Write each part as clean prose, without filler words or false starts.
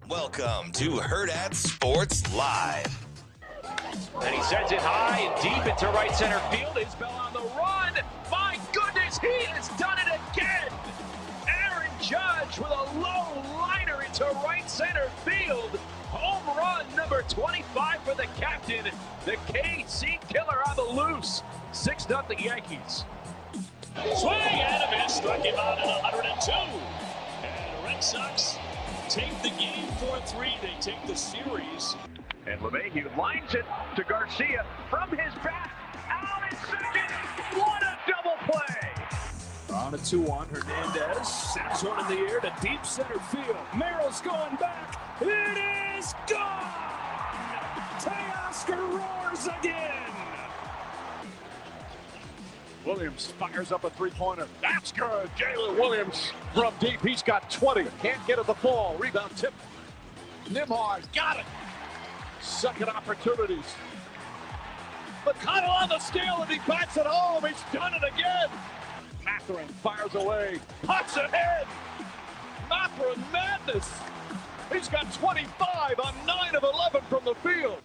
Welcome to Hurrdat Sports Live. And he sends it high and deep into right center field. Isbell on the run. My goodness, he has done it again. Aaron Judge with a low liner into right center field. Home run number 25 for the captain. The KC killer on the loose. 6-0 Yankees. Swing and a miss. Struck him out at 102. And Red Sox take the game 4-3. They take the series. And LeMahieu lines it to Garcia from his bat. Out at second. What a double play. On a 2-1, Hernandez sends one in the air to deep center field. Merrill's going back. It is gone. Teoscar roars again. Williams fires up a three-pointer. That's good. Jalen Williams from deep. He's got 20. Can't get at the ball. Rebound tip. Nimhard got it. Second opportunities. McConnell on the steal and he bats it home. He's done it again. Mathurin fires away. Pots ahead. Mathurin madness. He's got 25 on 9 of 11 from the field.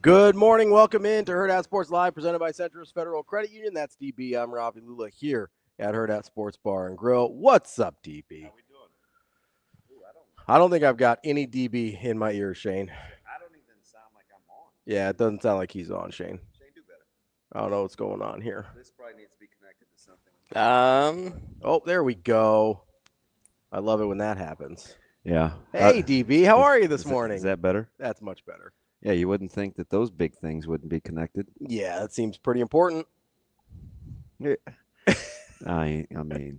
Good morning. Welcome in to Hurrdat Sports Live, presented by Centris Federal Credit Union. That's DB. I'm Ravi Lulla here at Hurrdat Sports Bar and Grill. What's up, DB? How we doing? Ooh, I don't think I've got any DB in my ear, Shane. I don't even sound like I'm on. Yeah, it doesn't sound like he's on, Shane. Shane, do better. I don't know what's going on here. This probably needs to be connected to something. Oh, there we go. I love it when that happens. Yeah. Hey, DB, how are you this morning? Is that better? That's much better. Yeah, you wouldn't think that those big things wouldn't be connected. Yeah, that seems pretty important. Yeah. I mean,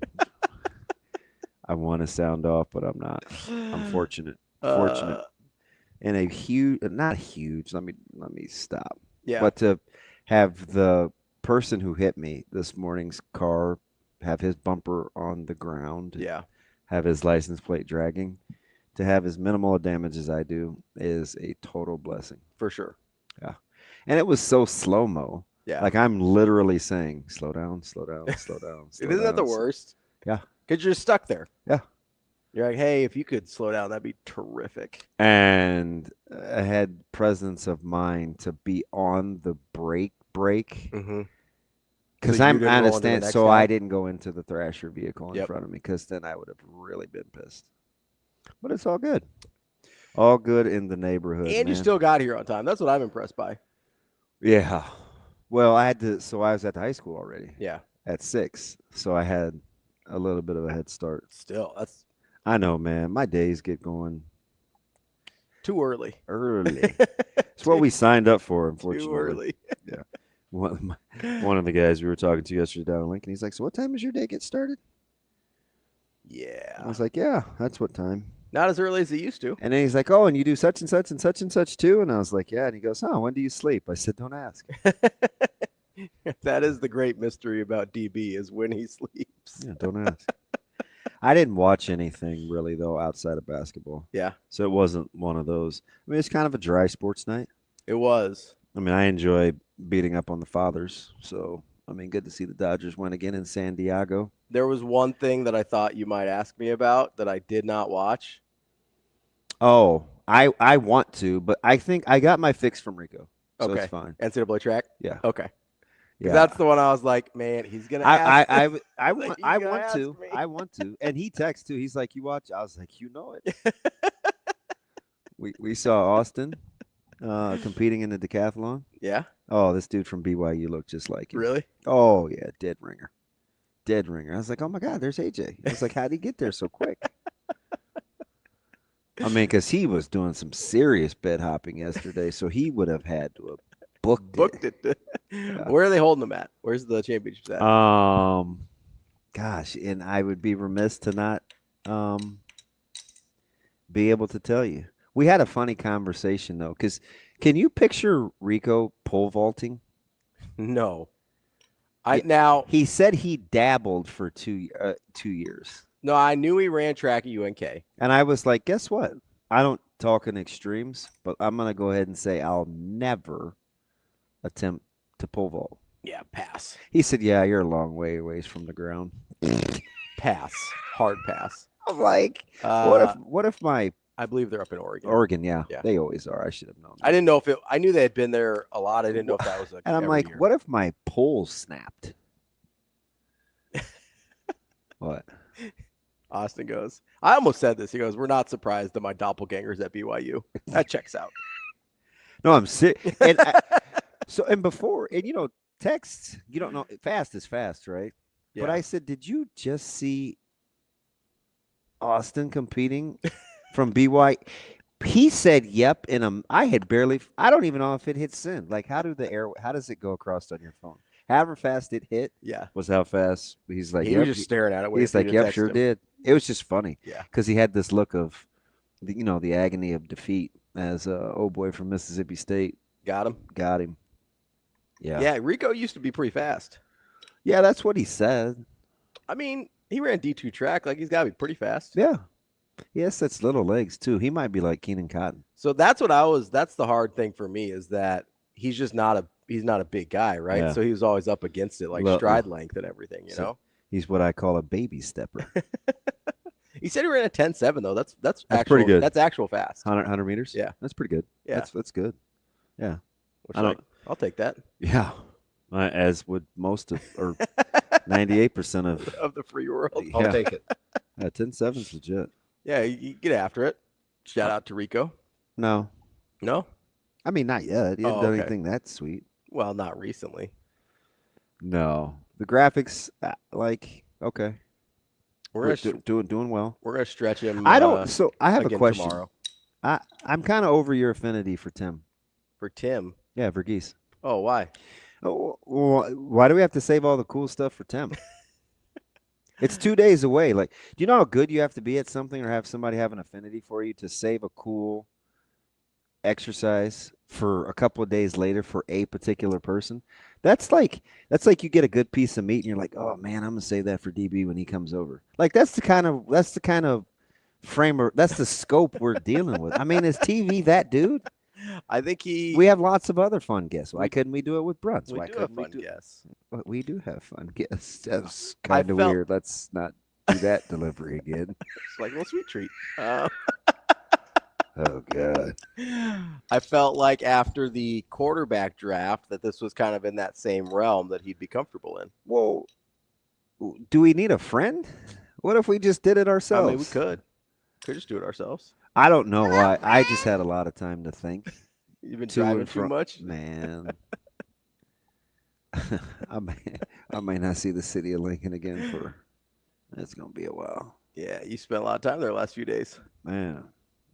I want to sound off, but I'm not. I'm fortunate. And a huge, not huge. Let me stop. Yeah. But to have the person who hit me this morning's car have his bumper on the ground. Yeah. Have his license plate dragging. To have as minimal damage as I do is a total blessing. For sure. Yeah. And it was so slow-mo. Yeah. Like I'm literally saying, slow down, slow down, slow down. Slow Isn't that the down. worst? Yeah. Because you're stuck there. Yeah. You're like, hey, if you could slow down, that'd be terrific. And I had presence of mind to be on the brake. Mm-hmm. Because So you I didn't roll into the understand, next so guy? I didn't go into the Thrasher vehicle in front of me, because then I would have really been pissed. But it's all good. All good in the neighborhood. And you man. still got here on time. That's what I'm impressed by. Yeah. Well, I was at the high school already. Yeah. At 6. So I had a little bit of a head start. Still, that's I know, man. My days get going too early. early. It's what we signed up for, unfortunately. Too early. Yeah. One of the guys we were talking to yesterday down in Lincoln, he's like, so what time does your day get started? Yeah. I was like, yeah, that's what time. Not as early as it used to. And then he's like, oh, and you do such and such and such and such too? And I was like, yeah. And he goes, oh, when do you sleep? I said, don't ask. That is the great mystery about DB, is when he sleeps. Yeah, don't ask. I didn't watch anything really, though, outside of basketball. Yeah. So it wasn't one of those. I mean, it's kind of a dry sports night. It was. I mean, I enjoy beating up on the fathers. So, I mean, good to see the Dodgers win again in San Diego. There was one thing that I thought you might ask me about that I did not watch. Oh, I want to, but I think I got my fix from Rico. So Okay. it's fine. NCAA track? Yeah. Okay. Yeah. That's the one I was like, man, he's going to ask. I Like, I you gotta want ask to. me. I want to. And he texts too. He's like, you watch? I was like, you know it. We saw Austin competing in the decathlon. Yeah? Oh, this dude from BYU looked just like him. Really? Oh, yeah, dead ringer. Dead ringer. I was like, oh, my God, there's AJ. I was like, how'd he get there so quick? I mean, because he was doing some serious bed hopping yesterday, so he would have had to have booked it. Yeah. Where are they holding them at? Where's the championships at? Gosh, and I would be remiss to not be able to tell you. We had a funny conversation, though, because can you picture Rico pole vaulting? No. He said he dabbled for 2 years. No, I knew he ran track at UNK. And I was like, guess what? I don't talk in extremes, but I'm going to go ahead and say I'll never attempt to pole vault. Yeah, pass. He said, "Yeah, you're a long ways from the ground." Pass. Hard pass. I'm like, what if my I believe they're up in Oregon. Oregon, yeah, Yeah. they always are. I should have known. I didn't know if I knew they had been there a lot. I didn't know if that was and I'm every like, year. what if my pole snapped? What? Austin goes, I almost said this. He goes, we're not surprised that my doppelganger's at BYU. That checks out. No, I'm sick. And before, texts, you don't know, fast is fast, right? Yeah. But I said, did you just see Austin competing from BYU? He said, yep. And I don't even know if it hit send. Like, how does it go across on your phone? However fast it hit, was how fast. He's like, he was just staring at it. He's like, yep, sure did. It was just funny. Yeah. Because he had this look of, the agony of defeat as old boy from Mississippi State. Got him. Yeah. Yeah, Rico used to be pretty fast. Yeah, that's what he said. I mean, he ran D2 track. Like, he's got to be pretty fast. Yeah. Yes, that's little legs, too. He might be like Keenan Cotton. So that's the hard thing for me is that he's just not a big guy, right? Yeah. So he was always up against it, like stride length and everything, you know? He's what I call a baby stepper. He said he ran a 10.7, though. That's actual, pretty good. That's actual fast. 100 meters? Yeah. That's pretty good. Yeah. That's good. Yeah. I'll take that. Yeah. As would most of, or 98% of the free world. Yeah. I'll take it. 10.7's legit. Yeah, you get after it. Shout out to Rico. No. No? I mean, not yet. He hasn't done anything that sweet. Well, not recently. No. The graphics, okay. We're doing well. We're gonna stretch him. I have a question. Tomorrow. I'm kind of over your affinity for Tim. For Tim? Yeah, for Geese. Oh, why? Oh, well, why do we have to save all the cool stuff for Tim? It's 2 days away. Like, do you know how good you have to be at something or have somebody have an affinity for you to save a cool exercise for a couple of days later for a particular person? That's like you get a good piece of meat and you're like, oh man, I'm gonna save that for DB when he comes over. Like that's the kind of framer, that's the scope we're dealing with. I mean, is TV that dude? I think we have lots of other fun guests. Why couldn't we do it with Bruntz? Why couldn't we do guests? We do have fun guests. That's kind of weird. Let's not do that delivery again. It's like a little sweet treat. Oh God. I felt like after the quarterback draft that this was kind of in that same realm that he'd be comfortable in. Well, do we need a friend? What if we just did it ourselves? I mean, we could just do it ourselves. I don't know why. I just had a lot of time to think. You've been driving too much? Man. I may not see the city of Lincoln again for it's gonna be a while. Yeah, you spent a lot of time there the last few days. Man.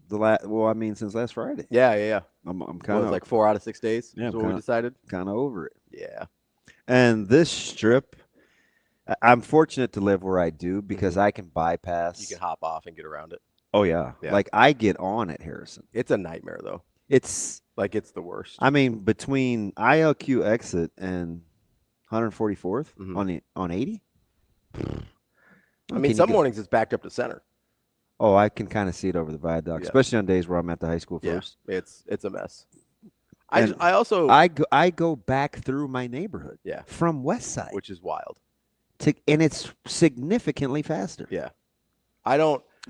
Since last Friday. Yeah. I'm kind of like 4 out of 6 days. Yeah, is what we decided. Kind of over it. Yeah. And this strip, I'm fortunate to live where I do because I can bypass. You can hop off and get around it. Oh yeah. Like I get on at Harrison. It's a nightmare though. It's the worst. I mean, between ILQ exit and 144th on 80. I mean, some mornings it's backed up to center. Oh, I can kind of see it over the viaduct, especially on days where I'm at the high school first. Yeah, it's a mess. I go back through my neighborhood. Yeah. From West Side, which is wild. And it's significantly faster. Yeah.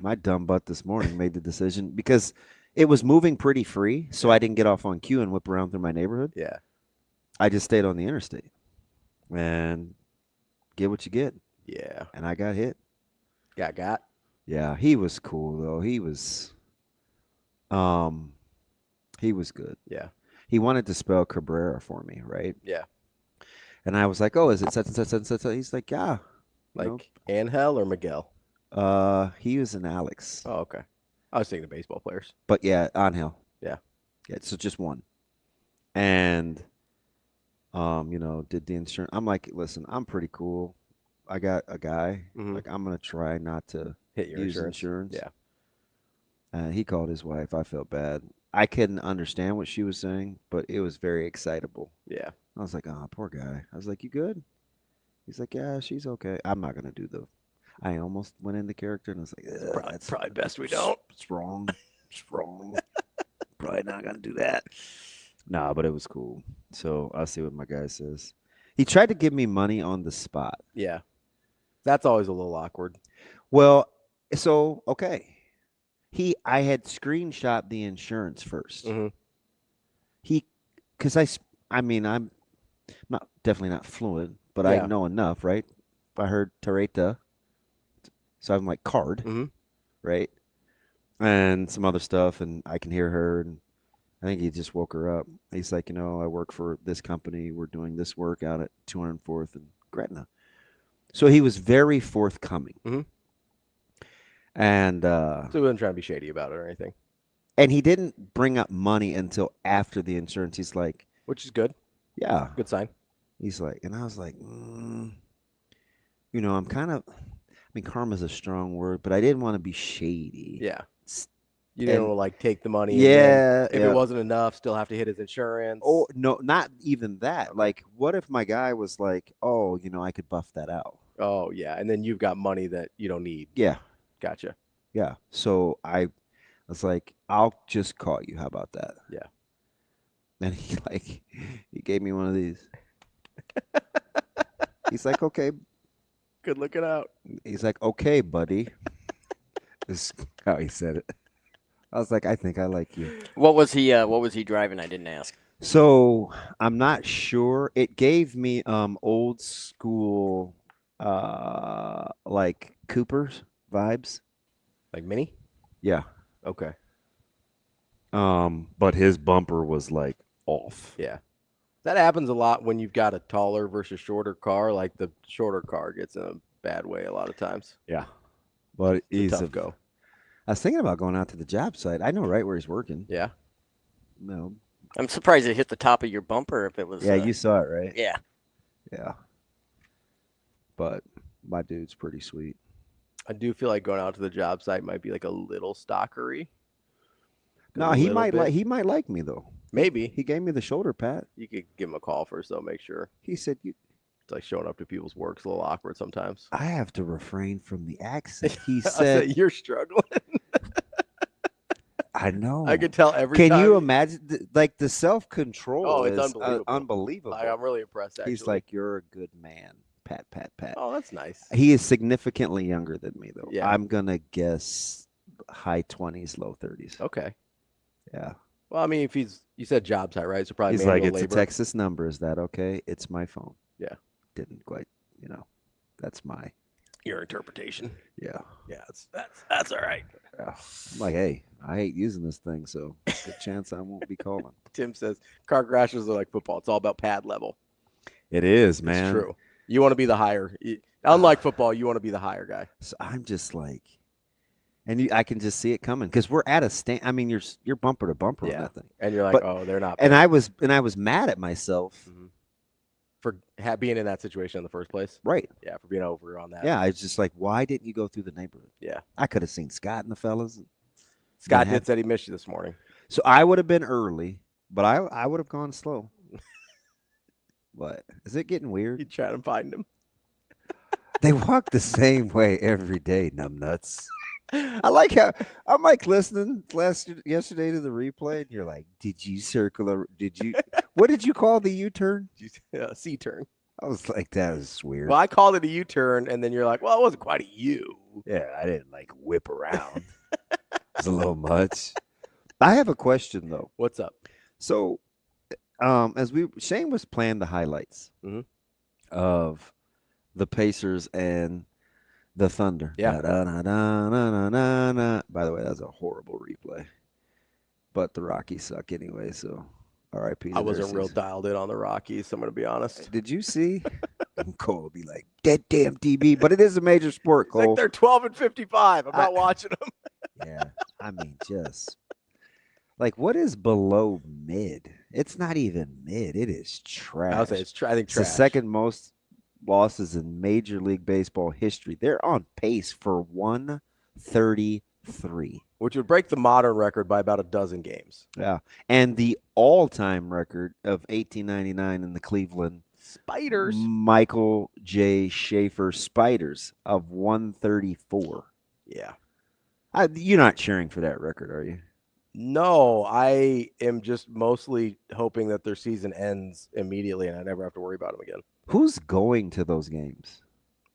My dumb butt this morning made the decision because it was moving pretty free, so I didn't get off on cue and whip around through my neighborhood. Yeah. I just stayed on the interstate and get what you get. Yeah. And I got hit. Got. Yeah, he was cool though. He was good. Yeah. He wanted to spell Cabrera for me, right? Yeah. And I was like, "Oh, is it such and such and such?" He's like, "Yeah." Like Angel or Miguel? He was an Alex. Oh, okay. I was thinking of baseball players. But yeah, Angel. Yeah. Yeah, so just one. And did the insurance. I'm like, listen, I'm pretty cool. I got a guy. Like, I'm gonna try not to hit your insurance. Yeah. He called his wife. I felt bad. I couldn't understand what she was saying, but it was very excitable. Yeah. I was like, oh, poor guy. I was like, you good? He's like, yeah, she's okay. I'm not gonna do I almost went into character and I was like, that's probably best we don't. It's wrong. It's wrong. Probably not gonna do that. Nah, but it was cool. So I'll see what my guy says. He tried to give me money on the spot. Yeah. That's always a little awkward. Well, so okay. I had screenshot the insurance first. Mm-hmm. Because I'm not definitely not fluent, but Yeah. I know enough, right? I heard Tareta, so I'm like card, Mm-hmm. right? And some other stuff, and I can hear her, and I think he just woke her up. He's like, I work for this company. We're doing this work out at 204th and Gretna. So he was very forthcoming. Mm-hmm. And So he wasn't trying to be shady about it or anything. And he didn't bring up money until after the insurance. He's like, which is good. Yeah. Good sign. He's like, and I was like, I'm kind of, karma's a strong word, but I didn't want to be shady. Yeah. You didn't want to take the money. Yeah. If it wasn't enough, still have to hit his insurance. Oh, no, not even that. Like, what if my guy was like, oh, I could buff that out. Oh, yeah. And then you've got money that you don't need. Yeah. Gotcha. Yeah. So I was like, I'll just call you. How about that? Yeah. And he gave me one of these. He's like, okay. Good looking out. He's like, okay, buddy. This is how he said it. I was like, I think I like you. What was he driving? I didn't ask. So I'm not sure. It gave me old school like Cooper's vibes. Like Mini? Yeah. Okay. But his bumper was like off. Yeah. That happens a lot when you've got a taller versus shorter car. Like the shorter car gets in a bad way a lot of times. Yeah. But it's a tough go. I was thinking about going out to the job site. I know right where he's working. Yeah. No. I'm surprised it hit the top of your bumper if it was. Yeah, you saw it, right? Yeah. Yeah. But my dude's pretty sweet. I do feel like going out to the job site might be like a little stalkery. No, he might like me though. Maybe. He gave me the shoulder pat. You could give him a call first though, make sure. He said It's like showing up to people's work's a little awkward sometimes. I have to refrain from the accent. He said you're struggling. I know. I could tell every time. Can you imagine the self-control? Oh, it's is unbelievable. I'm really impressed actually. He's like, you're a good man. Pat, pat, pat. Oh, that's nice. He is significantly younger than me though. Yeah. I'm going to guess high 20s, low 30s. Okay. Yeah. Well, I mean, if you said job site, right? So probably he's like, it's labor. a Texas number. Is that okay? It's my phone. Yeah. Didn't quite, that's your interpretation. Yeah. Yeah, that's all right. Yeah. I'm like, hey, I hate using this thing, so good chance I won't be calling. Tim says car crashes are like football. It's all about pad level. It is, man. It's true. You want to be the higher. Unlike football, you want to be the higher guy. So I'm just like, and I can just see it coming because we're at a stand. I mean, you're bumper to bumper on that thing, and you're like, oh, they're not. And I was mad at myself for being in that situation in the first place. Right. Yeah, for being over on that. Yeah, I was just like, why didn't you go through the neighborhood? Yeah, I could have seen Scott and the fellas. Scott said he missed you this morning. So I would have been early, but I would have gone slow. What? Is it getting weird? You try to find him. They walk the same way every day, numbnuts. I like how I'm like listening yesterday to the replay, and you're like, "Did you circle? What did you call the U-turn? C-turn." I was like, "That was weird." Well, I called it a U-turn, and then you're like, "Well, it wasn't quite a U." Yeah, I didn't like whip around. It's a little much. I have a question though. What's up? So, Shane was playing the highlights of the Pacers and the Thunder. Yeah. By the way, that's a horrible replay. But the Rockies suck anyway, so R.I.P. I wasn't real dialed in on the Rockies, so I'm going to be honest. Did you see? Cole will be like, that damn DB. But it is a major sport, Cole. Like they're 12-55. I'm not watching them. Yeah. I mean, just like, what is below mid? It's not even mid. It is trash. I'll say it's I think it's trash. The second most losses in Major League Baseball history. They're on pace for 133. Which would break the modern record by about a dozen games. Yeah. And the all-time record of 1899 in the Cleveland Spiders. Michael J. Schaefer Spiders of 134. Yeah. You're not cheering for that record, are you? No, I am just mostly hoping that their season ends immediately and I never have to worry about them again. Who's going to those games?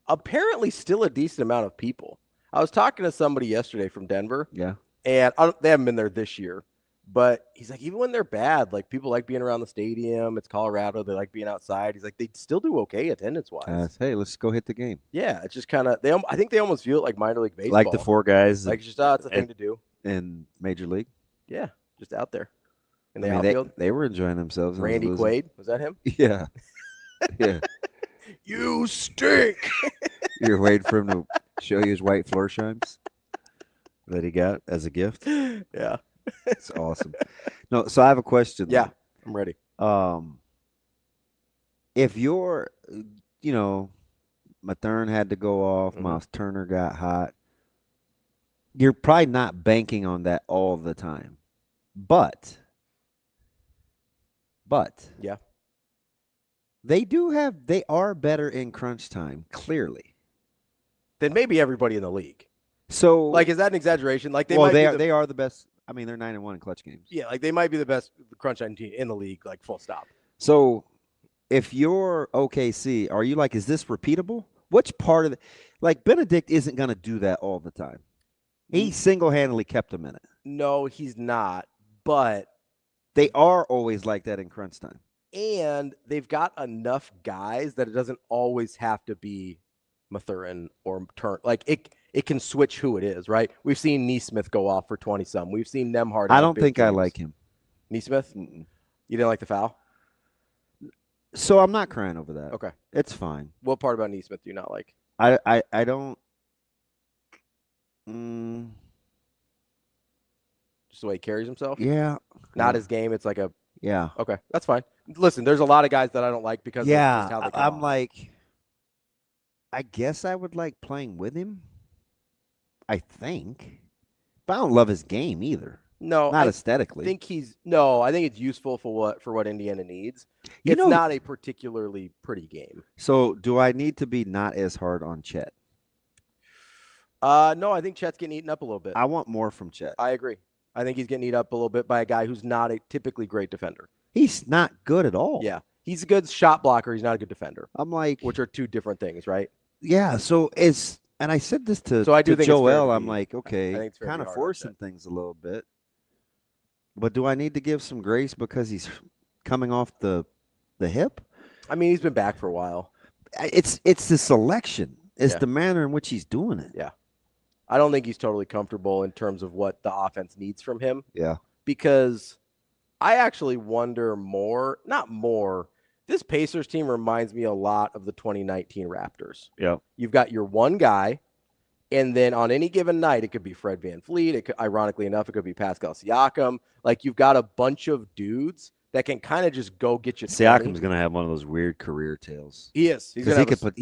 Apparently still a decent amount of people. I was talking to somebody yesterday from Denver. Yeah. And they haven't been there this year. But he's like, even when they're bad, like people like being around the stadium. It's Colorado. They like being outside. He's like, they still do okay attendance-wise. Hey, let's go hit the game. Yeah, it's just kind of I think they almost view it like minor league baseball. Like the four guys. Like it's just it's a thing to do. In Major League? Yeah, just out there. In the I mean, outfield. They were enjoying themselves. Randy Quaid, was that him? Yeah. Yeah. You stink. You're waiting for him to show you his white Florshimes that he got as a gift? Yeah. It's awesome. No, so I have a question. Yeah, I'm ready. If you're, Mathern had to go off, Miles Turner got hot, you're probably not banking on that all the time. But yeah, they are better in crunch time, clearly. Then maybe everybody in the league. So, like, is that an exaggeration? Like, they are the best. I mean, they're 9-1 in clutch games. Yeah, like they might be the best crunch time team in the league, like full stop. So, if you're OKC, are you like, is this repeatable? Which part of Benedict isn't going to do that all the time. He single-handedly kept them in it. No, he's not. But they are always like that in crunch time. And they've got enough guys that it doesn't always have to be Mathurin or Turn. Like it can switch who it is, right? We've seen Neesmith go off for 20-some. We've seen Nemhard. I don't think I like him. Neesmith? Mm-mm. You didn't like the foul? So I'm not crying over that. Okay. It's fine. What part about Neesmith do you not like? I don't. Just the way he carries himself? Yeah. Not his game. It's like a. Yeah. Okay. That's fine. Listen, there's a lot of guys that I don't like because of just how they come I'm off. like, I guess I would like playing with him. I think. But I don't love his game either. No, not aesthetically. I think it's useful for what Indiana needs. It's not a particularly pretty game. So, do I need to be not as hard on Chet? No, I think Chet's getting eaten up a little bit. I want more from Chet. I agree. I think he's getting eaten up a little bit by a guy who's not a typically great defender. He's not good at all. Yeah, he's a good shot blocker. He's not a good defender. I'm like, which are two different things, right? Yeah. So and I said this to Joel. I'm like, okay, kind of forcing things a little bit. But do I need to give some grace because he's coming off the hip? I mean, he's been back for a while. It's the selection. It's the manner in which he's doing it. Yeah. I don't think he's totally comfortable in terms of what the offense needs from him. Yeah. Because I actually wonder this Pacers team reminds me a lot of the 2019 Raptors. Yeah. You've got your one guy, and then on any given night, it could be Fred VanVleet. Ironically enough, it could be Pascal Siakam. Like, you've got a bunch of dudes that can kind of just go get you. Siakam's going to have one of those weird career tales. He is. He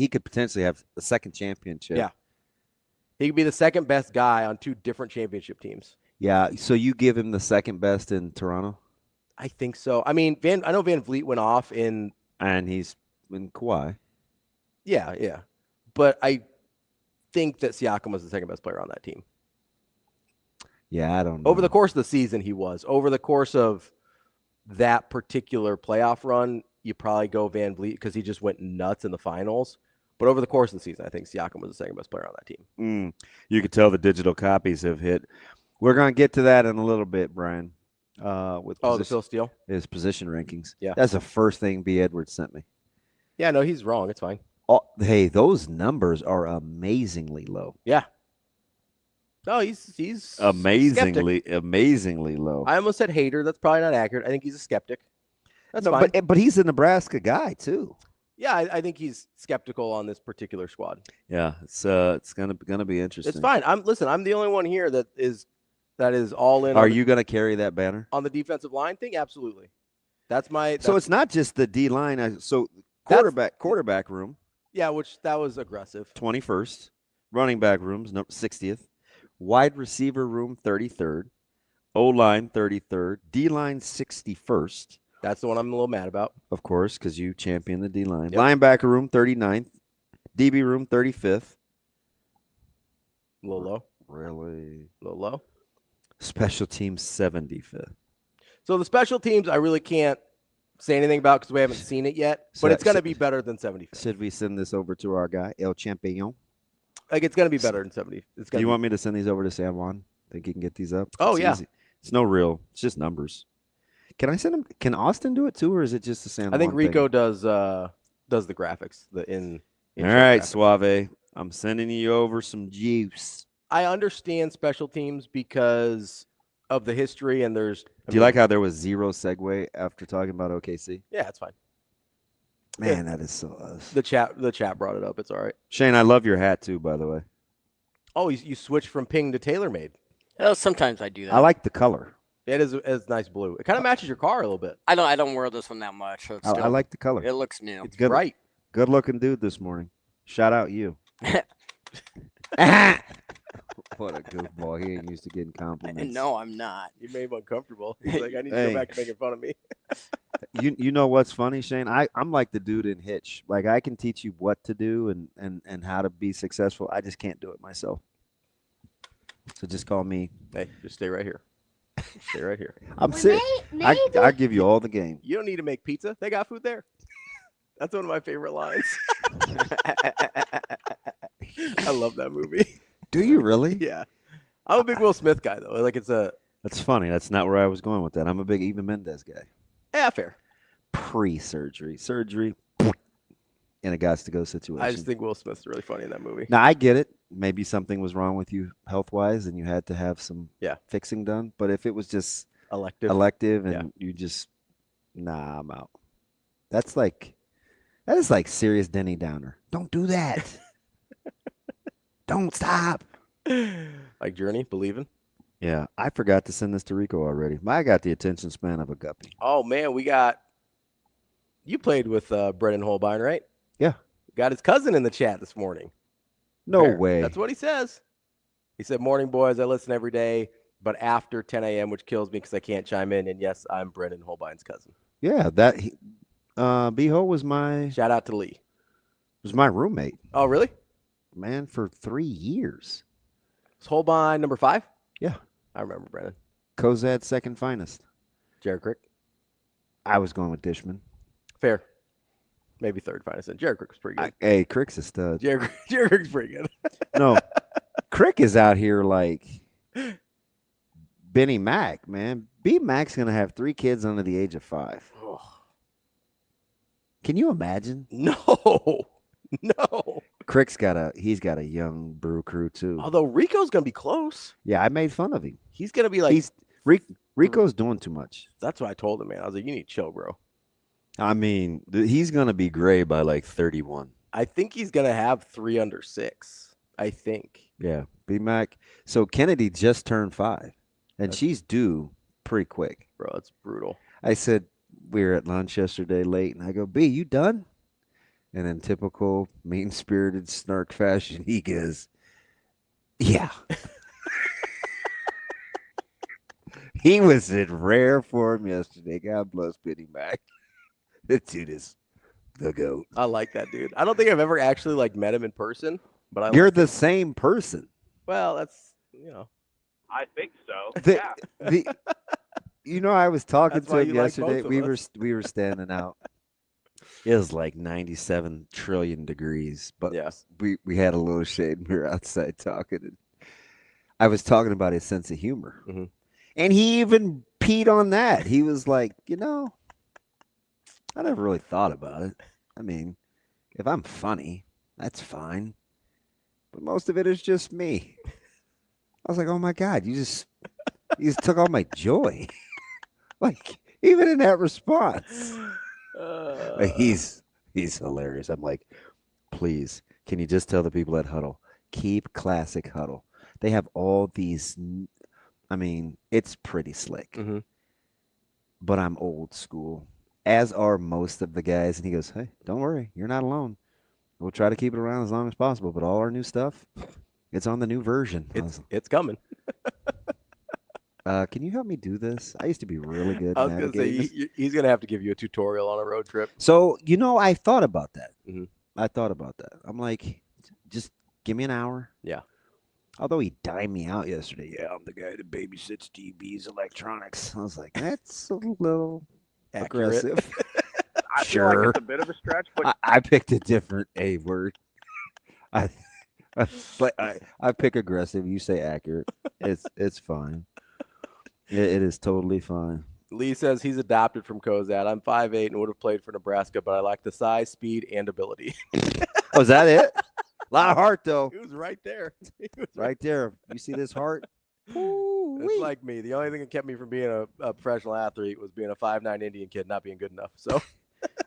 could potentially have a second championship. Yeah. He could be the second best guy on two different championship teams. Yeah. So you give him the second best in Toronto? I think so. I mean, I know VanVleet went off and he's in Kawhi. Yeah, yeah. But I think that Siakam was the second best player on that team. Yeah, I don't know. Over the course of the season, he was. Over the course of that particular playoff run, you probably go VanVleet because he just went nuts in the finals. But over the course of the season, I think Siakam was the second best player on that team. You could tell the digital copies have hit. We're going to get to that in a little bit, Brian. The Phil Steele? His position rankings. Yeah. That's the first thing B. Edwards sent me. Yeah, no, he's wrong. It's fine. Oh, hey, those numbers are amazingly low. Yeah. No, he's amazingly skeptic. Low. I almost said hater. That's probably not accurate. I think he's a skeptic. That's fine. But he's a Nebraska guy too. Yeah, I think he's skeptical on this particular squad. Yeah, it's gonna be interesting. It's fine. I'm the only one here that is all in. Are you gonna carry that banner on the defensive line thing? Absolutely. So it's not just the D line. So quarterback room. Yeah, that was aggressive. 21st. Running back rooms 60th. Wide receiver room 33rd. O-line 33rd. D-line 61st. That's the one I'm a little mad about. Of course, because you champion the D-line. Yep. Linebacker room 39th. DB room 35th. A little low. Really? A little low. Special teams 75th. So the special teams, I really can't say anything about because we haven't seen it yet. So but it's going to be better than 75th. Should we send this over to our guy, El Champion? Like it's going to be better than 70. Do you want me to send these over to San Juan? Think you can get these up? Oh, it's yeah. Easy. It's no real. It's just numbers. Can I send them? Can Austin do it too, or is it just the San Juan I think Rico thing? does the graphics. All right, graphics. Suave. I'm sending you over some juice. I understand special teams because of the history, and there's. Do you like how there was zero segue after talking about OKC? Yeah, it's fine. Man, that is so us. The chat brought it up. It's all right. Shane, I love your hat too, by the way. Oh, you switched from ping to TaylorMade. Oh, sometimes I do that. I like the color. It is nice blue. It kind of matches your car a little bit. I don't wear this one that much. So it's I like the color. It looks new. It's good. bright. Good looking dude this morning. Shout out you. What a goofball. He ain't used to getting compliments. No, I'm not. You made him uncomfortable. He's like, I need to go back to making fun of me. You know what's funny, Shane? I'm like the dude in Hitch. Like I can teach you what to do and how to be successful. I just can't do it myself. So just call me. Hey, just stay right here. Stay right here. I'm sick. I give you all the game. You don't need to make pizza. They got food there. That's one of my favorite lines. I love that movie. Do you really? Yeah. I'm a big Will Smith guy, though. Like, That's funny. That's not where I was going with that. I'm a big Eva Mendes guy. Yeah, fair. Pre-surgery. Surgery. In a gots-to-go situation. I just think Will Smith's really funny in that movie. Now, I get it. Maybe something was wrong with you health-wise and you had to have some fixing done. But if it was just elective and you just, nah, I'm out. That is like serious Denny Downer. Don't do that. Don't stop. Like Journey, Believing. Yeah, I forgot to send this to Rico already. I got the attention span of a guppy. Oh, man, you played with Brendan Holbein, right? Yeah. Got his cousin in the chat this morning. No way. That's what he says. He said, morning, boys. I listen every day, but after 10 a.m., which kills me because I can't chime in. And, yes, I'm Brendan Holbein's cousin. Yeah, B-Ho was my... Shout out to Lee. Was my roommate. Oh, really? Man, for 3 years. Was Holbein number 5? Yeah. I remember Brendan. Kozad's second finest. Jared Crick. I was going with Dishman. Fair. Maybe third finest. And Jared Crick was pretty good. Hey, Crick's a stud. Jared Crick's pretty good. No, Crick is out here like Benny Mac, man. B Mac's going to have 3 kids under the age of 5. Oh. Can you imagine? No. Crick's got a young brew crew too. Although Rico's going to be close. Yeah, I made fun of him. He's going to be like. Rico's doing too much. That's what I told him, man. I was like, you need to chill, bro. I mean, he's going to be gray by like 31. I think he's going to have 3 under 6. I think. Yeah, B-Mac. So Kennedy just turned 5, and she's due pretty quick. Bro, that's brutal. I said, we were at lunch yesterday late, and I go, B, you done? And in typical mean-spirited snark fashion, he goes, yeah. He was in rare form yesterday. God bless Benny Mac. This dude is the GOAT. I like that dude. I don't think I've ever actually like met him in person, but You're the same person. Well, that's I think so. I was talking That's to why him you like yesterday. both of We were standing out. It was like 97 trillion degrees, but we had a little shade and we were outside talking. And I was talking about his sense of humor. Mm-hmm. And he even peed on that. He was like, I never really thought about it. I mean, if I'm funny, that's fine. But most of it is just me. I was like, oh my God, you just took all my joy. Like, even in that response. He's hilarious. I'm like, please, can you just tell the people at Huddle, keep classic Huddle. They have all these, I mean, it's pretty slick. Mm-hmm. But I'm old school, as are most of the guys. And he goes, hey, don't worry, you're not alone. We'll try to keep it around as long as possible. But all our new stuff, it's on the new version. It's coming. Can you help me do this? I used to be really good. I was going to say, he's going to have to give you a tutorial on a road trip. So, I thought about that. Mm-hmm. I thought about that. I'm like, just give me an hour. Yeah. Although he dimed me out yesterday. Yeah, I'm the guy that babysits DB's electronics. I was like, that's a little Accurate. aggressive. I feel like it's a bit of a stretch, but I picked a different A word. But I pick aggressive. You say accurate. It's fine. It is totally fine. Lee says he's adopted from Cozad. I'm 5'8" and would have played for Nebraska, but I lack the size, speed, and ability. Oh, is that it? A lot of heart, though. He was right there. He was Right there. You see this heart? It's like me. The only thing that kept me from being a professional athlete was being a 5'9" Indian kid not being good enough. So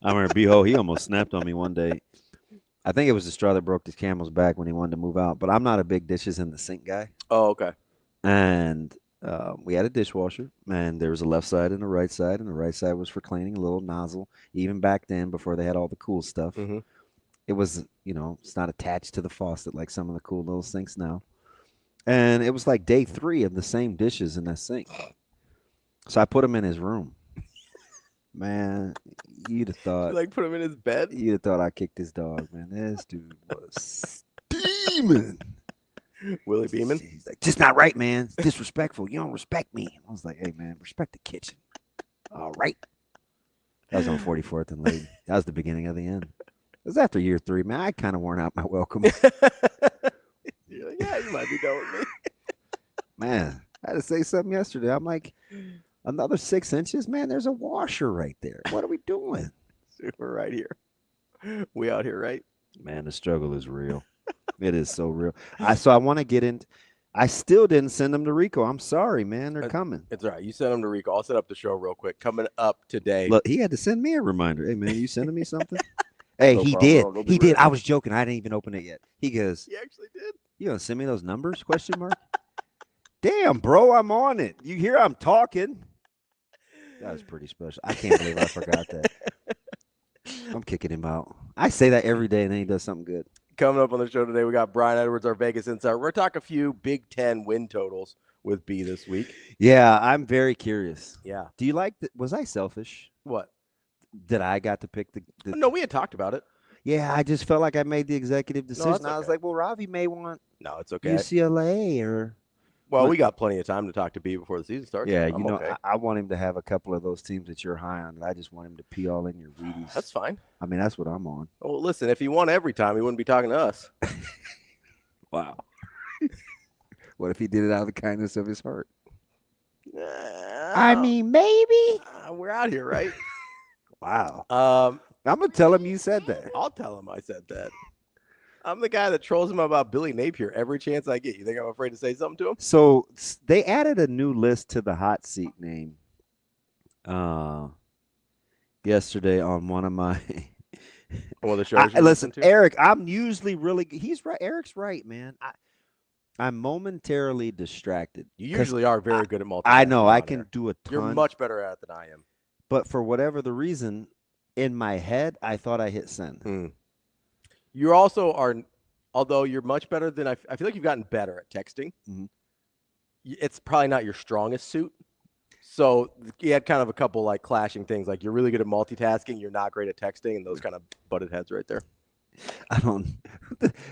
I remember B-Ho, he almost snapped on me one day. I think it was the straw that broke his camel's back when he wanted to move out. But I'm not a big dishes in the sink guy. Oh, okay. And we had a dishwasher, and there was a left side and a right side, and the right side was for cleaning, a little nozzle. Even back then, before they had all the cool stuff, it was, it's not attached to the faucet like some of the cool little sinks now. And it was like day 3 of the same dishes in that sink. So I put him in his room. Man, you'd have thought. Like put him in his bed? You'd have thought I kicked his dog, man. This dude was steaming. Willie Beeman? He's like, just not right, man. It's disrespectful. You don't respect me. I was like, hey, man, respect the kitchen. All right. That was on 44th and Layden. That was the beginning of the end. It was after year 3, man. I kind of worn out my welcome. You're like, yeah, you might be done with me. Man, I had to say something yesterday. I'm like, another 6 inches? Man, there's a washer right there. What are we doing? We're right here. We out here, right? Man, the struggle is real. It is so real. So I want to get in. I still didn't send them to Rico. I'm sorry, man. They're coming. It's all right. You send them to Rico. I'll set up the show real quick. Coming up today. Look, he had to send me a reminder. Hey, man, you sending me something? Hey, No he problem. did. He did. I was joking. I didn't even open it yet. He goes, He actually did. you going to send me those numbers? Question mark. Damn, bro, I'm on it. You hear I'm talking. That was pretty special. I can't believe I forgot that. I'm kicking him out. I say that every day, and then he does something good. Coming up on the show today, we got Brian Edwards, our Vegas insider. We're going to talk a few Big Ten win totals with B this week. Yeah, I'm very curious. Yeah. Do you like was I selfish What? that I got to pick the No, we had talked about it. Yeah, I just felt like I made the executive decision. that's I was okay. like, well, Ravi may want No, it's okay. UCLA or Well, we got plenty of time to talk to B before the season starts. yeah, I'm okay. I want him to have a couple of those teams that you're high on. I just want him to pee all in your Wheaties. That's fine. I mean, that's what I'm on. Well, listen, if he won every time, he wouldn't be talking to us. Wow. What if he did it out of the kindness of his heart? I mean, maybe. We're out here, right? Wow. I'm going to tell him you said that. I'll tell him I said that. I'm the guy that trolls him about Billy Napier every chance I get. You think I'm afraid to say something to him? So they added a new list to the hot seat name yesterday on one of my Well, the shows you listen, to? Eric, I'm usually really he's right. Eric's right, man. I'm momentarily distracted. You usually are very good at multitasking. I know I on can here. do a ton. You're much better at it than I am. But for whatever the reason, in my head, I thought I hit send. You also are, although you're much better than I feel like you've gotten better at texting. Mm-hmm. It's probably not your strongest suit. So you had kind of a couple like clashing things. Like you're really good at multitasking. You're not great at texting, and those kind of butted heads right there. I don't.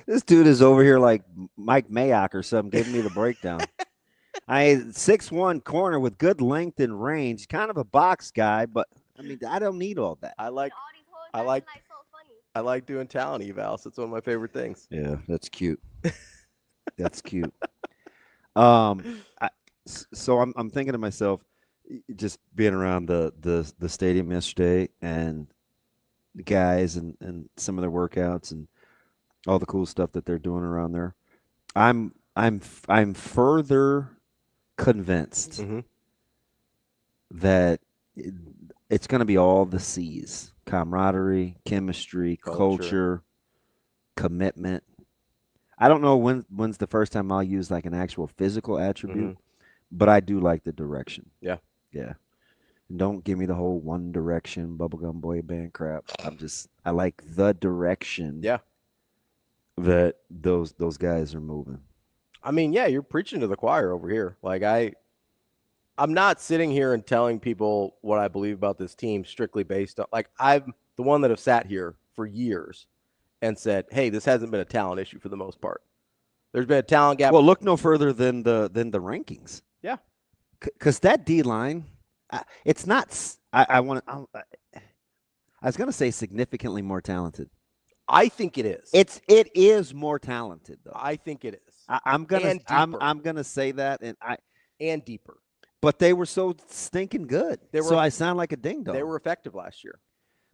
This dude is over here like Mike Mayock or something, giving me the breakdown. 6'1" corner with good length and range, kind of a box guy, but I mean, I don't need all that. I like doing talent evals. It's one of my favorite things. Yeah, that's cute. That's cute. So I'm thinking to myself, just being around the stadium yesterday and the guys and some of their workouts and all the cool stuff that they're doing around there. I'm further convinced that it's going to be all the C's: camaraderie, chemistry, culture, commitment. I don't know when's the first time I'll use like an actual physical attribute, but I do like the direction. Yeah. Yeah. Don't give me the whole One Direction bubblegum boy band crap. I like the direction. Yeah. That those guys are moving. I mean, yeah, you're preaching to the choir over here. Like I'm not sitting here and telling people what I believe about this team strictly based on like I'm the one that have sat here for years and said, hey, this hasn't been a talent issue for the most part. There's been a talent gap. Well, look no further than the rankings. Yeah. Because that D-line, it's not – I was going to say significantly more talented. I think it is. It is more talented, though. I think it is. I'm gonna say that, and deeper. But they were so stinking good. So I sound like a ding dong. They were effective last year.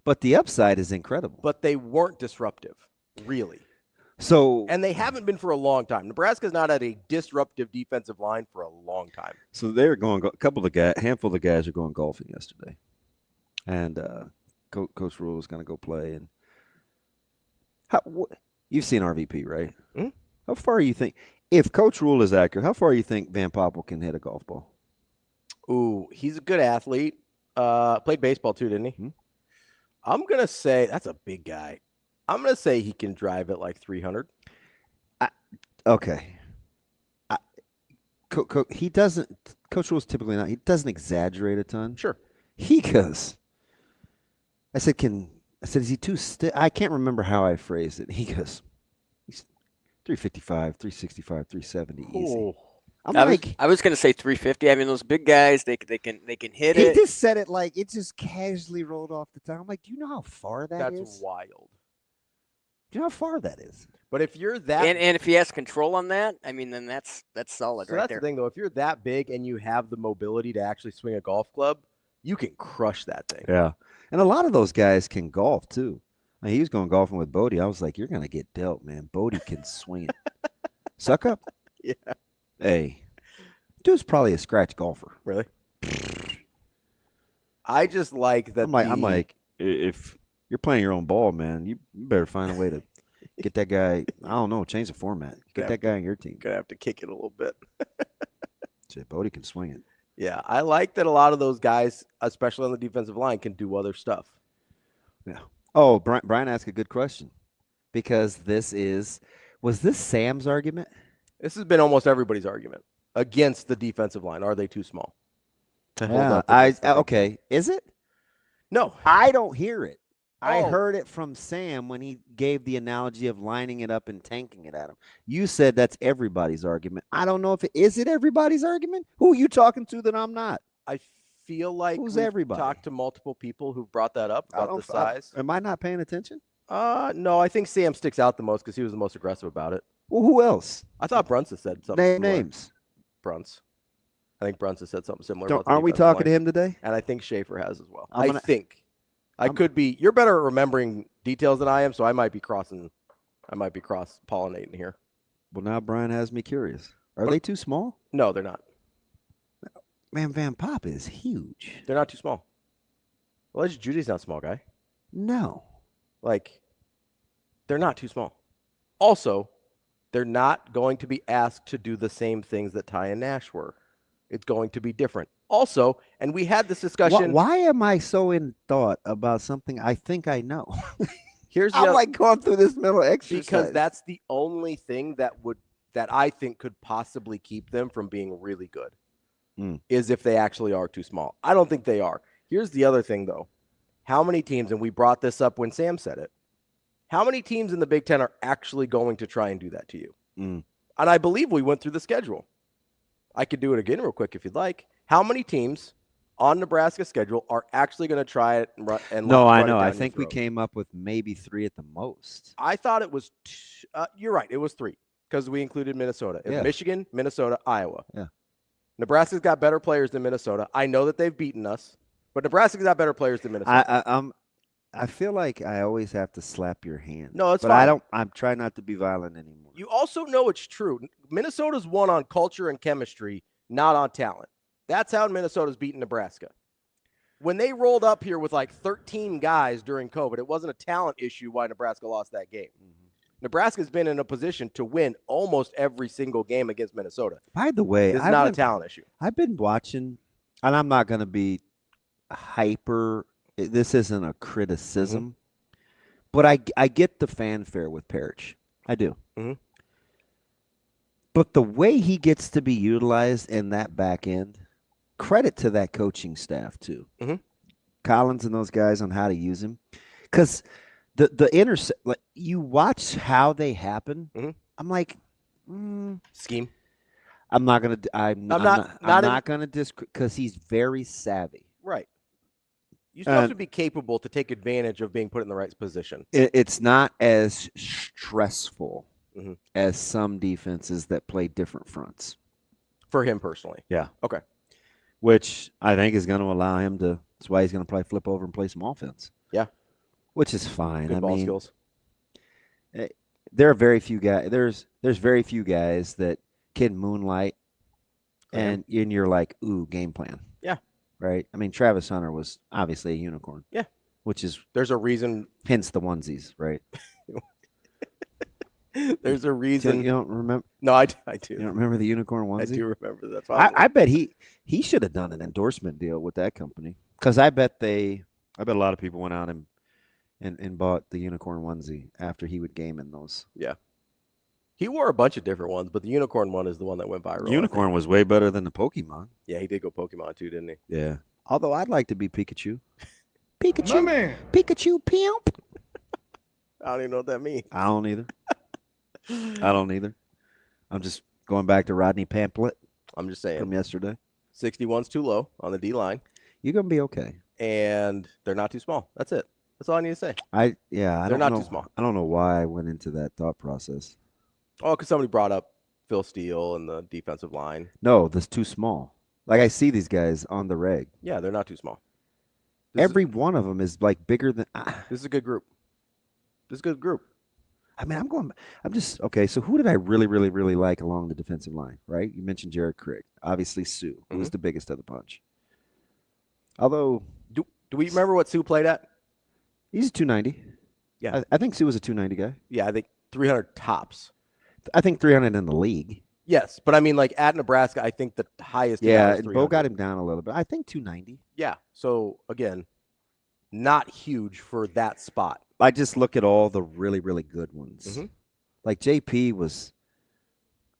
But the upside is incredible. But they weren't disruptive, really. And they haven't been for a long time. Nebraska's not had a disruptive defensive line for a long time. So they're going. Handful of the guys are going golfing yesterday, and Coach Rule is going to go play. And you've seen RVP, right? Mm-hmm. How far do you think, if Coach Rule is accurate, how far do you think Van Poppel can hit a golf ball? Ooh, he's a good athlete. Played baseball too, didn't he? Mm-hmm. I'm going to say that's a big guy. I'm going to say he can drive it like 300. Okay. He doesn't – Coach Rule's typically not – he doesn't exaggerate a ton. Sure. He goes – I said, is he too stiff? I can't remember how I phrased it. He goes, he's 355, 365, 370 easy. Ooh. I was going to say 350. I mean, those big guys, they can hit it. He just said it like it just casually rolled off the tongue. I'm like, do you know how far that is? That's wild. Do you know how far that is? But if you're that and if he has control on that, I mean, then that's solid so right that's there. the thing, though. If you're that big and you have the mobility to actually swing a golf club, you can crush that thing. Yeah. And a lot of those guys can golf, too. I mean, he was going golfing with Bodie. I was like, you're going to get dealt, man. Bodie can swing it. Suck up? Yeah. Hey. Dude's probably a scratch golfer. Really? I just like that. I'm like, if you're playing your own ball, man, you better find a way to get that guy. I don't know, change the format. Get that guy on your team. Gonna have to kick it a little bit. Bodie can swing it. Yeah, I like that a lot of those guys, especially on the defensive line, can do other stuff. Yeah. Oh, Brian asked a good question because was this Sam's argument? This has been almost everybody's argument against the defensive line. Are they too small? Okay. Is it? No. I don't hear it. Oh. I heard it from Sam when he gave the analogy of lining it up and tanking it at him. You said that's everybody's argument. I don't know if is it everybody's argument? Who are you talking to that I'm not? I feel like who's everybody? Talked to multiple people who've brought that up about the size. Am I not paying attention? No, I think Sam sticks out the most because he was the most aggressive about it. Well, who else? I thought Bruntz has said something. Names. Bruntz. I think Bruntz has said something similar. Aren't we talking to him today? And I think Schaefer has as well. I could be. You're better at remembering details than I am, so I might be cross-pollinating here. Well, now Brian has me curious. Are they too small? No, they're not. Man, Van Pop is huge. They're not too small. Elijah Judy's not a small guy. No. They're not too small. Also, they're not going to be asked to do the same things that Ty and Nash were. It's going to be different. Also, and we had this discussion. Why am I so in thought about something I think I know? I'm like going through this mental exercise. Because that's the only thing that I think could possibly keep them from being really good. Is if they actually are too small. I don't think they are. Here's the other thing, though. How many teams, and we brought this up when Sam said it, how many teams in the Big Ten are actually going to try and do that to you? And I believe we went through the schedule. I could do it again real quick if you'd like. How many teams on Nebraska's schedule are actually going to try it and No, I run it know. down I your think we throat? came up with maybe 3 at the most. I thought it was you're right. It was 3 because we included Minnesota. It was Michigan, Minnesota, Iowa. Yeah. Nebraska's got better players than Minnesota. I know that they've beaten us, but Nebraska's got better players than Minnesota. I feel like I always have to slap your hand. No, it's but fine. I'm trying not to be violent anymore. You also know it's true. Minnesota's won on culture and chemistry, not on talent. That's how Minnesota's beaten Nebraska. When they rolled up here with 13 guys during COVID, it wasn't a talent issue why Nebraska lost that game. Nebraska's been in a position to win almost every single game against Minnesota. By the way, it's not a talent issue. I've been watching, and I'm not going to be hyper. This isn't a criticism, but I get the fanfare with Parrish. I do. But the way he gets to be utilized in that back end, credit to that coaching staff too. Collins and those guys on how to use him, because you watch how they happen. I'm like, Scheme. I'm not gonna. I'm not gonna because he's very savvy. Right. You still have to be capable to take advantage of being put in the right position. It's not as stressful as some defenses that play different fronts. For him personally. Yeah. Okay. Which I think is going to allow him to. That's why he's going to play flip over and play some offense. Yeah. Which is fine. Good ball skills. There are very few guys. There's very few guys that can moonlight, and you're like, ooh, game plan. Yeah. Right. I mean, Travis Hunter was obviously a unicorn. Yeah. Which is there's a reason. Hence the onesies, right? There's a reason. You don't remember? No, I do. You don't remember the unicorn onesie? I do remember that. I bet he should have done an endorsement deal with that company because I bet a lot of people went out and bought the unicorn onesie after he would game in those. Yeah. He wore a bunch of different ones, but the unicorn one is the one that went viral. Unicorn was way better than the Pokemon. Yeah, he did go Pokemon too, didn't he? Yeah. Although I'd like to be Pikachu. Pikachu. My man. Pikachu pimp. I don't even know what that means. I don't either. I'm just going back to Rodney Pamphlet. I'm just saying. From yesterday. 61's too low on the D line. You're going to be okay. And they're not too small. That's it. That's all I need to say. They're not too small. I don't know why I went into that thought process. Oh, because somebody brought up Phil Steele and the defensive line. No, that's too small. Like I see these guys on the reg. Yeah, they're not too small. Every one of them is like bigger than. This is a good group. I mean, okay. So who did I really, really, really like along the defensive line? Right? You mentioned Jared Craig. Obviously, Sue, who was the biggest of the bunch. Although, do we remember what Sue played at? He's a 290. Yeah, I think Sue was a 290 guy. Yeah, I think 300 tops. I think 300 in the league. Yes, but I mean, like at Nebraska, I think the highest. Yeah, Bo got him down a little bit. I think 290. Yeah. So again, not huge for that spot. I just look at all the really, really good ones. Like JP was.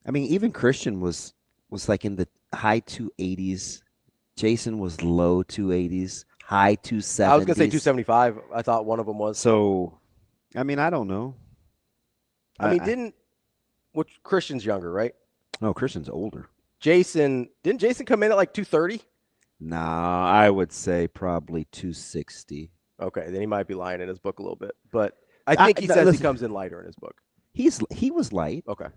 I mean, even Christian was like in the high 280s. Jason was low 280s, high 270s. I was gonna say 275. I thought one of them was. So, I mean, I don't know. Which Christian's younger, right? No, Christian's older. Didn't Jason come in at like 230? Nah, I would say probably 260. Okay, then he might be lying in his book a little bit, but I think he says he comes in lighter in his book. He was light. Okay.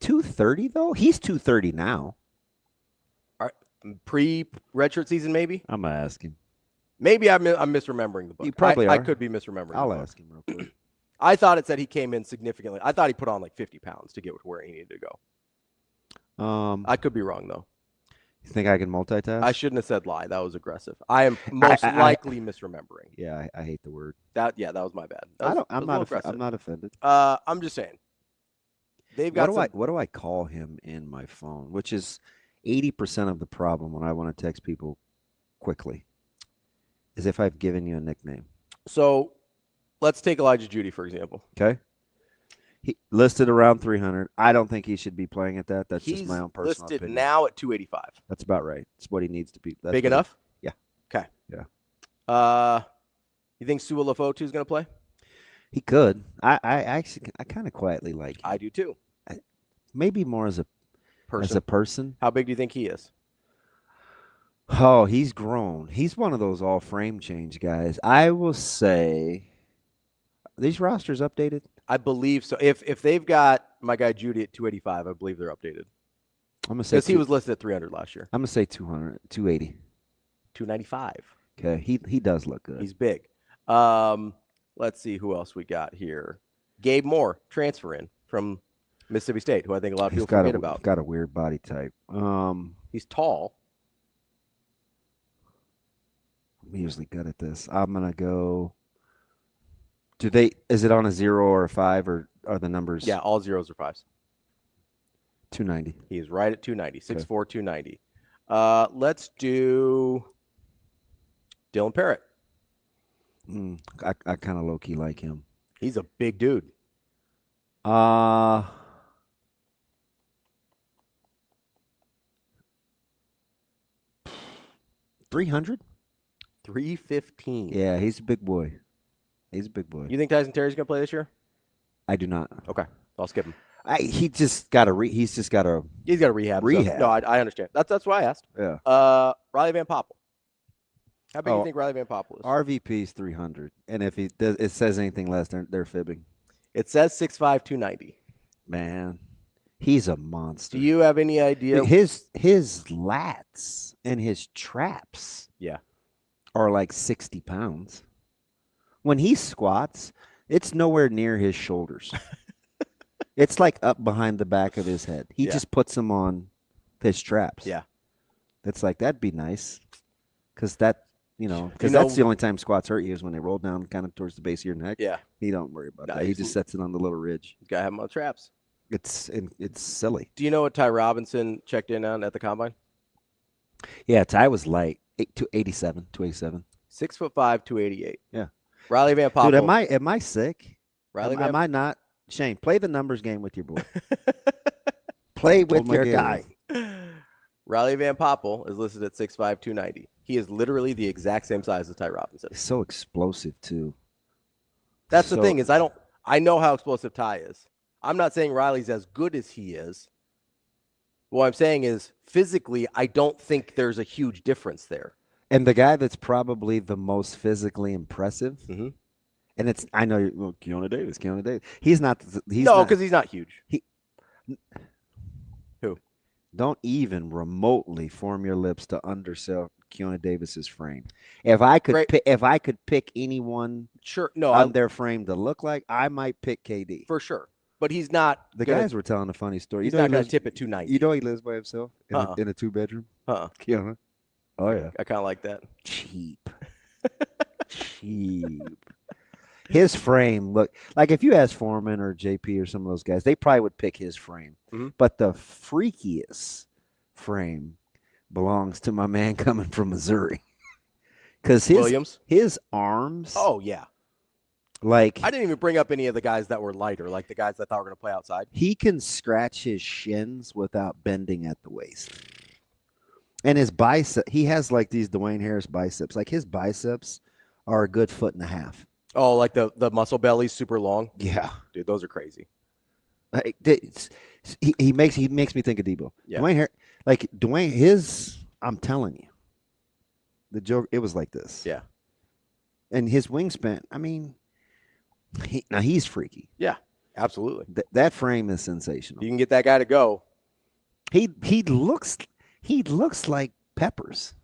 230 though? He's 230 now. All right. Pre-redshirt season, maybe? I'm gonna ask him. Maybe I'm misremembering the book. You probably are. I could be misremembering. I'll ask him real quick. I thought it said he came in significantly. I thought he put on like 50 pounds to get to where he needed to go. I could be wrong though. You think I can multitask? I shouldn't have said lie. That was aggressive. I am most likely misremembering. Yeah, I hate the word. That was my bad. I'm not offended. I'm just saying. They've got what do I call him in my phone? Which is 80% of the problem when I want to text people quickly. Is if I've given you a nickname. So, let's take Elijah Judy for example. Okay. He listed around 300. I don't think he should be playing at that. That's just my own personal listed opinion. now at 285. That's about right. It's what he needs to be. That's big enough? Yeah. Okay. Yeah. You think Sua Lafotu is going to play? He could. I kind of quietly like him. I do too. Maybe more as a person. How big do you think he is? Oh, he's grown. He's one of those all frame change guys. I will say, are these rosters updated? I believe so. If they've got my guy Judy at 285, I believe they're updated. I'm gonna say because he was listed at 300 last year. I'm gonna say 200, 280, 295. Okay, he does look good. He's big. Let's see who else we got here. Gabe Moore, transfer in from Mississippi State, who I think a lot of people forget about. He's got a weird body type. He's tall. I'm usually good at this. I'm gonna go. Is it on a 0 or a 5 or are the numbers? Yeah, all 0s or 5s. 290. He is right at 290. 6'4", 290. Let's do Dylan Parrott. I kind of low-key like him. He's a big dude. 300? 315. Yeah, he's a big boy. He's a big boy. You think Tyson Terry's going to play this year? I do not. Okay. I'll skip him. He just got to he's just got to He's got to rehab. Rehab. So, no, I understand. That's why I asked. Yeah. Riley Van Poppel. How big do you think Riley Van Poppel is? RVP is 300, and if it says anything less, they're fibbing. It says 6'5", 290. Man, he's a monster. Do you have any idea? His lats and his traps are like 60 pounds. When he squats, it's nowhere near his shoulders. It's like up behind the back of his head. He just puts them on his traps. Yeah. It's like, that'd be nice. Because that's the only time squats hurt you is when they roll down kind of towards the base of your neck. Yeah. He don't worry about that. He just sets it on the little ridge. You got to have him on traps. It's silly. Do you know what Ty Robinson checked in on at the combine? Yeah, Ty was light. 287. 6'5", 288. Yeah. Riley Van Poppel. Dude, am I sick? Am I not? Shane, play the numbers game with your boy. Play with your guy. Riley Van Poppel is listed at 6'5", 290. He is literally the exact same size as Ty Robinson. He's so explosive too. That's the thing is I know how explosive Ty is. I'm not saying Riley's as good as he is. What I'm saying is physically, I don't think there's a huge difference there. And the guy that's probably the most physically impressive, and I know Keanu Davis. He's not. Because he's not huge. Who? Don't even remotely form your lips to undersell Keanu Davis's frame. If I could pick anyone, on their frame to look like, I might pick KD for sure. But he's not. The guys were telling a funny story. He's not going to tip at 290. You know he lives by himself in a 2-bedroom. Keanu. Oh yeah. I kind of like that. Cheap. His frame look like if you ask Foreman or JP or some of those guys, they probably would pick his frame. But the freakiest frame belongs to my man coming from Missouri. Because his arms. Oh yeah. Like I didn't even bring up any of the guys that were lighter, like the guys that I thought were going to play outside. He can scratch his shins without bending at the waist. And his bicep, he has like these Dwayne Harris biceps. Like his biceps are a good 1.5 feet. Oh, like the muscle belly's super long? Yeah. Dude, those are crazy. Like, he makes me think of Debo. Yeah. Dwayne, I'm telling you, the joke, it was like this. Yeah. And his wingspan, I mean, he's freaky. Yeah, absolutely. That frame is sensational. You can get that guy to go. He looks like Peppers.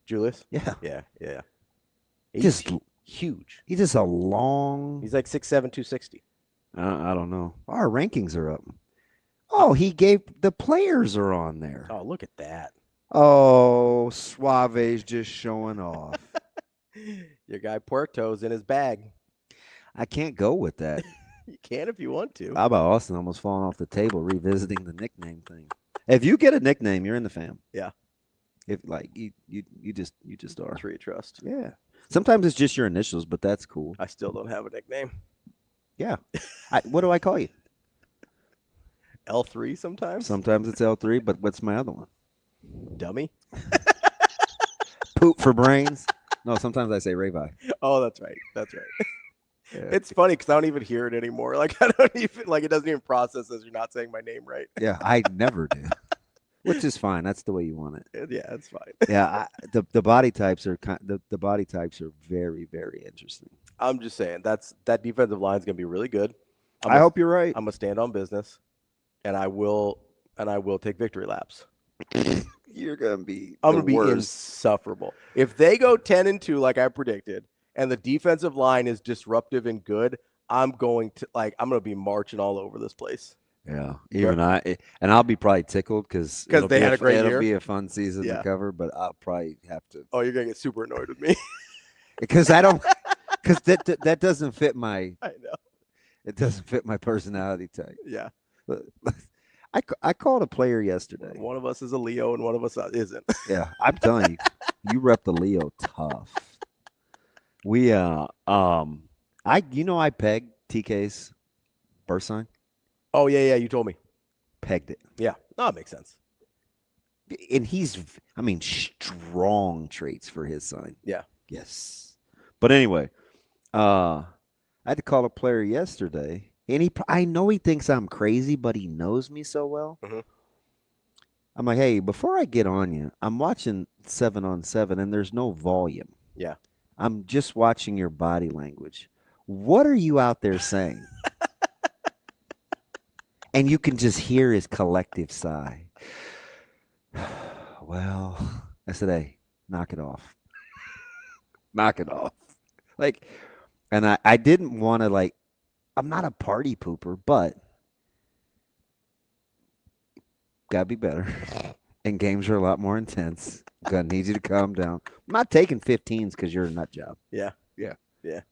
Julius? Yeah. Yeah. He's just huge. He's just a long. He's like 6'7", 260. I don't know. Our rankings are up. Oh, he gave the players are on there. Oh, look at that. Oh, Suave's just showing off. Your guy Puerto's in his bag. I can't go with that. You can if you want to. How about Austin almost falling off the table revisiting the nickname thing? If you get a nickname, you're in the fam. Yeah. If like you just are. Tree of trust. Yeah. Sometimes it's just your initials, but that's cool. I still don't have a nickname. Yeah. What do I call you? L3 sometimes? Sometimes it's L3, but what's my other one? Dummy? Poop for brains? No, sometimes I say Ravi. Oh, that's right. Yeah. It's funny because I don't even hear it anymore. Like it doesn't even process as you're not saying my name right. Yeah, I never do. Which is fine. That's the way you want it. Yeah, it's fine. Yeah, the body types are the body types are very, very interesting. I'm just saying that defensive line is going to be really good. I hope you're right. I'm gonna stand on business, and I will take victory laps. You're gonna be. I'm gonna be insufferable if they go 10-2 like I predicted, and the defensive line is disruptive and good. I'm gonna be marching all over this place. Yeah, I'll be probably tickled because they had a great year. It'll be a fun season to cover, but I'll probably have to. Oh, you're gonna get super annoyed with me because that doesn't fit my. I know. It doesn't fit my personality type. Yeah. I called a player yesterday. One of us is a Leo and one of us isn't. Yeah, I'm telling you, you rep the Leo tough. We I pegged TK's birth sign. Oh yeah, you told me. Pegged it. Yeah, no, it makes sense. And strong traits for his sign. Yeah. Yes. But anyway, I had to call a player yesterday And I know he thinks I'm crazy, but he knows me so well. Mm-hmm. I'm like, hey, before I get on you, I'm watching 7-on-7, and there's no volume. Yeah. I'm just watching your body language. What are you out there saying? And you can just hear his collective sigh. Well, I said, hey, knock it off. Knock it off. Like, and I didn't want to, like, I'm not a party pooper, but gotta be better. And games are a lot more intense. I'm gonna need you to calm down. I'm not taking 15s because you're a nut job. Yeah.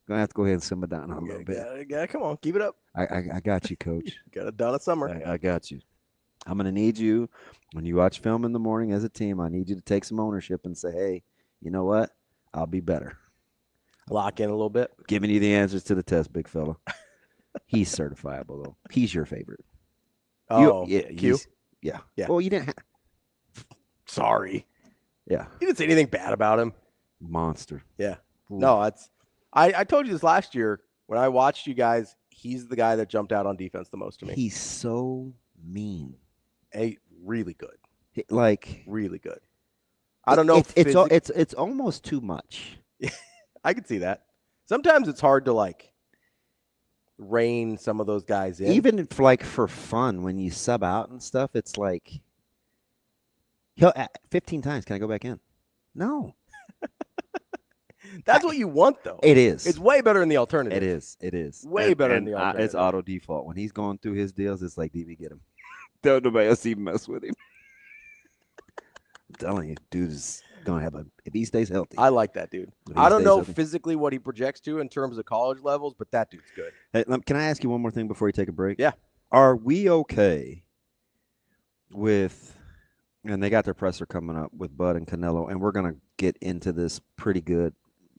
Gonna have to go ahead and simmer down a little bit. Yeah, come on, keep it up. I got you, Coach. Got it done at summer. I got you. I'm gonna need you when you watch film in the morning as a team. I need you to take some ownership and say, hey, you know what? I'll be better. Lock in a little bit. Giving you the answers to the test, big fella. He's certifiable though. He's your favorite. Oh, yeah, Q? Yeah. Yeah. Well, you didn't have. Sorry. Yeah. You didn't say anything bad about him. Monster. Yeah. Ooh. No, that's. I told you this last year when I watched you guys. He's the guy that jumped out on defense the most to me. He's so mean. Really good. Like really good. I don't know. It's almost too much. I can see that. Sometimes it's hard to like rein some of those guys in. Even if, like, for fun, when you sub out and stuff, it's like he'll 15 times. Can I go back in? No. That's what you want, though. It is. It's way better than the alternative. It is. Way better than the alternative. It's auto default. When he's going through his deals, it's like, DB, get him. Don't nobody else even mess with him. I'm telling you, dude is going to have if he stays healthy. I like that dude. I don't know physically what he projects to in terms of college levels, but that dude's good. Hey, can I ask you one more thing before you take a break? Yeah. Are we okay with, and they got their presser coming up with Bud and Canelo, and we're going to get into this pretty good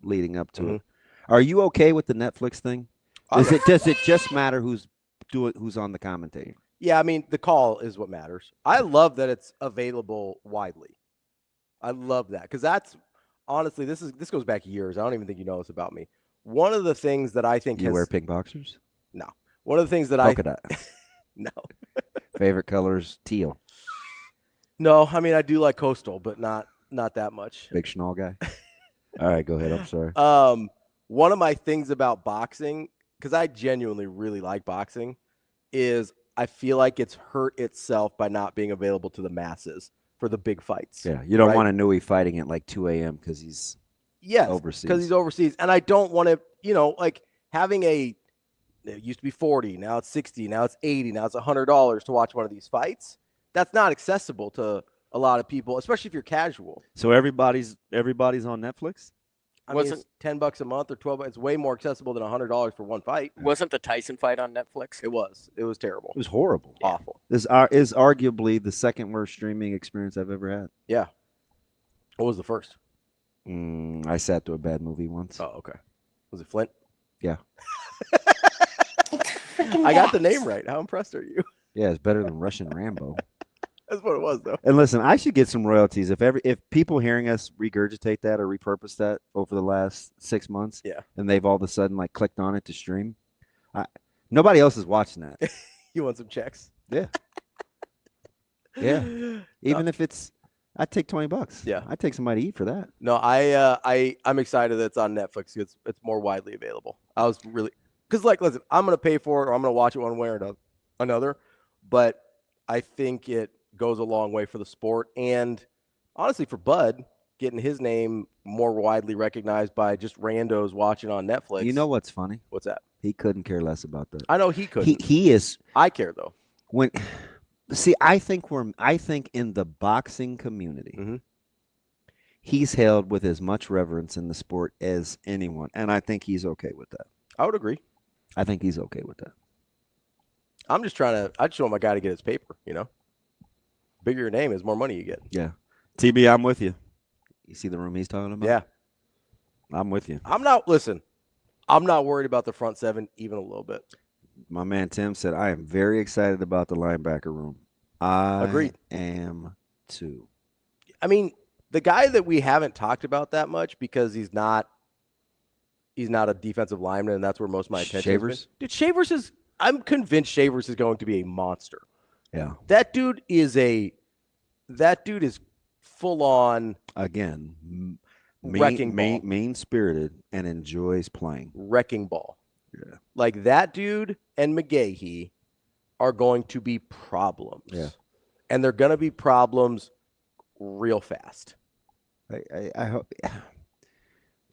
leading up to it. Are you okay with the Netflix thing? Does it just matter who's on the commentating? Yeah, I mean, the call is what matters. I love that it's available widely. I love that because that's honestly, this goes back years. I don't even think you know this about me. One of the things that I think you wear pink boxers? No. One of the things that Polka dot. No. Favorite colors teal. No, I mean I do like coastal, but not that much. Big Schnall guy. All right, go ahead. I'm sorry. One of my things about boxing, because I genuinely really like boxing, is I feel like it's hurt itself by not being available to the masses for the big fights. Yeah, you don't want to know he's fighting at like 2 a.m. because he's overseas. Because he's overseas. And I don't want to, like having it used to be 40, now it's 60, now it's 80, now it's $100 to watch one of these fights. That's not accessible to a lot of people, especially if you're casual. So everybody's on Netflix? I mean, it's $10 a month or $12. It's way more accessible than $100 for one fight. Wasn't the Tyson fight on Netflix? It was. It was terrible. It was horrible. Awful. This is arguably the second worst streaming experience I've ever had. Yeah. What was the first? I sat through a bad movie once. Oh, okay. Was it Flint? Yeah. I got the name right. How impressed are you? Yeah, it's better than Russian Rambo. That's what it was, though. And listen, I should get some royalties if people hearing us regurgitate that or repurpose that over the last 6 months. Yeah. And they've all of a sudden like clicked on it to stream. Nobody else is watching that. You want some checks? Yeah. Yeah. Even if it's, I'd take $20. Yeah. I'd take somebody to eat for that. No, I'm excited that it's on Netflix. It's more widely available. I was really because listen, I'm gonna pay for it or I'm gonna watch it one way or another, but I think it goes a long way for the sport and honestly for Bud getting his name more widely recognized by just randos watching on Netflix. You know what's funny? What's that? He couldn't care less about that. I know he couldn't. He is. I care though. I think in the boxing community, he's held with as much reverence in the sport as anyone, and I think he's okay with that. I would agree. I think he's okay with that. I'm just I just want my guy to get his paper, Bigger your name is, more money you get. Yeah. TB, I'm with you. You see the room he's talking about? Yeah. I'm with you. I'm not worried about the front seven even a little bit. My man Tim said, I am very excited about the linebacker room. Agreed. Am too. I mean, the guy that we haven't talked about that much because he's not a defensive lineman, and that's where most of my attention Shavers? is. Dude, Shavers is I'm convinced Shavers is going to be a monster. Yeah. That dude is full on Again, wrecking ball. mean-spirited and enjoys playing. Wrecking ball. Yeah. Like that dude and McGahee are going to be problems. Yeah. And they're going to be problems real fast. I hope.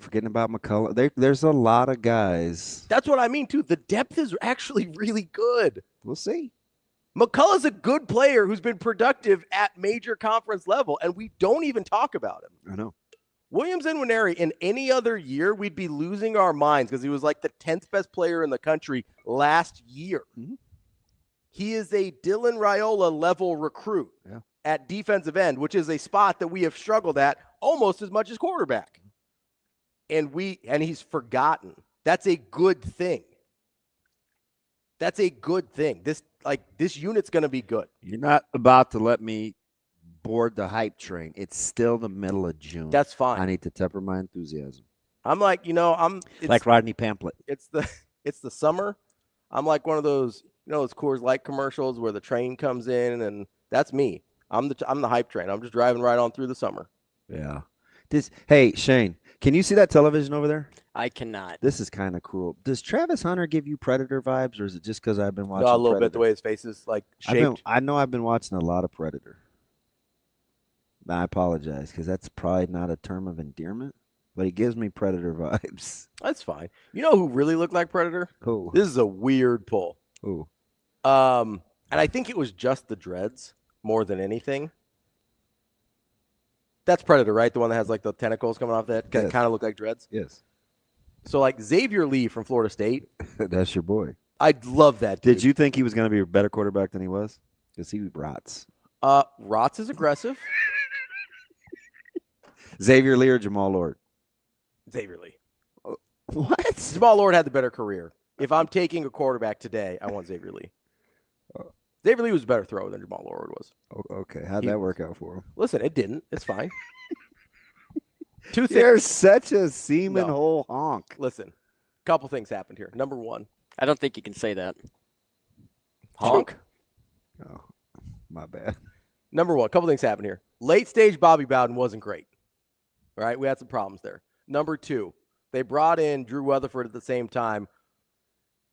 Forgetting about McCullough. There's a lot of guys. That's what I mean, too. The depth is actually really good. We'll see. McCullough's a good player who's been productive at major conference level, and we don't even talk about him. I know. Williams and Nwaneri, in any other year, we'd be losing our minds because he was like the 10th best player in the country last year. Mm-hmm. He is a Dylan Raiola level recruit at defensive end, which is a spot that we have struggled at almost as much as quarterback. And he's forgotten. That's a good thing. That's a good thing. This unit's going to be good. You're not about to let me board the hype train. It's still the middle of June. That's fine. I need to temper my enthusiasm. I'm like, like Rodney Pamphlet. It's the summer. I'm like one of those, those Coors Light commercials where the train comes in, and that's me. I'm the hype train. I'm just driving right on through the summer. Yeah. Hey, Shane, can you see that television over there? I cannot. This is kind of cruel. Does Travis Hunter give you Predator vibes, or is it just because I've been watching? No, a little Predator? bit. The way his face is like shaped. I know I've been watching a lot of Predator. I apologize because that's probably not a term of endearment, but he gives me Predator vibes. That's fine. You know who really looked like Predator? Who? This is a weird pull. Who? And I think it was just the dreads more than anything. That's Predator, right? The one that has like the tentacles coming off that kind of look like dreads? Yes. So like Xavier Lee from Florida State. That's your boy. I love that dude. Did you think he was going to be a better quarterback than he was? Because he rots. Rots is aggressive. Xavier Lee or Jamal Lord? Xavier Lee. What? Jamal Lord had the better career. If I'm taking a quarterback today, I want Xavier Lee. Xavier Lee was a better thrower than Jamal Lord was. Okay. How'd that work out for him? Listen, it didn't. It's fine. You're such a semen hole honk. Listen, a couple things happened here. Number one. I don't think you can say that. Honk? Oh, my bad. Number one, a couple things happened here. Late stage Bobby Bowden wasn't great. All right, we had some problems there. Number two, they brought in Drew Weatherford at the same time.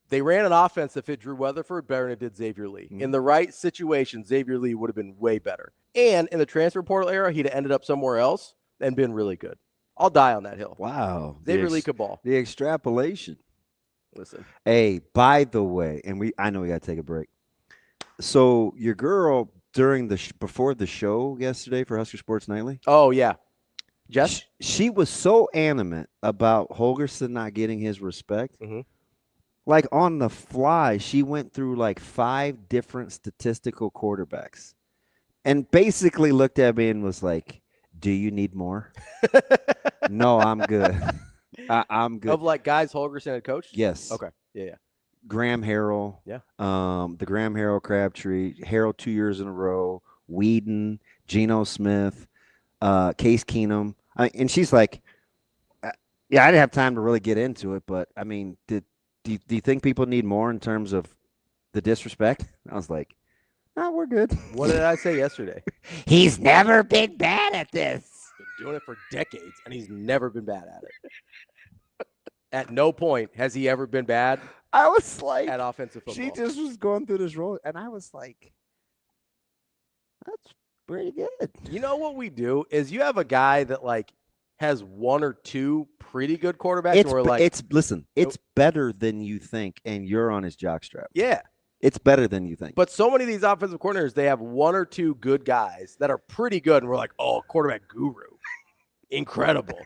They ran an offense that fit Drew Weatherford better than it did Xavier Lee. In the right situation, Xavier Lee would have been way better. And in the transfer portal era, he'd have ended up somewhere else and been really good. I'll die on that hill. Wow. Xavier Lee could ball. The extrapolation. Listen. Hey, by the way, and I know we got to take a break. So your girl during before the show yesterday for Husker Sports Nightly. Oh, yeah. Jess? She was so animate about Holgorsen not getting his respect. Mm-hmm. Like on the fly, she went through like 5 different statistical quarterbacks and basically looked at me and was like, do you need more? No, I'm good. I'm good. Of like guys Holgorsen had coached? Yes. Okay. Yeah. Graham Harrell. Yeah. The Graham Harrell Crabtree. Harrell 2 years in a row. Whedon. Geno Smith. Case Keenum. And she's like, yeah, I didn't have time to really get into it, but I mean, do you think people need more in terms of the disrespect? I was like, no, we're good. What did I say yesterday? He's never been bad at this. Been doing it for decades, and he's never been bad at it. At no point has he ever been bad. I was like, at offensive football. She just was going through this role, and I was like, that's pretty good. You know what we do is you have a guy that like has 1 or 2 pretty good quarterbacks. It's better than you think, and you're on his jockstrap. Yeah. It's better than you think. But so many of these offensive coordinators, they have 1 or 2 good guys that are pretty good, and we're like, oh, quarterback guru. Incredible.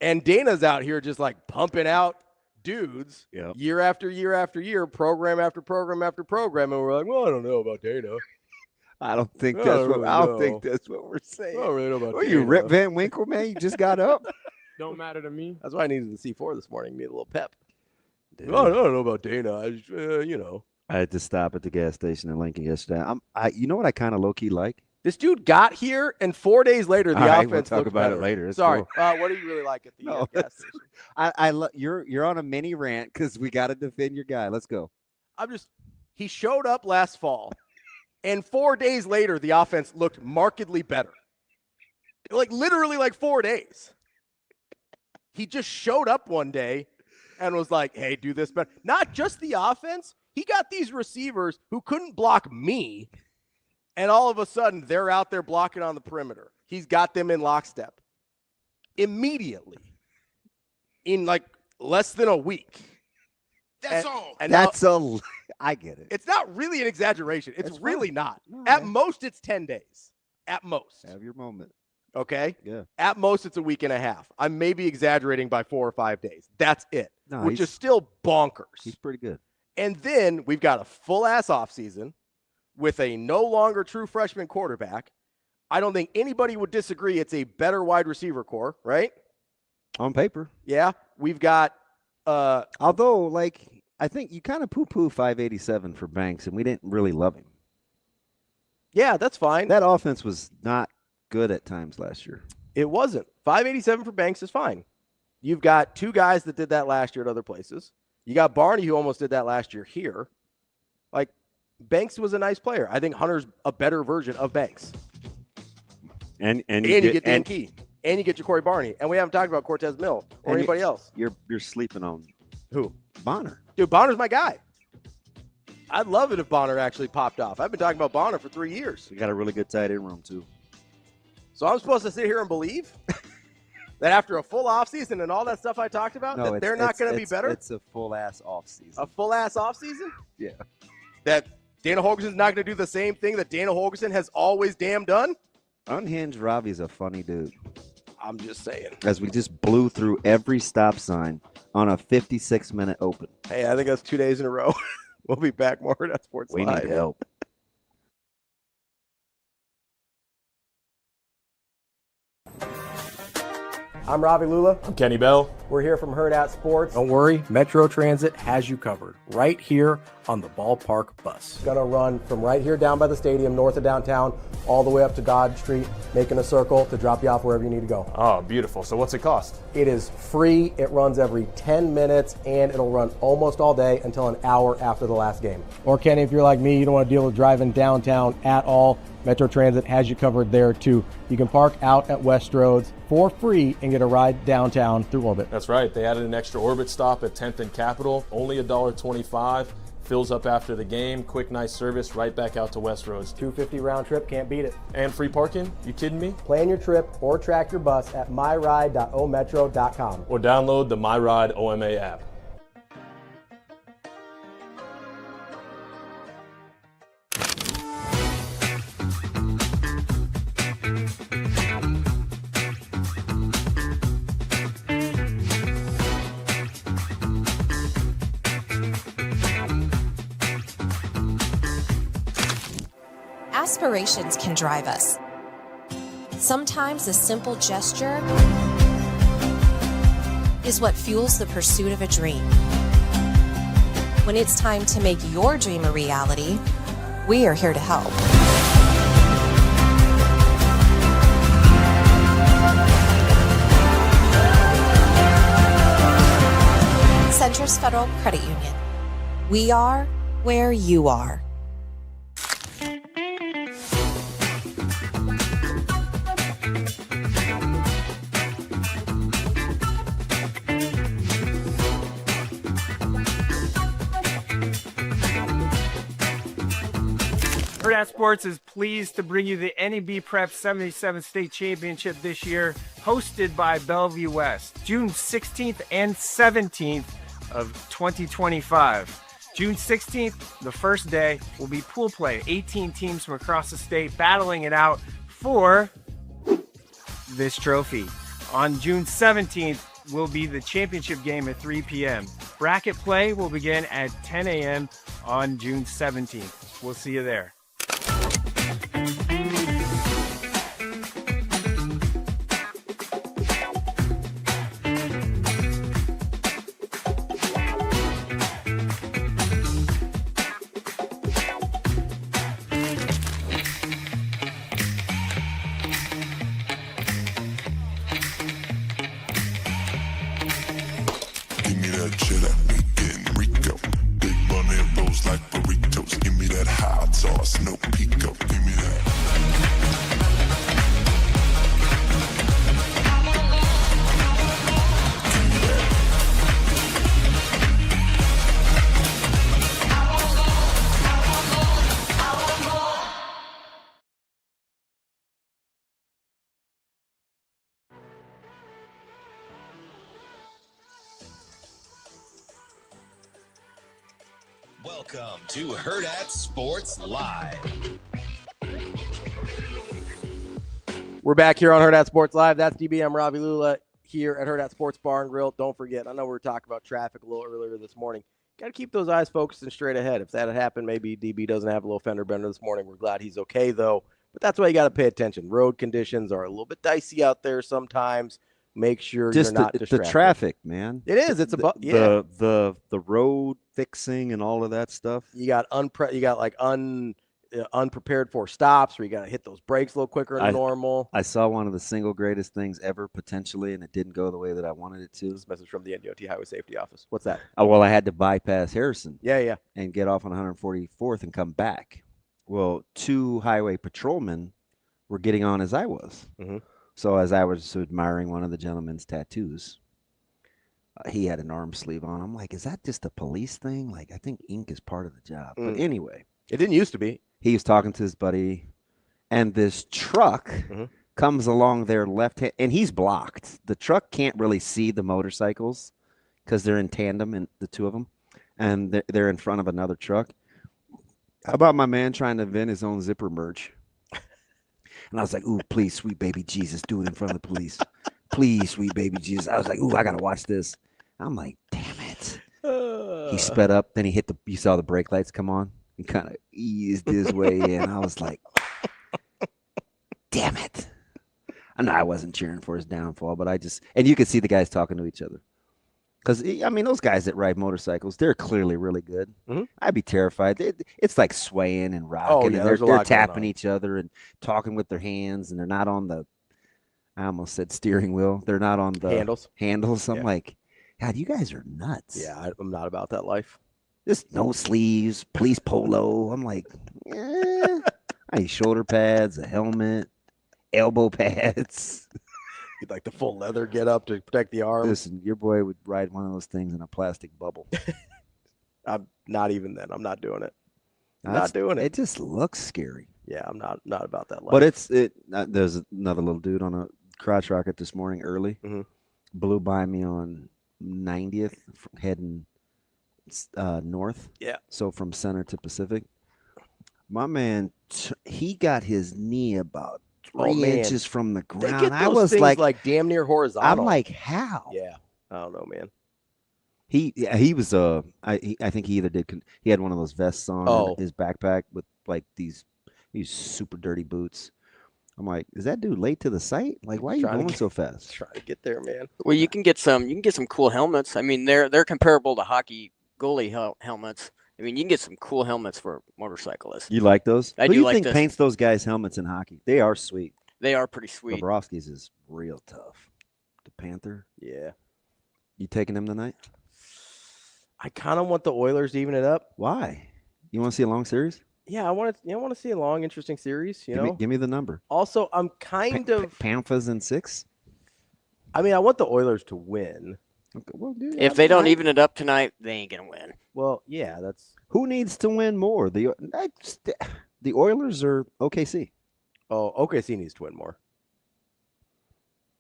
And Dana's out here just like pumping out dudes year after year after year, program after program after program, and we're like, well, I don't know about Dana. I don't think that's what we're saying. I don't really know about Dana. You Rip Van Winkle, man? You just got up. Don't matter to me. That's why I needed the C4 this morning. Need a little pep. I don't know about Dana. I just, I had to stop at the gas station in Lincoln yesterday. You know what I kind of low key like? This dude got here, and 4 days later, the offense. We'll talk looked about better. it later. It's Sorry. cool. What do you really like at the gas station? You're on a mini rant because we got to defend your guy. Let's go. He showed up last fall, and 4 days later, the offense looked markedly better. Like literally like 4 days. He just showed up one day and was like, hey, do this better. Not just the offense. He got these receivers who couldn't block me, and all of a sudden they're out there blocking on the perimeter. He's got them in lockstep immediately in like less than a week. That's all. And I get it. it's not really an exaggeration. It's really fine. not. No, At man. most, it's 10 days. At most. Have your moment. Okay? Yeah. At most, it's a week and a half. I'm maybe exaggerating by 4 or 5 days. That's it, No, which he's- is still bonkers. He's pretty good. And then we've got a full-ass offseason with a no longer true freshman quarterback. I don't think anybody would disagree it's a better wide receiver core, right? On paper. Yeah. We've got Although, like, I think you kind of poo-poo 587 for Banks, and we didn't really love him. yeah, that's fine. That offense was not good at times last year. It wasn't. 587 for Banks is fine. You've got 2 guys that did that last year at other places. You got Barney, who almost did that last year here. Like, Banks was a nice player. I think Hunter's a better version of Banks. And You get Dan Key. And you get your Corey Barney. And we haven't talked about Cortez Mill or anybody else. You're sleeping on Who? Bonner. Dude, Bonner's my guy. I'd love it if Bonner actually popped off. I've been talking about Bonner for 3 years. We got a really good tight end room, too. So I'm supposed to sit here and believe that after a full offseason and all that stuff I talked about, that they're not going to be better? It's a full-ass offseason. A full-ass offseason? Yeah. That Dana Holgerson's not going to do the same thing that Dana Holgerson has always damn done? Unhinged Ravi's a funny dude. I'm just saying. As we just blew through every stop sign on a 56-minute open. Hey, I think that's 2 days in a row. We'll be back more at Sports We Live. need help. I'm Ravi Lulla. I'm Kenny Bell. We're here from Hurrdat Sports. Don't worry, Metro Transit has you covered right here on the ballpark bus. Gonna run from right here down by the stadium, north of downtown, all the way up to Dodge Street, making a circle to drop you off wherever you need to go. Oh, beautiful. So what's it cost? It is free. It runs every 10 minutes, and it'll run almost all day until an hour after the last game. Or Kenny, if you're like me, you don't want to deal with driving downtown at all, Metro Transit has you covered there too. You can park out at West Roads for free and get a ride downtown through Orbit. That's right. They added an extra Orbit stop at 10th and Capitol. Only $1.25. Fills up after the game. Quick, nice service right back out to West Roads. $250 round trip, can't beat it. And free parking? You kidding me? Plan your trip or track your bus at myride.ometro.com. Or download the MyRide OMA app. Aspirations can drive us. Sometimes a simple gesture is what fuels the pursuit of a dream. When it's time to make your dream a reality, we are here to help. Centris Federal Credit Union. We are where you are. Hurrdat Sports is pleased to bring you the NEB Prep 77th State Championship this year, hosted by Bellevue West, June 16th and 17th of 2025. June 16th, the first day, will be pool play. 18 teams from across the state battling it out for this trophy. On June 17th will be the championship game at 3 p.m. Bracket play will begin at 10 a.m. on June 17th. We'll see you there. Give me that shit that we getting Rico. Big money, those Welcome to Hurrdat Sports Live. We're back here on Hurrdat Sports Live. That's DB. I'm Ravi Lulla here at Hurrdat Sports Bar and Grill. Don't forget, I know we were talking about traffic a little earlier this morning. Got to keep those eyes focused and straight ahead. If that had happened, maybe DB doesn't have a little fender bender this morning. We're glad he's okay, though. But that's why you got to pay attention. Road conditions are a little bit dicey out there sometimes. Make sure Just you're not distracted. the traffic, man. It is. It's the road fixing and all of that stuff. You got unprepared for stops where you got to hit those brakes a little quicker than normal. I saw one of the single greatest things ever potentially, and it didn't go the way that I wanted it to. This message from the NDOT Highway Safety Office. What's that? Oh, well, I had to bypass Harrison. Yeah. And get off on 144th and come back. Well, 2 highway patrolmen were getting on as I was. Mm-hmm. So as I was admiring one of the gentleman's tattoos, he had an arm sleeve on. I'm like, is that just a police thing? Like, I think ink is part of the job. But anyway. It didn't used to be. He was talking to his buddy, and this truck comes along their left hand, and he's blocked. The truck can't really see the motorcycles because they're in tandem, and the two of them, and they're in front of another truck. How about my man trying to invent his own zipper merge? And I was like, ooh, please, sweet baby Jesus, do it in front of the police. Please, sweet baby Jesus. I was like, ooh, I got to watch this. I'm like, damn it. He sped up. Then you saw the brake lights come on. He kind of eased his way in. I was like, damn it. I know I wasn't cheering for his downfall, but and you could see the guys talking to each other. Because, I mean, those guys that ride motorcycles, they're clearly really good. Mm-hmm. I'd be terrified. It's like swaying and rocking, and they're tapping each other and talking with their hands, and they're not on the, I almost said steering wheel. They're not on the handles. I'm like, God, you guys are nuts. Yeah, I'm not about that life. Just no sleeves, police polo. I'm like, I need shoulder pads, a helmet, elbow pads. You'd like the full leather get up to protect the arm. Listen, your boy would ride one of those things in a plastic bubble. I'm not even then. I'm not doing it. Not doing it. It just looks scary. Yeah, I'm not about that life. But there's another little dude on a crotch rocket this morning early. Mm-hmm. Blew by me on 90th heading north. Yeah. So from Center to Pacific. My man, he got his knee about 3 inches from the ground. I was like damn near horizontal. I'm like, how? Yeah, I don't know, man. He was I think he either he had one of those vests on his backpack with like these super dirty boots. I'm like, is that dude late to the site? Like, why are you going so fast? Trying to get there, man. Well, you can get some cool helmets. I mean, they're comparable to hockey goalie helmets. I mean, you can get some cool helmets for motorcyclists. You like those? I Who do you like think this. paints those guys' helmets in hockey? They are sweet. They are pretty sweet. Bobrovsky's is real tough. The Panther. Yeah. You taking him tonight? I kind of want the Oilers to even it up. Why? You want to see a long series? Yeah, I want to see a long, interesting series. Give me the number. Also, I'm kind of Panthers in 6. I mean, I want the Oilers to win. Okay, well, dude, if they don't even it up tonight, they ain't gonna win. Well, yeah, that's who needs to win more. The Oilers or OKC? Oh, OKC needs to win more.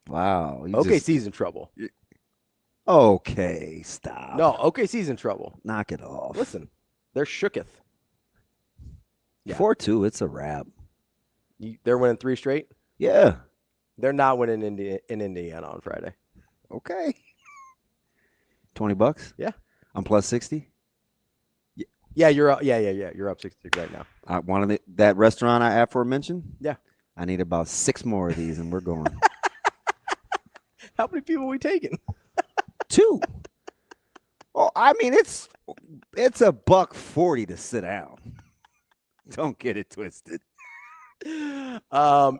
Wow, OKC's in trouble. Okay, stop. No, OKC's in trouble. Knock it off. Listen, they're shooketh. Yeah. 4-2, it's a wrap. They're winning 3 straight? Yeah. They're not winning in Indiana on Friday. Okay. $20? Yeah. I'm plus 60? Yeah, you're up. Yeah. You're up 60 right now. That restaurant I aforementioned? Yeah. I need about 6 more of these, and we're going. How many people are we taking? 2. Oh, I mean, it's $140 to sit down. Don't get it twisted. No,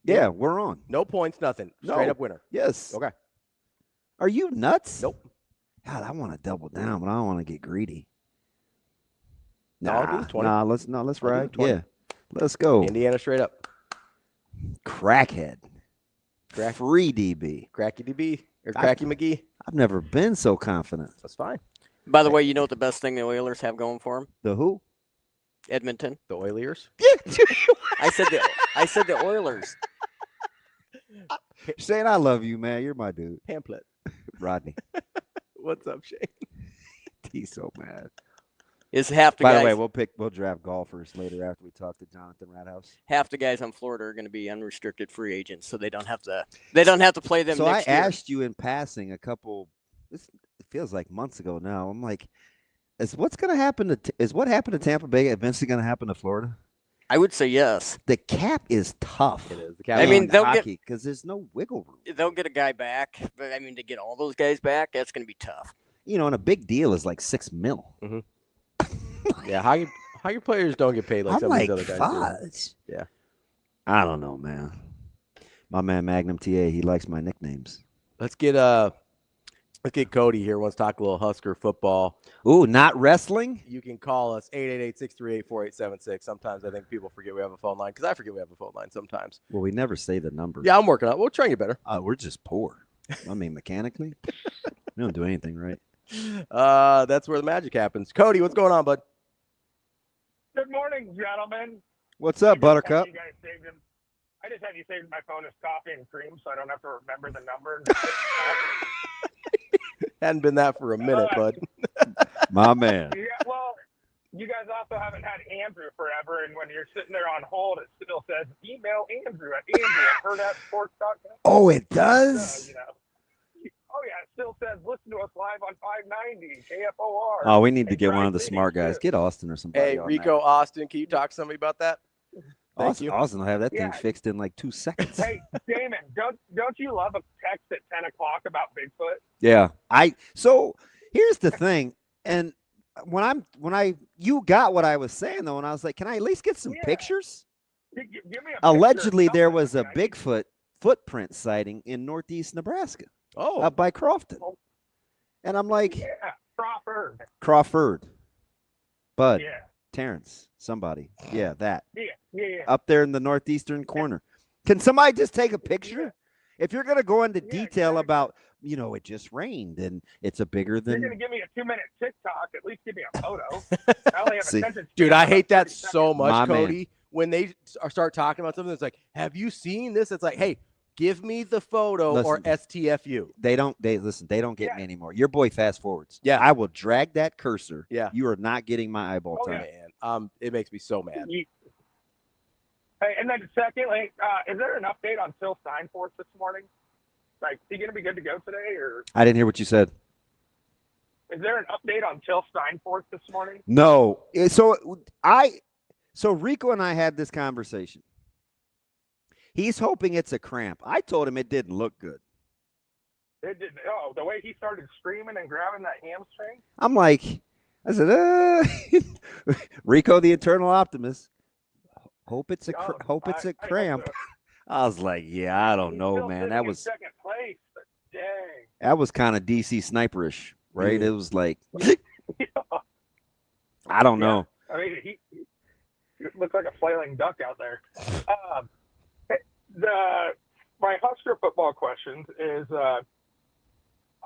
Yeah, we're on. No points, nothing. Straight up winner. Yes. Okay. Are you nuts? Nope. God, I want to double down, but I don't want to get greedy. I'll do 20. Let's ride. Yeah. Let's go. Indiana straight up. Crackhead. Free DB. Cracky DB or Cracky McGee. I've never been so confident. That's fine. By the way, you know what the best thing the Oilers have going for them? The who? Edmonton. The Oilers. I said the Oilers. Shane, I love you, man. You're my dude. Pamphlet. Rodney. What's up, Shane? He's so mad. is half the By guys. the way, we'll draft golfers later after we talk to Jonathan Rathouz. Half the guys on Florida are going to be unrestricted free agents, so they don't have to play them So next year. I asked you in passing it feels like months ago now. I'm like, is what happened to Tampa Bay eventually going to happen to Florida? I would say yes. The cap is tough. It is. The cap I mean, they'll get because there's no wiggle room. They'll get a guy back, but I mean, to get all those guys back, that's going to be tough. And a big deal is like $6 million. Mm-hmm. Yeah, how your players don't get paid like I'm some like, of these other guys do. Yeah. I don't know, man. My man Magnum TA, he likes my nicknames. Let's get Cody here. Wants to talk a little Husker football. Ooh, not wrestling? You can call us 888-638-4876. Sometimes I think people forget we have a phone line because I forget we have a phone line sometimes. Well, we never say the number. Yeah, I'm working on it. We'll try and get better. We're just poor. I mean, mechanically, we don't do anything right. That's where the magic happens. Cody, what's going on, bud? Good morning, gentlemen. What's up, Buttercup? You guys saved him. I just have you saved my phone as coffee and cream, so I don't have to remember the number. Hadn't been that for a minute, bud. My man. Yeah, well, you guys also haven't had Andrew forever, and when you're sitting there on hold, it still says email Andrew at Hurrdatsports.com. Oh, it does? Oh, yeah, it still says listen to us live on 590 KFOR. Oh, we need to get one of the smart guys. Get Austin or somebody. Hey, Rico, Austin, can you talk to somebody about that? Thank you. Austin will have that thing fixed in like 2 seconds. Hey, Damon, don't you love a text at 10 o'clock about Bigfoot? Yeah. So here's the thing. And you got what I was saying, though, and I was like, can I at least get some pictures? Give me a Allegedly, picture there was a Bigfoot footprint sighting in northeast Nebraska. Oh. Up by Crofton. And I'm like, yeah, Crawford. Bud. Yeah. Terrence. Somebody. Yeah, that. Yeah. Up there in the northeastern corner. Can somebody just take a picture? If you're going to go into detail about, it just rained and it's a bigger than. You're going to give me a 2-minute TikTok. At least give me a photo. I only have attention. Dude, I hate that so much, My Cody. man. When they start talking about something, it's like, have you seen this? It's like, hey, give me the photo or STFU. They don't get me anymore. Your boy fast forwards. Yeah. I will drag that cursor. Yeah. You are not getting my eyeball time. Man. It makes me so mad. Hey, and then secondly, is there an update on Phil Steinforth this morning? Like, is he going to be good to go today, or? I didn't hear what you said. Is there an update on Phil Steinforth this morning? No. So Rico and I had this conversation. He's hoping it's a cramp. I told him it didn't look good. It did. Oh, the way he started screaming and grabbing that hamstring. I'm like, I said, Rico, the eternal optimist. Hope it's a cramp. I was like, yeah, I don't know, man. That was second place. But dang. That was kind of DC sniperish, right? It was like, I don't know. I mean, he looked like a flailing duck out there. My Husker football questions is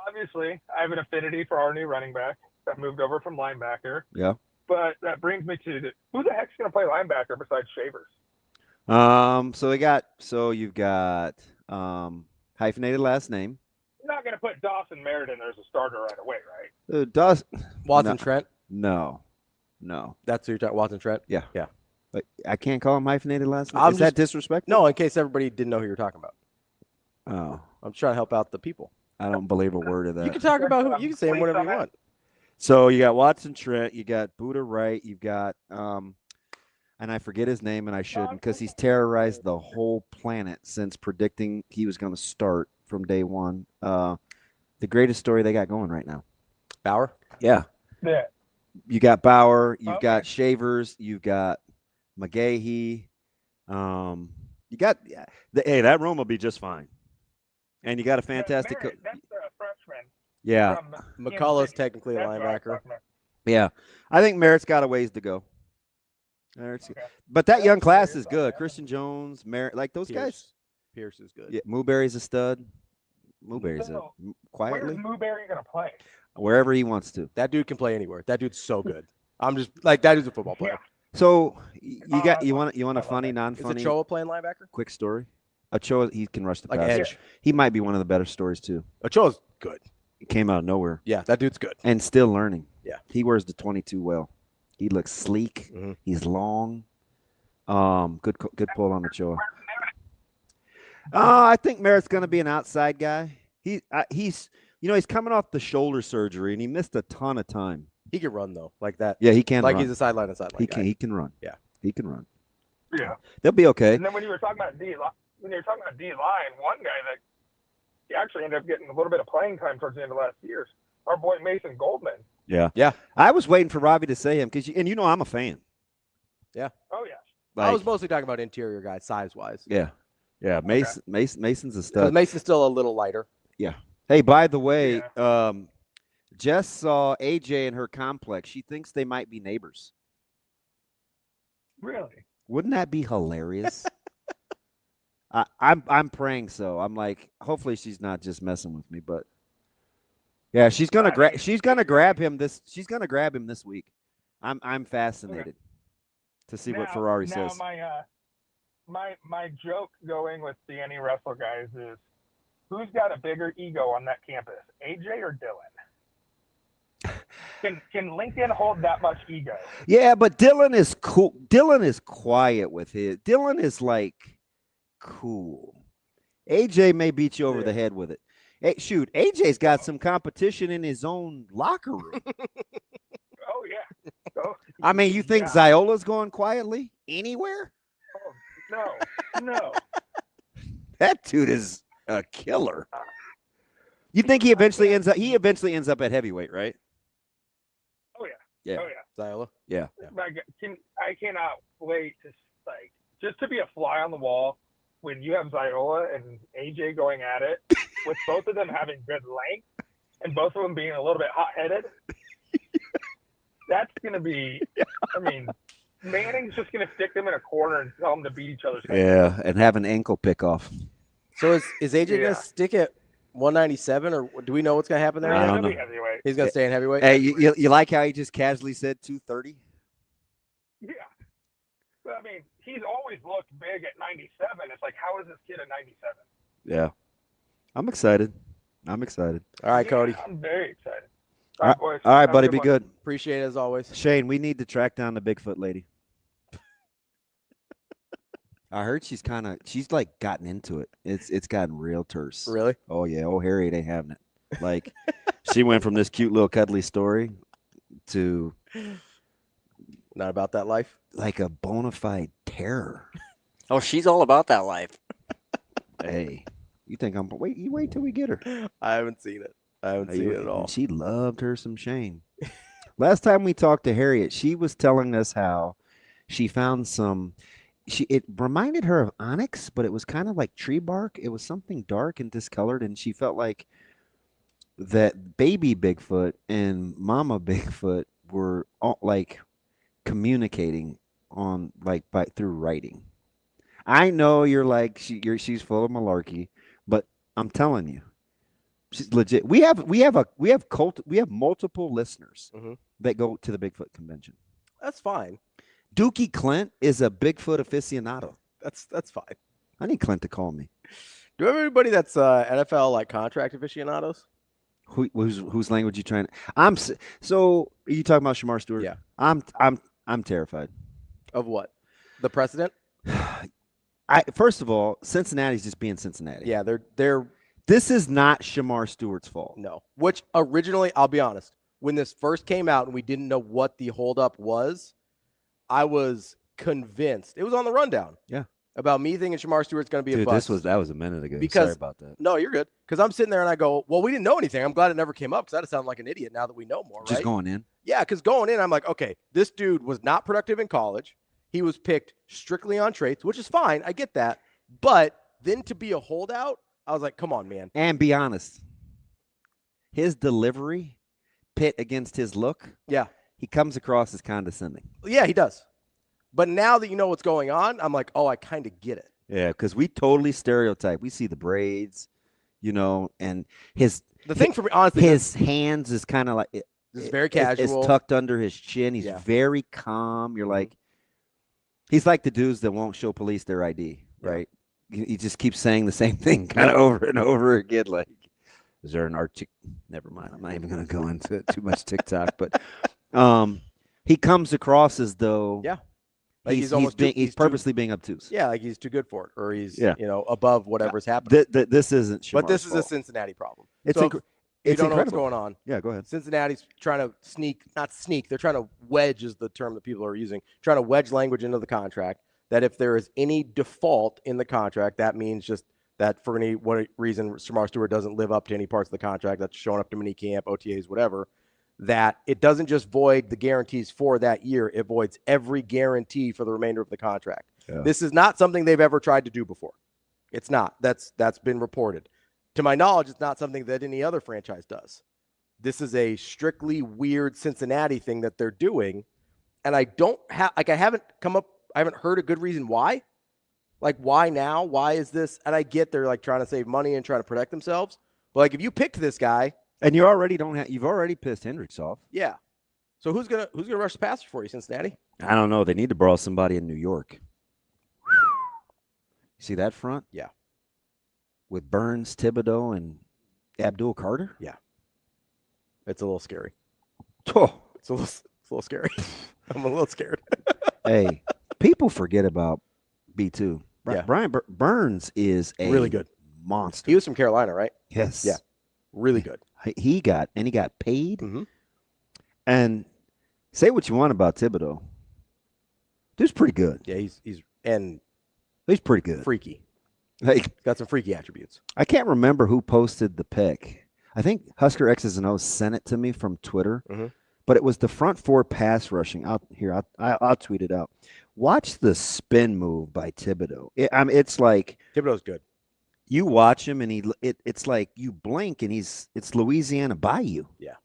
obviously I have an affinity for our new running back that moved over from linebacker. Yeah. But that brings me to who the heck's going to play linebacker besides Shavers? So you've got hyphenated last name. You're not going to put Dawson Merritt in there as a starter right away, right? Watson Trent? No. That's who you're talking. Watson Trent? Yeah. Yeah. But I can't call him hyphenated last name. Is that disrespectful? No, in case everybody didn't know who you're talking about. Oh. I'm trying to help out the people. I don't believe a word of that. You can talk about who. You can say him whatever you want. So you got Watson Trent, you got Buddha Wright, you've got and I forget his name, and I shouldn't because he's terrorized the whole planet since predicting he was going to start from day one. The greatest story they got going right now. Bauer? Yeah. Yeah. You got Bauer, you've got Shavers, you've got McGahee. You got that room will be just fine. And you got a fantastic That's a freshman. Yeah. McCullough's technically a linebacker. Yeah. I think Merritt's got a ways to go. But that young class is good. Christian Jones, Merritt, like those guys. Pierce is good. Yeah, Mooberry's a stud. Mooberry's quietly. Where's Mooberry going to play? Wherever he wants to. That dude can play anywhere. That dude's so good. I'm just like, that dude's a football player. So you want a funny, non-funny? Is Ochoa playing linebacker? Quick story. Ochoa, he can rush the like pass. Edge. He might be one of the better stories too. Ochoa's good. He came out of nowhere. Yeah, that dude's good. And still learning. Yeah. He wears the 22 well. He looks sleek. Mm-hmm. He's long. Good pull on the jaw. I think Merritt's going to be an outside guy. He's coming off the shoulder surgery and he missed a ton of time. He can run though, like that. Yeah, he can. Like run. he's a sideline to sideline. He can run. Yeah, he can run. Yeah, they'll be okay. And then when you were talking about D line, one guy that he actually ended up getting a little bit of playing time towards the end of last year, our boy Mason Goldman. Yeah. I was waiting for Ravi to say him because I'm a fan. Yeah. Oh yeah. I was mostly talking about interior guys, size wise. Yeah. Yeah. Mason's a stud. Mason's still a little lighter. Yeah. Hey, by the way, Jess saw AJ in her complex. She thinks they might be neighbors. Really? Wouldn't that be hilarious? I'm praying so. I'm like, hopefully she's not just messing with me, but yeah, she's gonna grab him this week. I'm fascinated to see what Ferrari says. My joke going with the Any Wrestle guys is, who's got a bigger ego on that campus, AJ or Dylan? Can Lincoln hold that much ego? Yeah, but Dylan is cool. Dylan is quiet with his. Dylan is like cool. AJ may beat you over the head with it. Hey, shoot, AJ's got some competition in his own locker room. Oh yeah. I mean, you think Raiola's going quietly anywhere? Oh, no. That dude is a killer. You think he eventually ends up at heavyweight, right? Oh yeah. Yeah. Oh yeah. Raiola? Yeah. I cannot wait to just to be a fly on the wall when you have Raiola and AJ going at it, with both of them having good length and both of them being a little bit hot-headed. That's gonna be. I mean, Manning's just gonna stick them in a corner and tell them to beat each other's heads. Yeah, and have an ankle pick off. So is AJ gonna stick at 197, or do we know what's gonna happen there? I don't know. He's gonna stay in heavyweight. Hey, you like how he just casually said 230? Yeah. I mean, he's always looked big at 97. It's like, how is this kid at 97? Yeah. I'm excited. All right, Cody. I'm very excited. All right, boys. All right, Have a buddy. good Be one. good. Appreciate it as always. Shane, we need to track down the Bigfoot lady. I heard she's like gotten into it. It's gotten real terse. Really? Oh yeah. Oh, Harriet ain't having it. Like she went from this cute little cuddly story to not about that life. Like a bona fide terror. Oh, she's all about that life. Hey, you think you wait till we get her. I haven't seen it. I haven't seen it at all. She loved her some Shane. Last time we talked to Harriet, she was telling us how she found some. It reminded her of onyx, but it was kind of like tree bark. It was something dark and discolored, and she felt like that baby Bigfoot and mama Bigfoot were all, like communicating on through writing. I know you're like she's full of malarkey, but I'm telling you, she's legit. We have multiple listeners that go to the Bigfoot convention. That's fine. Dookie Clint is a Bigfoot aficionado. That's fine. I need Clint to call me. Do you have anybody that's NFL like contract aficionados? Whose language you trying to? So are you talking about Shamar Stewart? Yeah. I'm terrified. Of what? The precedent? First of all, Cincinnati's just being Cincinnati. Yeah, they're. This is not Shamar Stewart's fault. No. Which originally, I'll be honest, when this first came out and we didn't know what the holdup was, I was convinced. It was on the rundown. Yeah. About me thinking Shamar Stewart's going to be a bust. That was a minute ago. Because, sorry about that. No, you're good. Because I'm sitting there and I go, well, we didn't know anything. I'm glad it never came up because I'd sound like an idiot now that we know more, right? Just going in. Yeah, because going in, I'm like, okay, this dude was not productive in college. He was picked strictly on traits, which is fine. I get that. But then to be a holdout, I was like, come on, man. And be honest. His delivery pit against his look. Yeah. He comes across as condescending. Yeah, he does. But now that you know what's going on, I'm like, oh, I kind of get it. Yeah, because we totally stereotype. We see the braids, and the thing for me, honestly, his hands is kind of like it's very casual. It's tucked under his chin. He's very calm. You're like, he's like the dudes that won't show police their ID, right? He just keeps saying the same thing kind of over and over again. Like, is there an never mind. I'm not even going to go into it too much TikTok, but he comes across as though like he's purposely being obtuse. Yeah, like he's too good for it, or he's above whatever's Yeah. happening. This isn't Shamar's but this is fault. a Cincinnati problem. It's so it's don't know what's incredible. going on. Yeah, go ahead. Cincinnati's trying to not sneak. They're trying to wedge is the term that people are using. Trying to wedge language into the contract that if there is any default in the contract, that means just that for any reason Shamar Stewart doesn't live up to any parts of the contract, that's showing up to minicamp, OTAs, whatever, that it doesn't just void the guarantees for that year, it voids every guarantee for the remainder of the contract. Yeah. This is not something they've ever tried to do before. It's not. That's been reported. To my knowledge, it's not something that any other franchise does. This is a strictly weird Cincinnati thing that they're doing, and I haven't heard a good reason why. Like, why now? Why is this? And I get they're like trying to save money and trying to protect themselves. But like, if you picked this guy, and you've already pissed Hendricks off. Yeah. So who's gonna rush the passer for you, Cincinnati? I don't know. They need to borrow somebody in New York. See that front? Yeah. With Burns, Thibodeau, and Abdul Carter? Yeah. It's a little scary. Oh. It's a little scary. I'm a little scared. Hey, people forget about B2. Yeah. Brian Burns is a really good monster. He was from Carolina, right? Yes. Yeah. Really good. He got paid. Mm-hmm. And say what you want about Thibodeau. Dude's pretty good. Yeah, he's pretty good. Freaky. Like, got some freaky attributes. I can't remember who posted the pic. I think Husker X's and O's sent it to me from Twitter. Mm-hmm. But it was the front four pass rushing. I'll tweet it out. Watch the spin move by Thibodeau. It's like Thibodeau's good. You watch him, and it's like you blink, and it's Louisiana Bayou. Yeah,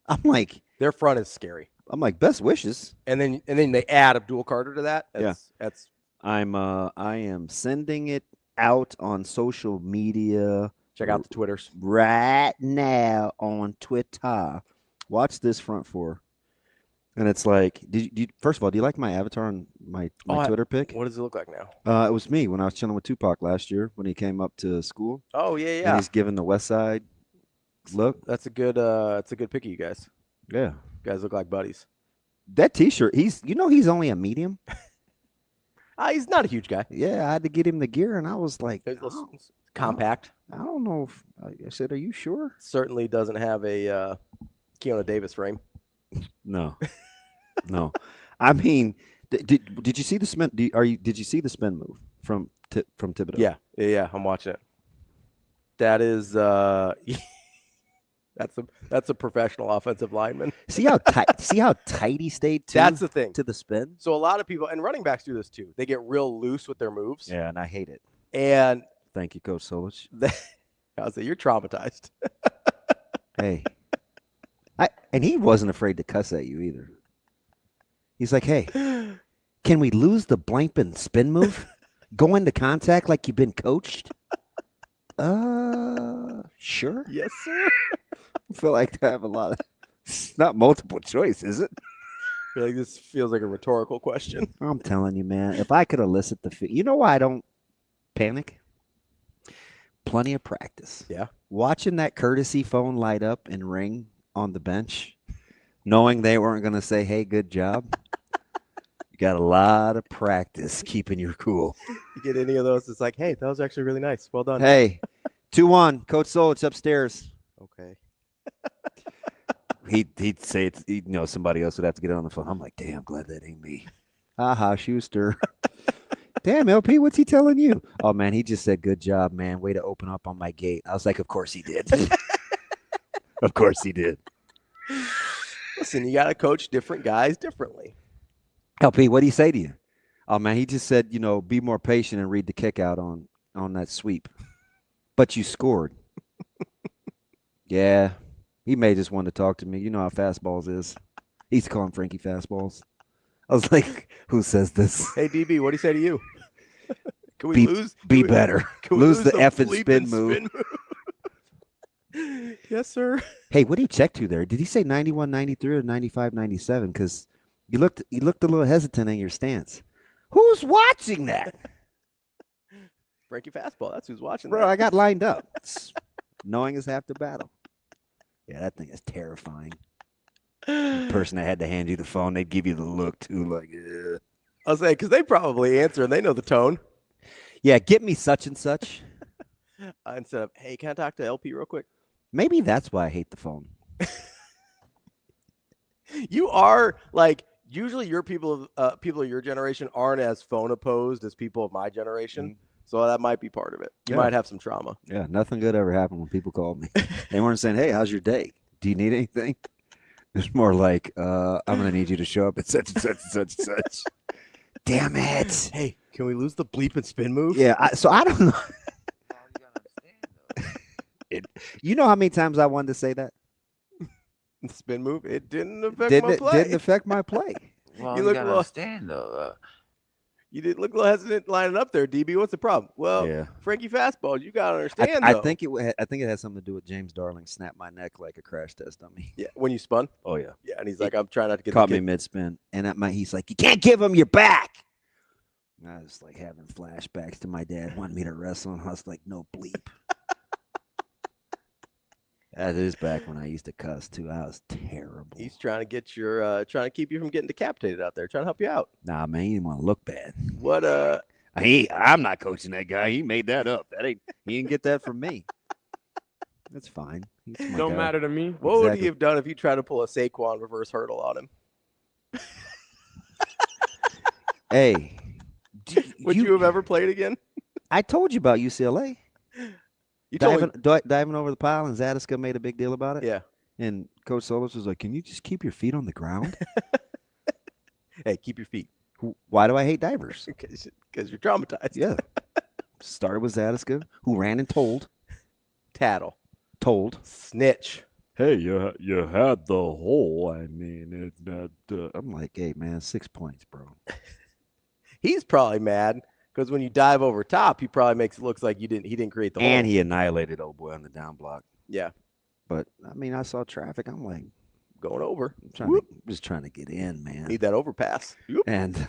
I'm like, their front is scary. I'm like, best wishes. And then they add Abdul Carter to that. That's I am sending it out on social media. Check out the Twitters right now on Twitter. Watch this front four. And it's like, first of all, do you like my avatar on my Twitter pic? What does it look like now? It was me when I was chilling with Tupac last year when he came up to school. Oh, yeah. And he's giving the West Side look. That's a good pick of you guys. Yeah. You guys look like buddies. That T-shirt, he's only a medium. He's not a huge guy. Yeah, I had to get him the gear, and I was like, compact. I don't know if I said, are you sure? Certainly doesn't have a Keona Davis frame. No. I mean, did you see the spin? Did you see the spin move from Thibodeau? Yeah. I'm watching it. That is that's a professional offensive lineman. See how tight he stayed. That's the thing to the spin. So a lot of people and running backs do this too. They get real loose with their moves. Yeah, and I hate it. And thank you, Coach Solich. I'll say you're traumatized. Hey. And he wasn't afraid to cuss at you either. He's like, hey, can we lose the blankpin spin move? Go into contact like you've been coached? Sure. Yes, sir. I feel like I have a lot of it's not multiple choice, is it? I feel like this feels like a rhetorical question. I'm telling you, man, if I could elicit you know why I don't panic? Plenty of practice. Yeah. Watching that courtesy phone light up and ring on the bench, knowing they weren't going to say, hey, good job. You got a lot of practice keeping your cool. You get any of those, it's like, hey, that was actually really nice. Well done. Hey, 2-1, Coach Solich upstairs. Okay. He'd say it's, somebody else would have to get on the phone. I'm like, damn, glad that ain't me. Ha, Schuster. Damn, LP, what's he telling you? Oh, man, he just said, good job, man. Way to open up on my gate. I was like, of course he did. Of course he did. Listen, you got to coach different guys differently. LP, what did he say to you? Oh, man, he just said, be more patient and read the kick out on that sweep. But you scored. Yeah. He may just want to talk to me. You know how fastballs is. He's calling Frankie fastballs. I was like, who says this? Hey, DB, what did he say to you? Can we lose? Be better. Lose the effing spin move. Yes, sir. Hey, what did he check to there? Did he say 91-93 or 95-97? Because you looked a little hesitant in your stance. Who's watching that? Frankie Fastball. That's who's watching Bro, that. I got lined up. Knowing is half the battle. Yeah, that thing is terrifying. The person that had to hand you the phone, they'd give you the look too, like, I'll say, because they probably answer and they know the tone. Yeah, get me such and such. Instead of, hey, can I talk to LP real quick? Maybe that's why I hate the phone. You are like, usually your people of your generation aren't as phone opposed as people of my generation. So that might be part of it. You might have some trauma. Yeah, nothing good ever happened when people called me. They weren't saying, hey, how's your day? Do you need anything? It's more like, I'm going to need you to show up at such and such and such and such. Damn it. Hey, can we lose the bleep and spin move? Yeah, so I don't know. You know how many times I wanted to say that? Spin move? It didn't affect my play. Didn't affect my play. Well, you you look gotta understand, though. You did look a little hesitant lining up there, DB. What's the problem? Well, Yeah. Frankie fastball. You gotta understand. I though. think it had something to do with James Darling snapped my neck like a crash test on me. Yeah, when you spun. Oh yeah. Yeah, and he's like, I'm trying not to get Caught me mid spin, and he's like, you can't give him your back. And I was like having flashbacks to my dad wanting me to wrestle, and I was like, no bleep. That is back when I used to cuss too. I was terrible. He's trying to get trying to keep you from getting decapitated out there, trying to help you out. Nah, man, he didn't want to look bad. What I'm not coaching that guy. He made that up. He didn't get that from me. That's fine. Don't matter to me. What would he have done if you tried to pull a Saquon reverse hurdle on him? Hey, would you have ever played again? I told you about UCLA. You told me. Diving over the pile, and Zadiska made a big deal about it. Yeah. And Coach Solis was like, can you just keep your feet on the ground? Hey, keep your feet. Why do I hate divers? Because you're traumatized. Yeah. Started with Zadiska, who ran and told. Tattle. Told. Snitch. Hey, you had the hole. I mean, I'm like, hey, man, 6 points, bro. He's probably mad. Because when you dive over top, he probably makes it look like he didn't create the hole. And he annihilated old boy on the down block. Yeah. But, I mean, I saw traffic. I'm like, going over. Just trying to get in, man. Need that overpass. Whoop. And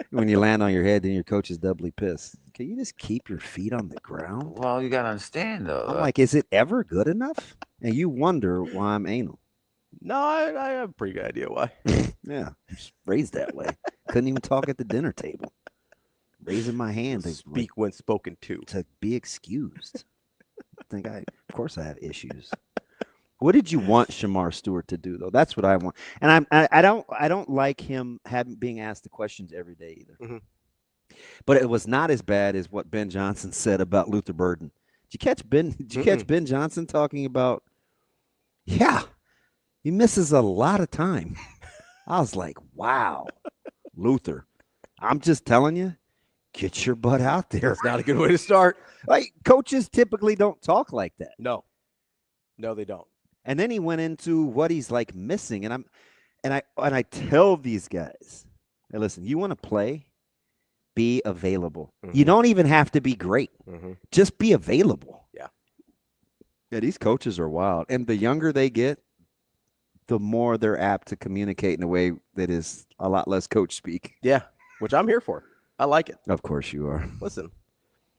when you land on your head, then your coach is doubly pissed. Can you just keep your feet on the ground? Well, you gotta understand, though. I'm like, is it ever good enough? And you wonder why I'm anal. No, I have a pretty good idea why. Yeah, just raised that way. Couldn't even talk at the dinner table. Raising my hand to speak when spoken to be excused. Of course I have issues. What did you want Shamar Stewart to do though? That's what I want. And I don't like him being asked the questions every day either. Mm-hmm. But it was not as bad as what Ben Johnson said about Luther Burden. Did you catch Ben Johnson talking about? Yeah, he misses a lot of time. I was like, wow, Luther. I'm just telling you. Get your butt out there. It's not a good way to start. Like coaches typically don't talk like that. No, they don't. And then he went into what he's like missing, and I tell these guys, hey, listen, you want to play, be available. Mm-hmm. You don't even have to be great. Mm-hmm. Just be available. Yeah. Yeah, these coaches are wild, and the younger they get, the more they're apt to communicate in a way that is a lot less coach speak. Yeah, which I'm here for. I like it. Of course you are. Listen,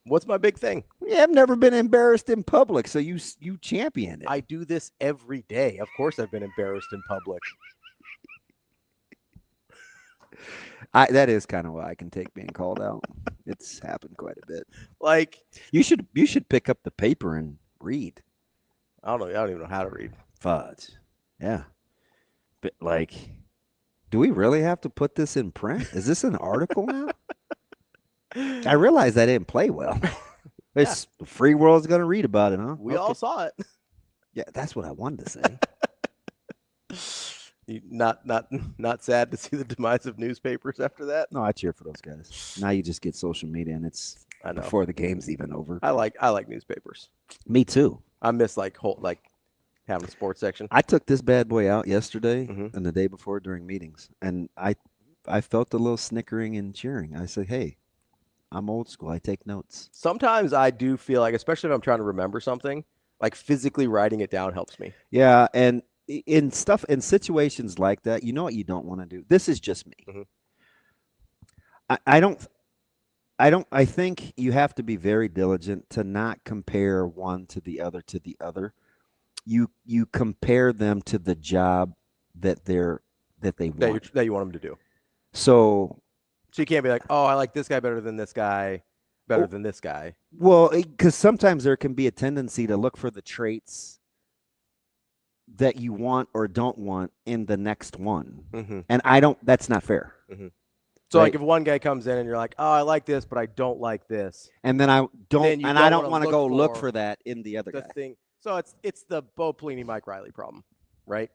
what's my big thing? Yeah, I've never been embarrassed in public, so you champion it. I do this every day. Of course I've been embarrassed in public. That is kind of why I can take being called out. It's happened quite a bit. Like you should pick up the paper and read. I don't even know how to read. Fudge. Yeah. But like, do we really have to put this in print? Is this an article now? I realize I didn't play well. The free world's going to read about it, huh? We all saw it. Yeah, that's what I wanted to say. You not sad to see the demise of newspapers after that? No, I cheer for those guys. Now you just get social media, and it's before the game's even over. I like newspapers. Me too. I miss having a sports section. I took this bad boy out yesterday and the day before during meetings, and I felt a little snickering and cheering. I said, hey, I'm old school. I take notes. Sometimes I do feel like, especially if I'm trying to remember something, like physically writing it down helps me. Yeah, and in situations like that, you know what you don't want to do? This is just me. Mm-hmm. I think you have to be very diligent to not compare one to the other. You compare them to the job that they want. That you want them to do. So you can't be like, oh, I like this guy better than this guy, than this guy. Well, because sometimes there can be a tendency to look for the traits that you want or don't want in the next one. Mm-hmm. And that's not fair. Mm-hmm. So like if one guy comes in and you're like, oh, I like this, but I don't like this. And then I don't want to go look for that in the other guy. So it's the Bo Pelini, Mike Riley problem, right?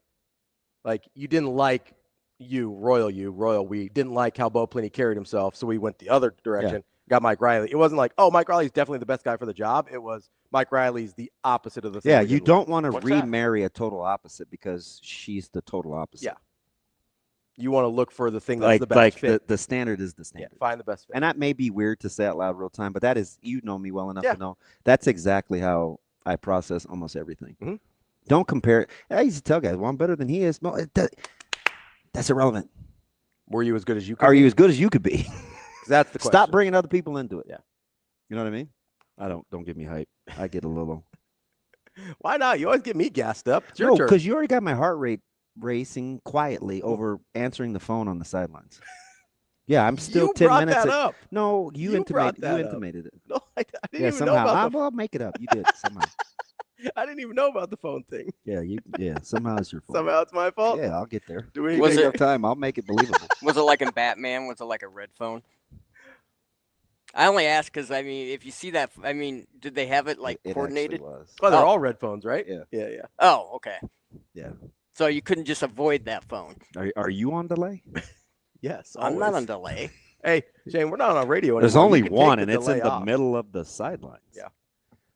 Like you didn't like Royal we didn't like how Bo Pelini carried himself, so we went the other direction. Yeah. Got Mike Riley. It wasn't like, oh, Mike Riley's definitely the best guy for the job. It was Mike Riley's the opposite of the thing. Yeah, you don't want to remarry a total opposite because she's the total opposite. Yeah. You want to look for the thing that's the best fit. The standard is the standard. Yeah, find the best fit. And that may be weird to say out loud real time, but that is, you know me well enough to know that's exactly how I process almost everything. Mm-hmm. Don't compare it. I used to tell guys, well, I'm better than he is. No, that's irrelevant. Were you as good as you could Are be? you as good as you could be? That's the question. Stop bringing other people into it. Yeah. You know what I mean? Don't give me hype. I get a little. Why not? You always get me gassed up. It's your No, turn. because you already got my heart rate racing quietly over answering the phone on the sidelines. Yeah, I'm still 10 minutes. That up. No, you intimated it. No, I didn't even know about I'll make it up. You did somehow. I didn't even know about the phone thing. Yeah, somehow it's your fault. Somehow it's my fault. Yeah, I'll get there. Do we have time? I'll make it believable. Was it like in Batman? Was it like a red phone? I only ask because, I mean, if you see that, I mean, did they have it like coordinated? Was. Well, they're all red phones, right? Yeah. Oh, okay. Yeah. So you couldn't just avoid that phone. Are you on delay? Yes. I'm not on delay. Hey, Shane, we're not on radio anymore. There's only one, and it's in the middle of the sidelines. Yeah.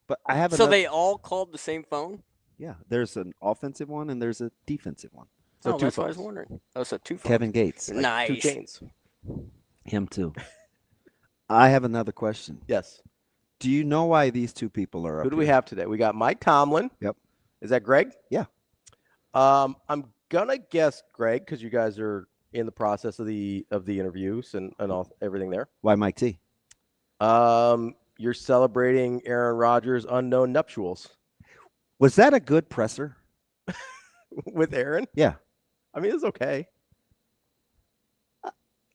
But I have. So they all called the same phone? Yeah. There's an offensive one and there's a defensive one. So that's what I was wondering. Oh, so two phones. Kevin Gates. Nice. 2 chains. Him too. I have another question. Yes. Do you know why these two people are up Who do we have today? We got Mike Tomlin. Yep. Is that Greg? Yeah. I'm gonna guess Greg because you guys are in the process of the interviews and everything there. Why Mike T? You're celebrating Aaron Rodgers' unknown nuptials. Was that a good presser? With Aaron? Yeah. I mean, it's okay.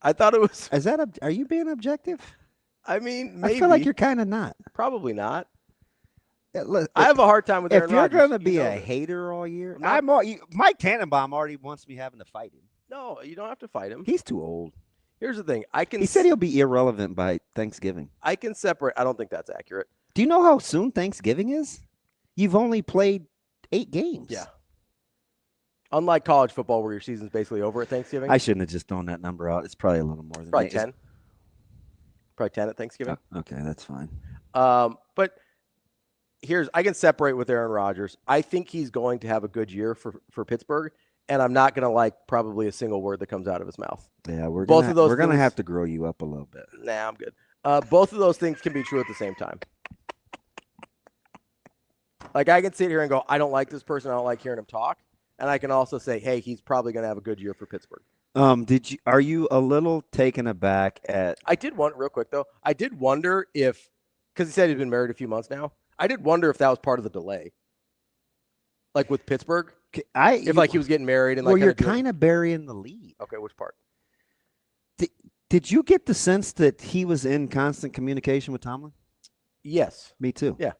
I thought it was. Are you being objective? I mean, maybe. I feel like you're kind of not. Probably not. Look, I have a hard time with Aaron Rodgers. If you're going to be a hater all year, Mike Tannenbaum already wants me having to fight him. No, you don't have to fight him. He's too old. Here's the thing. He said he'll be irrelevant by Thanksgiving. I can separate. I don't think that's accurate. Do you know how soon Thanksgiving is? You've only played 8 games. Yeah. Unlike college football, where your season's basically over at Thanksgiving. I shouldn't have just thrown that number out. It's probably a little more than probably 10. Probably 10 at Thanksgiving. Okay, that's fine. But I can separate with Aaron Rodgers. I think he's going to have a good year for Pittsburgh, and I'm not going to like probably a single word that comes out of his mouth. Yeah, we're going to have to grow you up a little bit. Nah, I'm good. Both of those things can be true at the same time. Like I can sit here and go, I don't like this person. I don't like hearing him talk. And I can also say, hey, he's probably going to have a good year for Pittsburgh. Are you a little taken aback at? I did wonder, real quick though. I did wonder if, because he said he's been married a few months now. I did wonder if that was part of the delay, like with Pittsburgh. If he was getting married and you're kind of burying the lead. Okay, which part? Did you get the sense that he was in constant communication with Tomlin? Yes, me too. Yeah,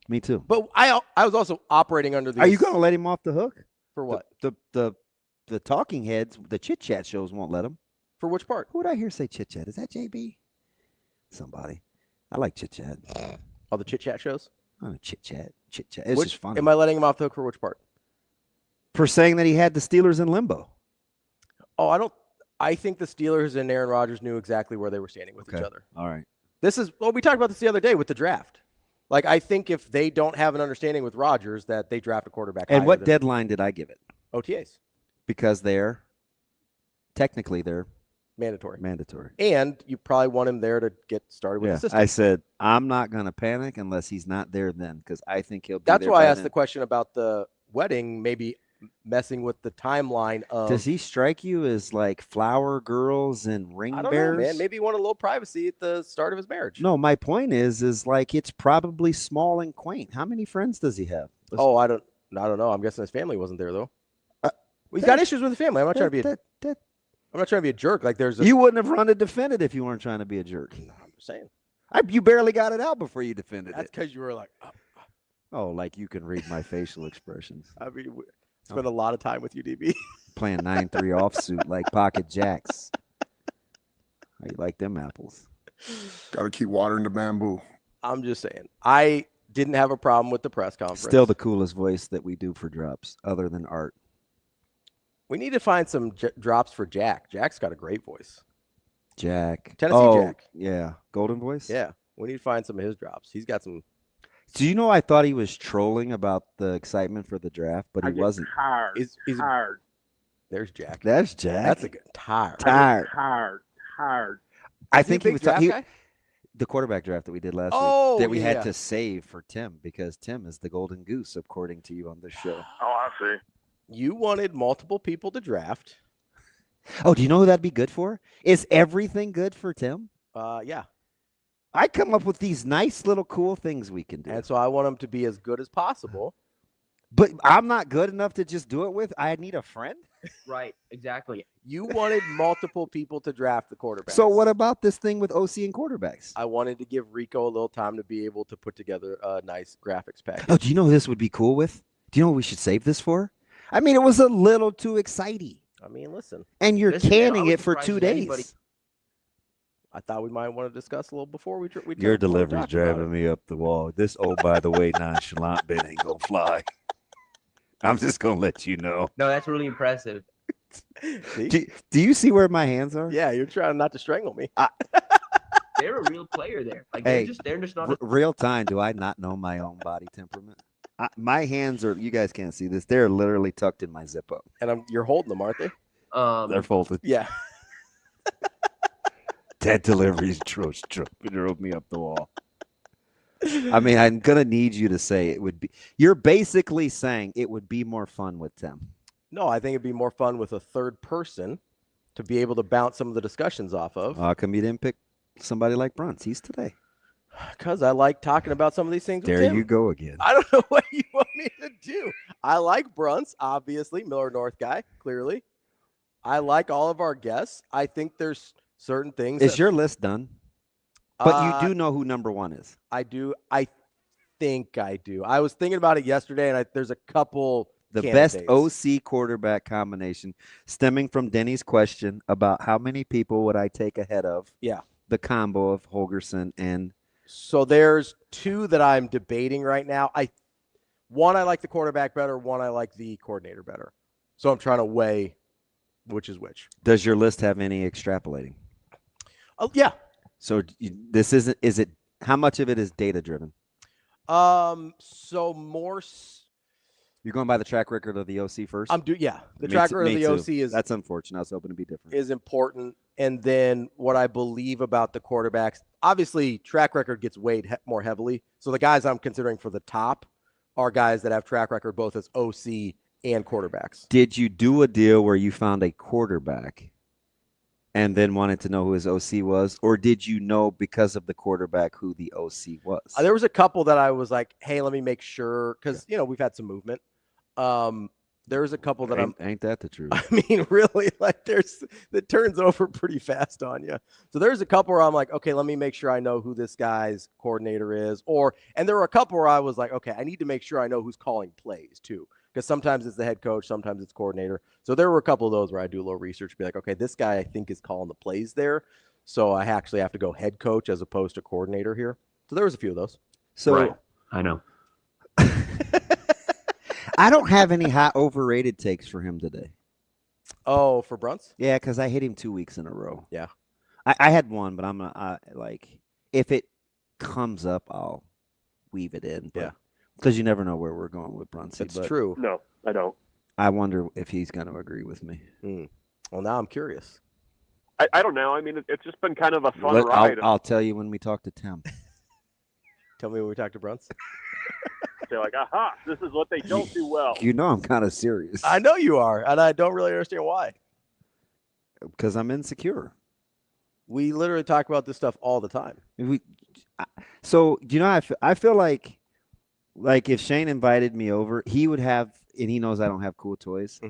me too. But I was also operating under the. Are you going to let him off the hook for what? The talking heads, the chit chat shows won't let him. For which part? Who did I hear say chit chat? Is that JB? Somebody. I like chit chat. All the chit chat shows. Oh, chit chat. It's just fun. Am I letting him off the hook for which part? For saying that he had the Steelers in limbo. Oh, I think the Steelers and Aaron Rodgers knew exactly where they were standing with each other. All right. We talked about this the other day with the draft. Like, I think if they don't have an understanding with Rodgers, that they draft a quarterback. And what deadline did I give it? OTAs. Because they're mandatory. Mandatory. And you probably want him there to get started with the system. I said, I'm not going to panic unless he's not there then, because I think he'll be That's there why I by asked then. the question about the wedding, maybe messing with the timeline of. Does he strike you as like flower girls and ring I don't bears? know, man. Maybe he wanted a little privacy at the start of his marriage. No, my point is like it's probably small and quaint. How many friends does he have? Oh, I don't know. I'm guessing his family wasn't there though. He's got issues with the family. I'm not trying to be a jerk. Like you wouldn't have run to defend it if you weren't trying to be a jerk. I'm just saying. You barely got it out before you defended That's because you were like, oh, like you can read my facial expressions. I mean, spent a lot of time with you, DB. Playing 9-3 offsuit like pocket jacks. How you like them apples? Got to keep watering the bamboo. I'm just saying. I didn't have a problem with the press conference. Still the coolest voice that we do for drops, other than Art. We need to find some drops for Jack. Jack's got a great voice. Jack. Tennessee Jack. Yeah. Golden voice? Yeah. We need to find some of his drops. He's got some. Do you know I thought he was trolling about the excitement for the draft, but he wasn't. He's tired. There's Jack. That's Jack. That's a good tired. Tired. I think he was draft guy? the quarterback draft that we did last Oh, week that we yeah. had to save for Tim because Tim is the golden goose, according to you on this show. Oh, I see. You wanted multiple people to draft. Oh, do you know who that'd be good for? Is everything good for Tim? Yeah. I come up with these nice little cool things we can do. And so I want him to be as good as possible. But I'm not good enough to just do it with. I need a friend. Right, exactly. You wanted multiple people to draft the quarterback. So what about this thing with OC and quarterbacks? I wanted to give Rico a little time to be able to put together a nice graphics package. Oh, do you know who this would be cool with? Do you know what we should save this for? I mean, it was a little too exciting. I mean, listen. And you're Listen, canning man, I it was for surprised 2 that days. anybody- I thought we might want to discuss a little before we Your delivery's driving me up the wall. This, oh, by the way, nonchalant bit ain't going to fly. I'm just going to let you know. No, that's really impressive. Do you see where my hands are? Yeah, you're trying not to strangle me. They're a real player there. Like Hey, they're just not. Real time, do I not know my own body temperament? My hands are, you guys can't see this, they're literally tucked in my zip up. And you're holding them, aren't they? They're folded. Yeah. That delivery's drove me up the wall. I mean, I'm going to need you to say it would be. You're basically saying it would be more fun with Tim. No, I think it'd be more fun with a third person to be able to bounce some of the discussions off of. How come you didn't pick somebody like Bruntz? He's today. Because I like talking about some of these things with There Tim. you go again. I don't know what you want me to do. I like Bruntz, obviously, Miller North guy, clearly. I like all of our guests. I think there's certain things. Is your list done? But you do know who number one is. I do. I think I do. I was thinking about it yesterday, and there's a couple. The candidates. best OC quarterback combination stemming from Denny's question about how many people would I take ahead of the combo of Holgerson and. So there's two that I'm debating right now. One, I like the quarterback better. One, I like the coordinator better. So I'm trying to weigh which is which. Does your list have any extrapolating? Oh, yeah. So this isn't, is it, how much of it is data driven? So more. You're going by the track record of the OC first? The track record of the OC is. That's unfortunate. I was hoping to be different. Is important. And then what I believe about the quarterbacks, obviously track record gets weighed more heavily. So the guys I'm considering for the top are guys that have track record both as OC and quarterbacks. Did you do a deal where you found a quarterback and then wanted to know who his OC was? Or did you know because of the quarterback who the OC was? There was a couple that I was like, hey, let me make sure. Because, we've had some movement. There was a couple that ain't that the truth? I mean, really, like that turns over pretty fast on you. So there's a couple where I'm like, okay, let me make sure I know who this guy's coordinator is. And there were a couple where I was like, okay, I need to make sure I know who's calling plays too. Because sometimes it's the head coach, sometimes it's coordinator. So there were a couple of those where I do a little research, be like, okay, this guy I think is calling the plays there. So I actually have to go head coach as opposed to coordinator here. So there was a few of those. So right. I know. I don't have any hot overrated takes for him today. Oh, for Bruntz? Yeah, because I hit him 2 weeks in a row. Yeah. I had one, but I'm like, if it comes up, I'll weave it in. Yeah. Because you never know where we're going with Bruntz. That's true. No, I don't. I wonder if he's going to agree with me. Well, now I'm curious. I don't know. I mean, it's just been kind of a fun ride. I'll tell you when we talk to Tim. Tell me when we talk to Bruntz. They're like, aha, this is what they don't do well. You know I'm kind of serious. I know you are, and I don't really understand why. Because I'm insecure. We literally talk about this stuff all the time. So, do you know, I feel like if Shane invited me over, he would have, and he knows I don't have cool toys,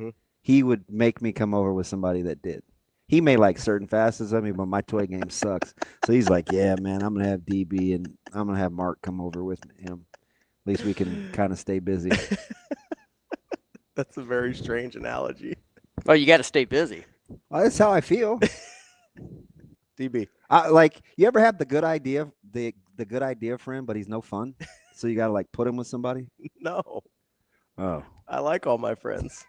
he would make me come over with somebody that did. He may like certain facets of me, but my toy game sucks. So he's like, yeah, man, I'm going to have DB and I'm going to have Mark come over with him. At least we can kind of stay busy. That's a very strange analogy. Well, you got to stay busy. Well, that's how I feel. DB. Like, you ever have the good idea, the good idea friend, but he's no fun? So you got to like put him with somebody? No. Oh. I like all my friends.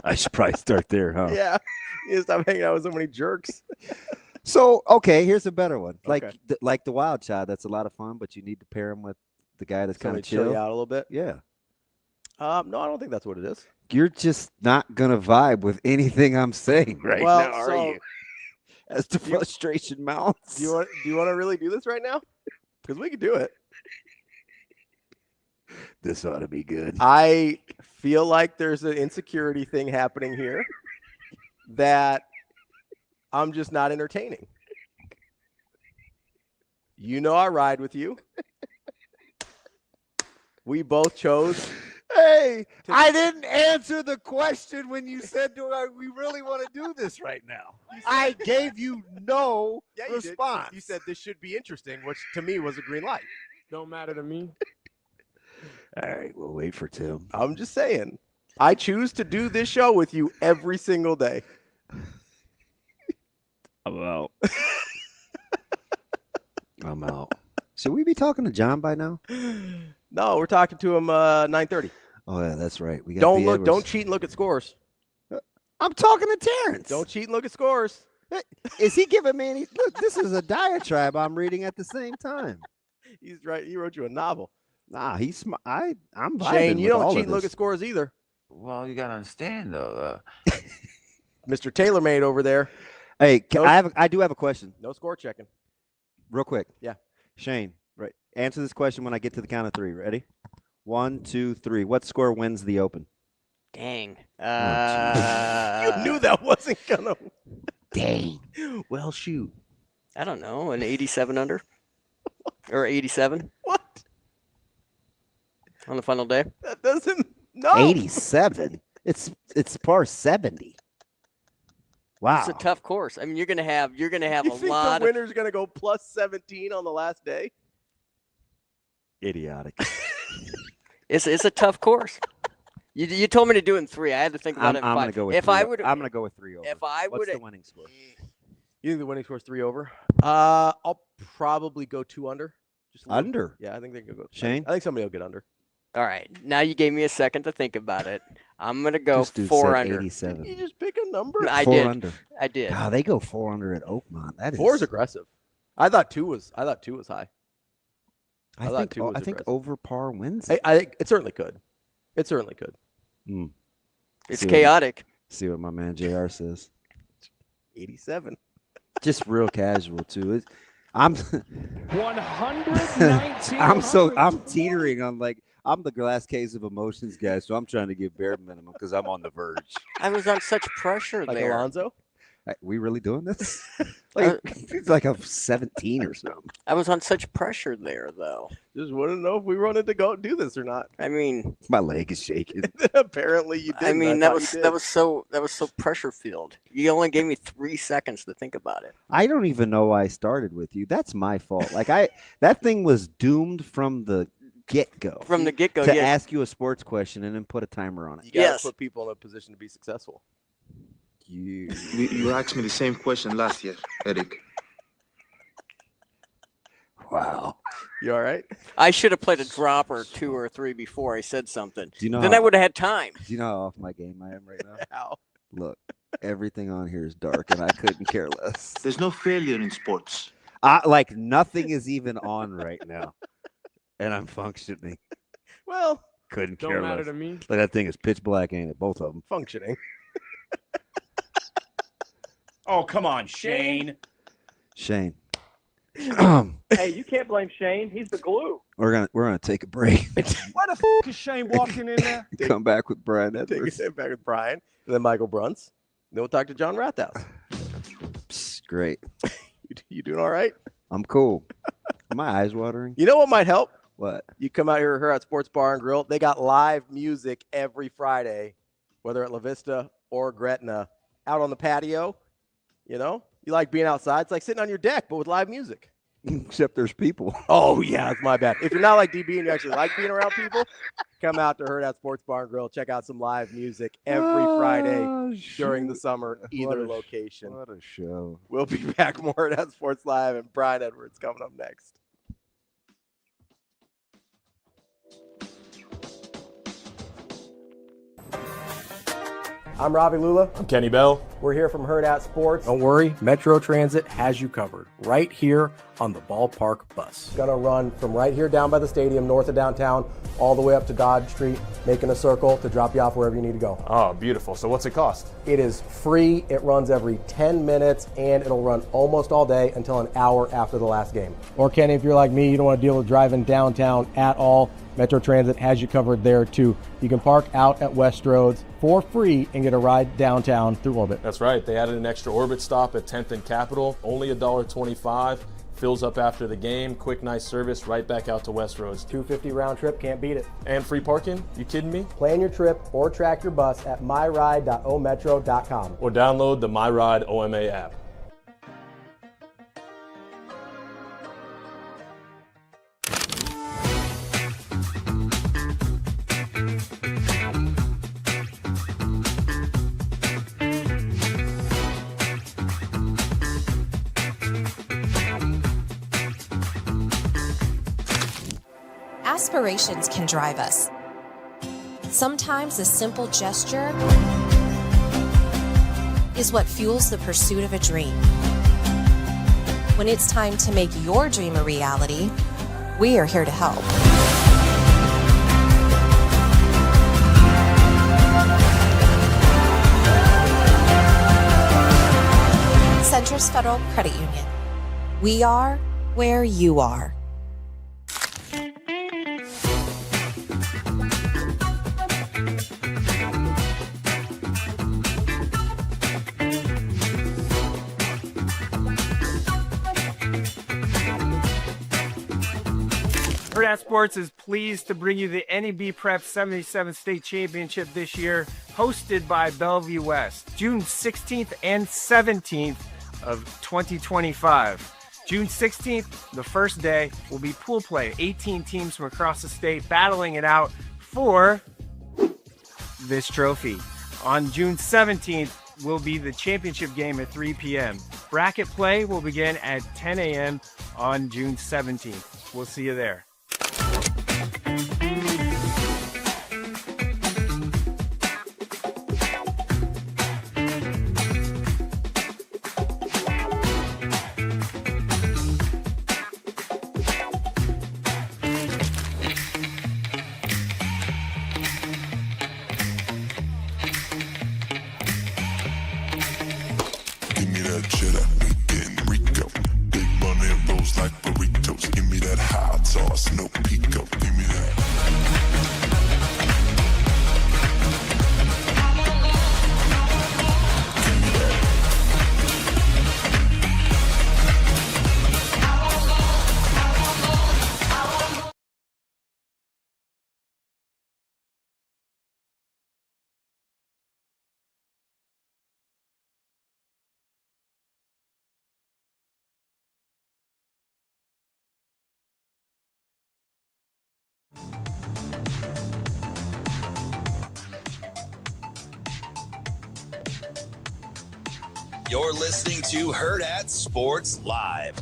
I should probably start there, huh? Yeah. You stop hanging out with so many jerks. So, okay, here's a better one. Okay. Like the Wild Child, that's a lot of fun, but you need to pair him with the guy that's kind of chill chill. you out a little bit. Yeah. No, I don't think that's what it is. You're just not going to vibe with anything I'm saying right now, are you? As the frustration mounts. Do you want to really do this right now? Because we could do it. This ought to be good. I feel like there's an insecurity thing happening here that I'm just not entertaining. You know I ride with you. We both chose. Hey, I didn't answer the question when you said, we really want to do this right now? I gave you no response. You said this should be interesting, which to me was a green light. Don't matter to me. All right, we'll wait for Tim. I'm just saying. I choose to do this show with you every single day. I'm out. I'm out. Should we be talking to John by now? No, we're talking to him 9:30. Oh yeah, that's right. We got don't cheat and look at scores. I'm talking to Terrence. Don't cheat and look at scores. Is he giving me any? Look, this is a diatribe I'm reading at the same time. He's right. He wrote you a novel. Nah, I'm vibing. Shane, you with don't all cheat of and look this. at scores either. Well, you got to understand, though. Mr. TaylorMade over there. Hey, I do have a question. No score checking. Real quick. Yeah. Shane, right. Answer this question when I get to the count of 3. Ready? 1, 2, 3. What score wins the Open? Dang. You knew that wasn't gonna. Dang. Well, shoot. I don't know, an 87 under or 87. What? On the final day. That doesn't. No. 87. It's par 70. Wow. It's a tough course. I mean, you're gonna have You a think lot. the winner's gonna go plus 17 on the last day? Idiotic. It's a tough course. You told me to do it in 3. I had to think about it in 5. I'm gonna go with if 3. I would, I'm gonna go with 3 over. If I would, what's the winning score? You think the winning score is 3 over? I'll probably go 2 under. Just Under? Yeah, I think they could go. Shane? I think somebody will get under. All right. Now you gave me a second to think about it. I'm gonna go This dude 4 said under. 87. You just pick a number. I 4 did. under. I did. God, they go 4 under at Oakmont. That is 4 is aggressive. I thought 2 was high. I think over par wins. I think it certainly could. It certainly could. It's chaotic. See what my man JR says. 87. Just real casual too. I'm 119. I'm teetering on like I'm the glass case of emotions guy, so I'm trying to get bare minimum because I'm on the verge. I was on such pressure Like there. Alonzo? We really doing this? Like it's like a 17 or something. I was on such pressure there, though. Just want to know if we wanted to go do this or not. I mean, My leg is shaking. Apparently you did. I mean that was so pressure filled. You only gave me 3 seconds to think about it. I don't even know why I started with you. That's my fault. Like that thing was doomed from the get-go. From the get-go, to yes. ask you a sports question and then put a timer on it. You got to Yes. put people in a position to be successful. You asked me the same question last year, Eric. Wow. You all right? I should have played a drop or 2 or 3 before I said something. Do you know Then I would have had time. Do you know how off my game I am right now? How? Look, everything on here is dark and I couldn't care less. There's no failure in sports. Like nothing is even on right now. And I'm functioning. Well, Couldn't Don't care matter less. to me. Like that thing is pitch black, ain't it? Both of them. functioning. Oh, come on, Shane. Shane. Hey, you can't blame Shane. He's the glue. We're gonna take a break. Why the f is Shane walking in there? Come back with Brian Take a Edwards. step back with Brian, and then Michael Bruntz. Then we'll talk to John Rathouz. Psst, great. You doing all right? I'm cool. Are my eyes watering? You know what might help? What? You come out here at Hurrdat Sports Bar and Grill. They got live music every Friday whether at La Vista or Gretna, out on the patio. You know, you like being outside. It's like sitting on your deck, but with live music. Except there's people. Oh, yeah, that's my bad. If you're not like DB and you actually like being around people, come out to Hurrdat Sports Bar and Grill. Check out some live music every Friday during the summer, either location. What a show. We'll be back more Hurrdat Sports Live, and Brian Edwards coming up next. I'm Ravi Lulla. I'm Kenny Bell. We're here from Hurrdat Sports. Don't worry, Metro Transit has you covered right here on the ballpark bus. Gonna run from right here down by the stadium, north of downtown, all the way up to Dodge Street, making a circle to drop you off wherever you need to go. Oh, beautiful. So what's it cost? It is free. It runs every 10 minutes, and it'll run almost all day until an hour after the last game. Or Kenny, if you're like me, you don't want to deal with driving downtown at all, Metro Transit has you covered there too. You can park out at Westroads for free and get a ride downtown through Orbit. That's right. They added an extra Orbit stop at 10th and Capitol. Only $1.25. Fills up after the game. Quick, nice service right back out to Westroads. $2.50 round trip. Can't beat it. And free parking? You kidding me? Plan your trip or track your bus at myride.ometro.com. Or download the MyRide OMA app. Aspirations can drive us. Sometimes a simple gesture is what fuels the pursuit of a dream. When it's time to make your dream a reality, we are here to help. Centris Federal Credit Union. We are where you are. Hurrdat Sports is pleased to bring you the NEB Prep 77th State Championship this year, hosted by Bellevue West, June 16th and 17th of 2025. June 16th, the first day, will be pool play. 18 teams from across the state battling it out for this trophy. On June 17th will be the championship game at 3 p.m. Bracket play will begin at 10 a.m. on June 17th. We'll see you there. Give me that cheddar, getting Rico. Big money rolls like burritos. Give me that hot sauce, no pico. Give me that. You're listening to Hurrdat Sports Live.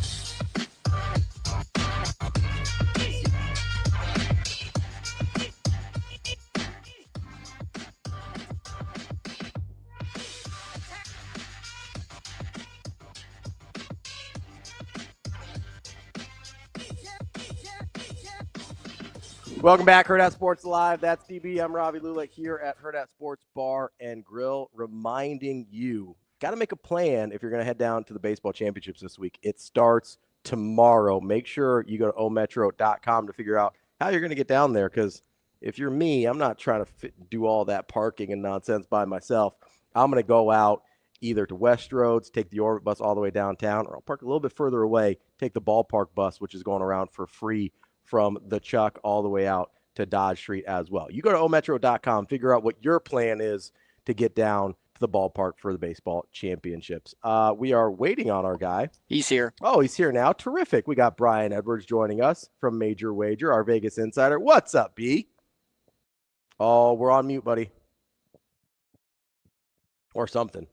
Welcome back, Hurrdat Sports Live. That's DB. I'm Ravi Lulla here at Hurrdat Sports Bar and Grill, reminding you, got to make a plan if you're going to head down to the baseball championships this week. It starts tomorrow. Make sure you go to ometro.com to figure out how you're going to get down there, because if you're me, I'm not trying to do all that parking and nonsense by myself. I'm going to go out either to Westroads, take the Orbit bus all the way downtown, or I'll park a little bit further away, take the ballpark bus, which is going around for free from the Chuck all the way out to Dodge Street as well. You go to ometro.com, figure out what your plan is to get down to the ballpark for the baseball championships. We are waiting on our guy. He's here. Oh, he's here now. Terrific. We got Brian Edwards joining us from Major Wager, our Vegas insider. What's up, B? Oh, we're on mute, buddy. Or something.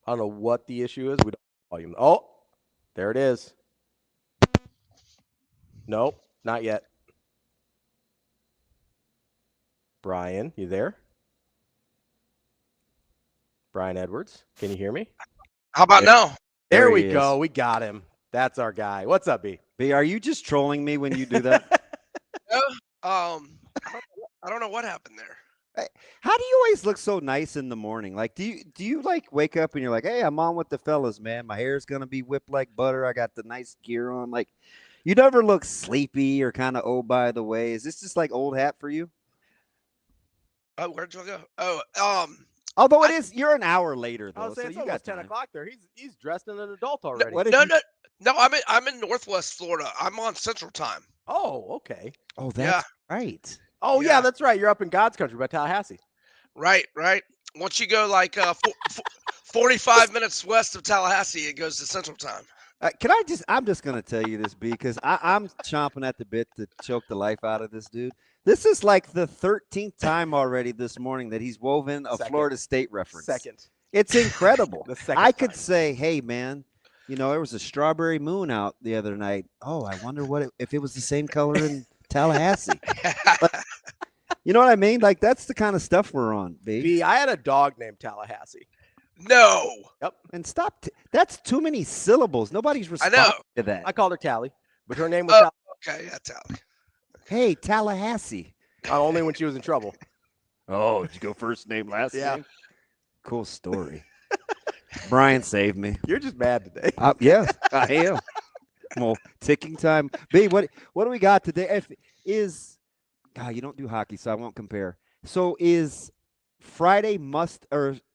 I don't know what the issue is. We don't volume. Oh, there it is. Nope, not yet. Brian, you there? Brian Edwards, can you hear me? How about now? There we go. We got him. That's our guy. What's up, B? B, are you just trolling me when you do that? No, I don't know what happened there. How do you always look so nice in the morning? Like, do you like wake up and you're like, hey, I'm on with the fellas, man. My hair's gonna be whipped like butter. I got the nice gear on. Like, you never look sleepy or kind of oh by the way. Is this just like old hat for you? Oh, where'd you go? Oh, although you're an hour later though. I was saying So it's you almost got 10 time. o'clock there. He's dressed in an adult already. No. I'm in Northwest Florida. I'm on Central Time. Oh, okay. Oh, that's right. Oh, yeah, that's right. You're up in God's country by Tallahassee. Right. Once you go like 45 minutes west of Tallahassee, it goes to Central Time. I'm just going to tell you this, B, because I'm chomping at the bit to choke the life out of this dude. This is like the 13th time already this morning that he's woven a Florida State reference. Second. It's incredible. I could say, hey, man, there was a strawberry moon out the other night. Oh, I wonder if it was the same color in Tallahassee. You know what I mean? Like, that's the kind of stuff we're on, B. B, I had a dog named Tallahassee. No. Yep. And stop. That's too many syllables. Nobody's responding to that. I called her Tally, but her name was Okay, yeah, Tally. Hey, Tallahassee. Only when she was in trouble. Oh, did you go first name, last Yeah. name? Cool story. Brian saved me. You're just mad today. Yeah, I am. Well, ticking time. B, what do we got today? You don't do hockey, so I won't compare. So is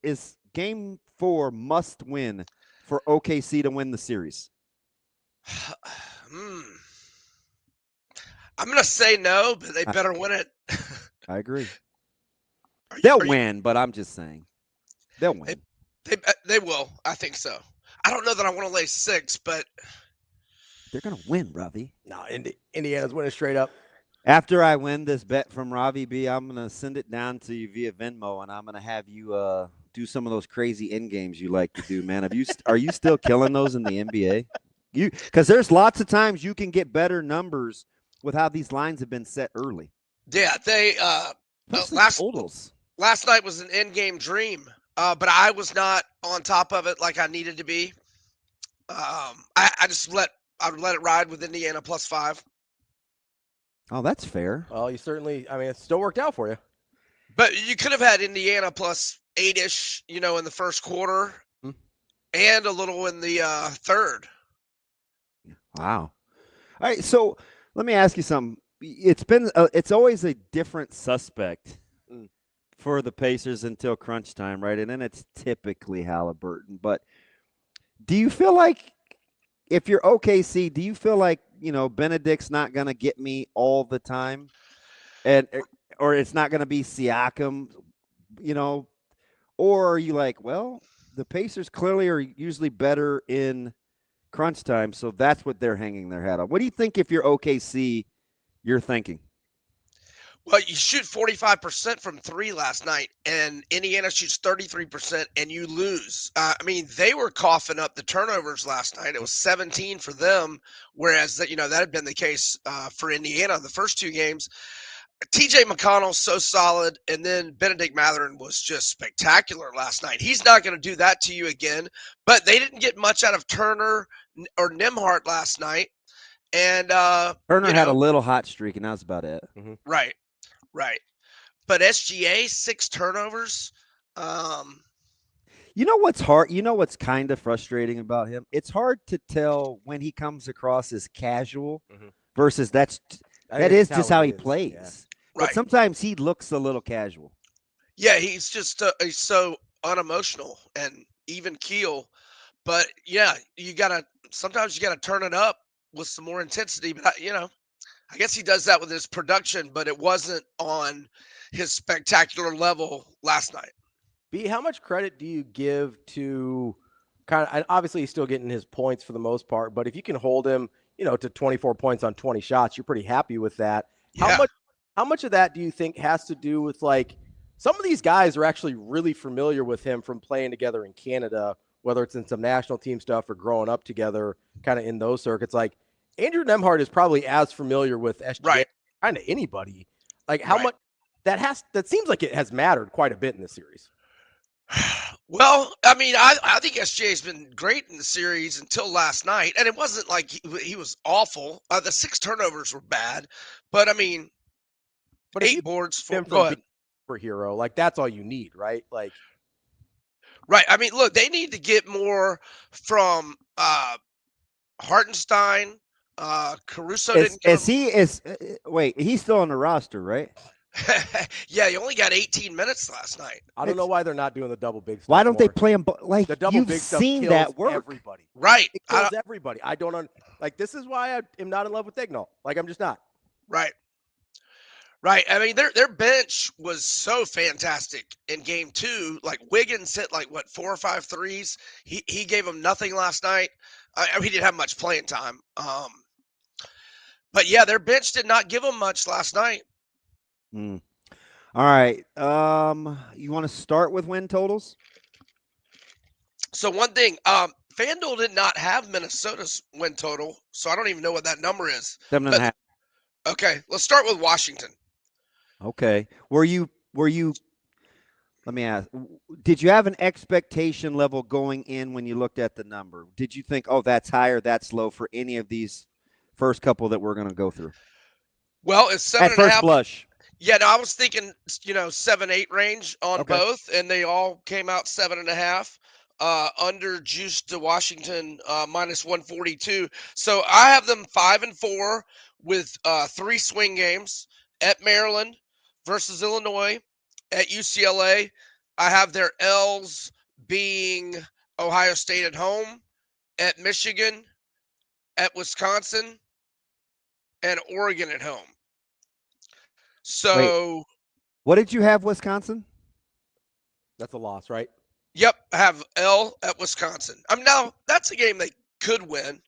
is Game 4 must win for OKC to win the series? I'm gonna say no, but they better win it. I agree. They'll win, but I'm just saying they'll win. They will. I think so. I don't know that I want to lay 6, but they're gonna win, Ravi. No, Indiana's winning straight up. After I win this bet from Ravi B, I'm gonna send it down to you via Venmo, and I'm gonna have you do some of those crazy end games you like to do, man. Are you still killing those in the NBA? Because there's lots of times you can get better numbers with how these lines have been set early. yeah, they last night was an end game dream, but I was not on top of it like I needed to be. I would let it ride with Indiana +5. Oh, that's fair. Well, you certainly, it still worked out for you. But you could have had Indiana +8-ish, in the first quarter and a little in the third. Wow. All right, so let me ask you something. It's always a different suspect for the Pacers until crunch time, right? And then it's typically Halliburton. But do you feel like if you're OKC, do you feel like, Benedict's not going to get me all the time? Or it's not going to be Siakam, or are you like, well, the Pacers clearly are usually better in crunch time, so that's what they're hanging their hat on. What do you think if you're OKC, you're thinking? Well, you shoot 45% from 3 last night, and Indiana shoots 33%, and you lose. They were coughing up the turnovers last night. It was 17 for them, whereas that had been the case for Indiana the first 2 games. TJ McConnell's so solid, and then Benedict Mathurin was just spectacular last night. He's not going to do that to you again, but they didn't get much out of Turner or Nembhard last night. And Turner had a little hot streak, and that was about it. Mm-hmm. Right. But SGA, 6 turnovers. You know what's hard? You know what's kind of frustrating about him? It's hard to tell when he comes across as casual versus that is just how he plays. Yeah. But sometimes he looks a little casual. Yeah, he's just he's so unemotional and even keel. But yeah, sometimes you gotta turn it up with some more intensity. But I guess he does that with his production, but it wasn't on his spectacular level last night. B, how much credit do you give to kind of, obviously he's still getting his points for the most part, but if you can hold him, to 24 points on 20 shots, you're pretty happy with that. Yeah. How much of that do you think has to do with like some of these guys are actually really familiar with him from playing together in Canada, whether it's in some national team stuff or growing up together kind of in those circuits? Like Andrew Nembhard is probably as familiar with SGA kind of anybody. Like how much that seems like it has mattered quite a bit in the series. Well, I mean, I think SGA's been great in the series until last night, and it wasn't like he was awful. The 6 turnovers were bad, but I mean, 8 boards for hero, like that's all you need, right? Like, right. I mean, look, they need to get more from Hartenstein. Caruso wait, he's still on the roster, right? Yeah, he only got 18 minutes last night. I don't know why they're not doing the double big stuff. Why don't they play him? Like the double you've big stuff seen kills that work, everybody. Right? It kills everybody. I don't like. This is why I am not in love with Dagnall. Like I'm just not. Right. Right. I mean, their bench was so fantastic in game 2. Like Wiggins hit 4 or 5 threes. He gave them nothing last night. I mean, he didn't have much playing time. But yeah, their bench did not give them much last night. All right. You want to start with win totals? So one thing, FanDuel did not have Minnesota's win total, so I don't even know what that number is. 7.5. Okay, let's start with Washington. Okay. Were you? Let me ask. Did you have an expectation level going in when you looked at the number? Did you think, oh, that's high or that's low for any of these first couple that we're going to go through? Well, it's 7.5. At first blush. Yeah, no, I was thinking, 7-8 range on both, and they all came out 7.5. Under juice to Washington minus 142. So I have them 5-4 with 3 swing games at Maryland versus Illinois, at UCLA. I have their L's being Ohio State at home, at Michigan, at Wisconsin, and Oregon at home. So, wait, what did you have, Wisconsin? That's a loss, right? Yep, I have L at Wisconsin. Now that's a game they could win.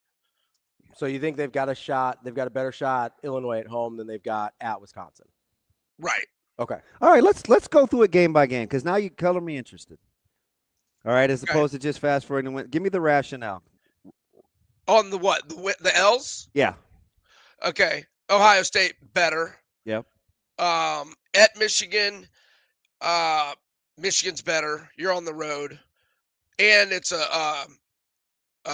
So you think they've got a shot? They've got a better shot Illinois at home than they've got at Wisconsin. Right. Okay. All right. Let's go through it game by game because now you color me interested. All right, as opposed to just fast forwarding and win. Give me the rationale. On the what? The L's? Yeah. Okay. Ohio State better. Yep. At Michigan, Michigan's better. You're on the road, and it's a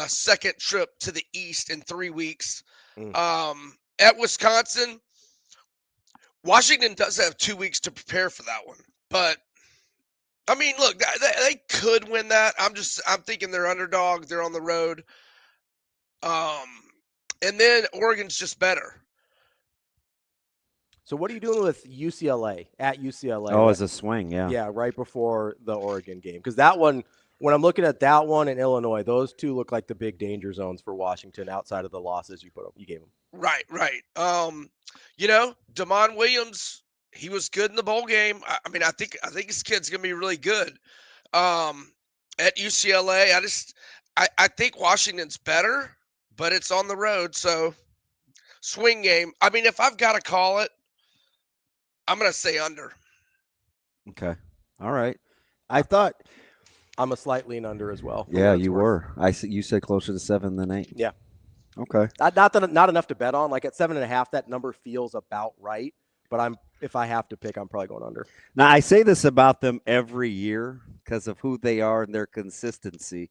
second trip to the East in 3 weeks. At Wisconsin, Washington does have 2 weeks to prepare for that one, but I mean, look, they could win that. I'm thinking they're underdog. They're on the road, and then Oregon's just better. So what are you doing with UCLA at UCLA? Oh, as a swing, yeah. Yeah, right before the Oregon game. Because that one, when I'm looking at that one in Illinois, those two look like the big danger zones for Washington outside of the losses you gave them. Right. Damon Williams, he was good in the bowl game. I mean, I think this kid's gonna be really good. At UCLA, I think Washington's better, but it's on the road, so swing game. I mean, if I've got to call it, I'm going to say under. Okay. All right. I thought I'm a slight lean under as well. Yeah, you were. You said closer to 7 than 8. Yeah. Okay. Not enough to bet on. Like at 7.5, that number feels about right. But if I have to pick, I'm probably going under. Now I say this about them every year because of who they are and their consistency.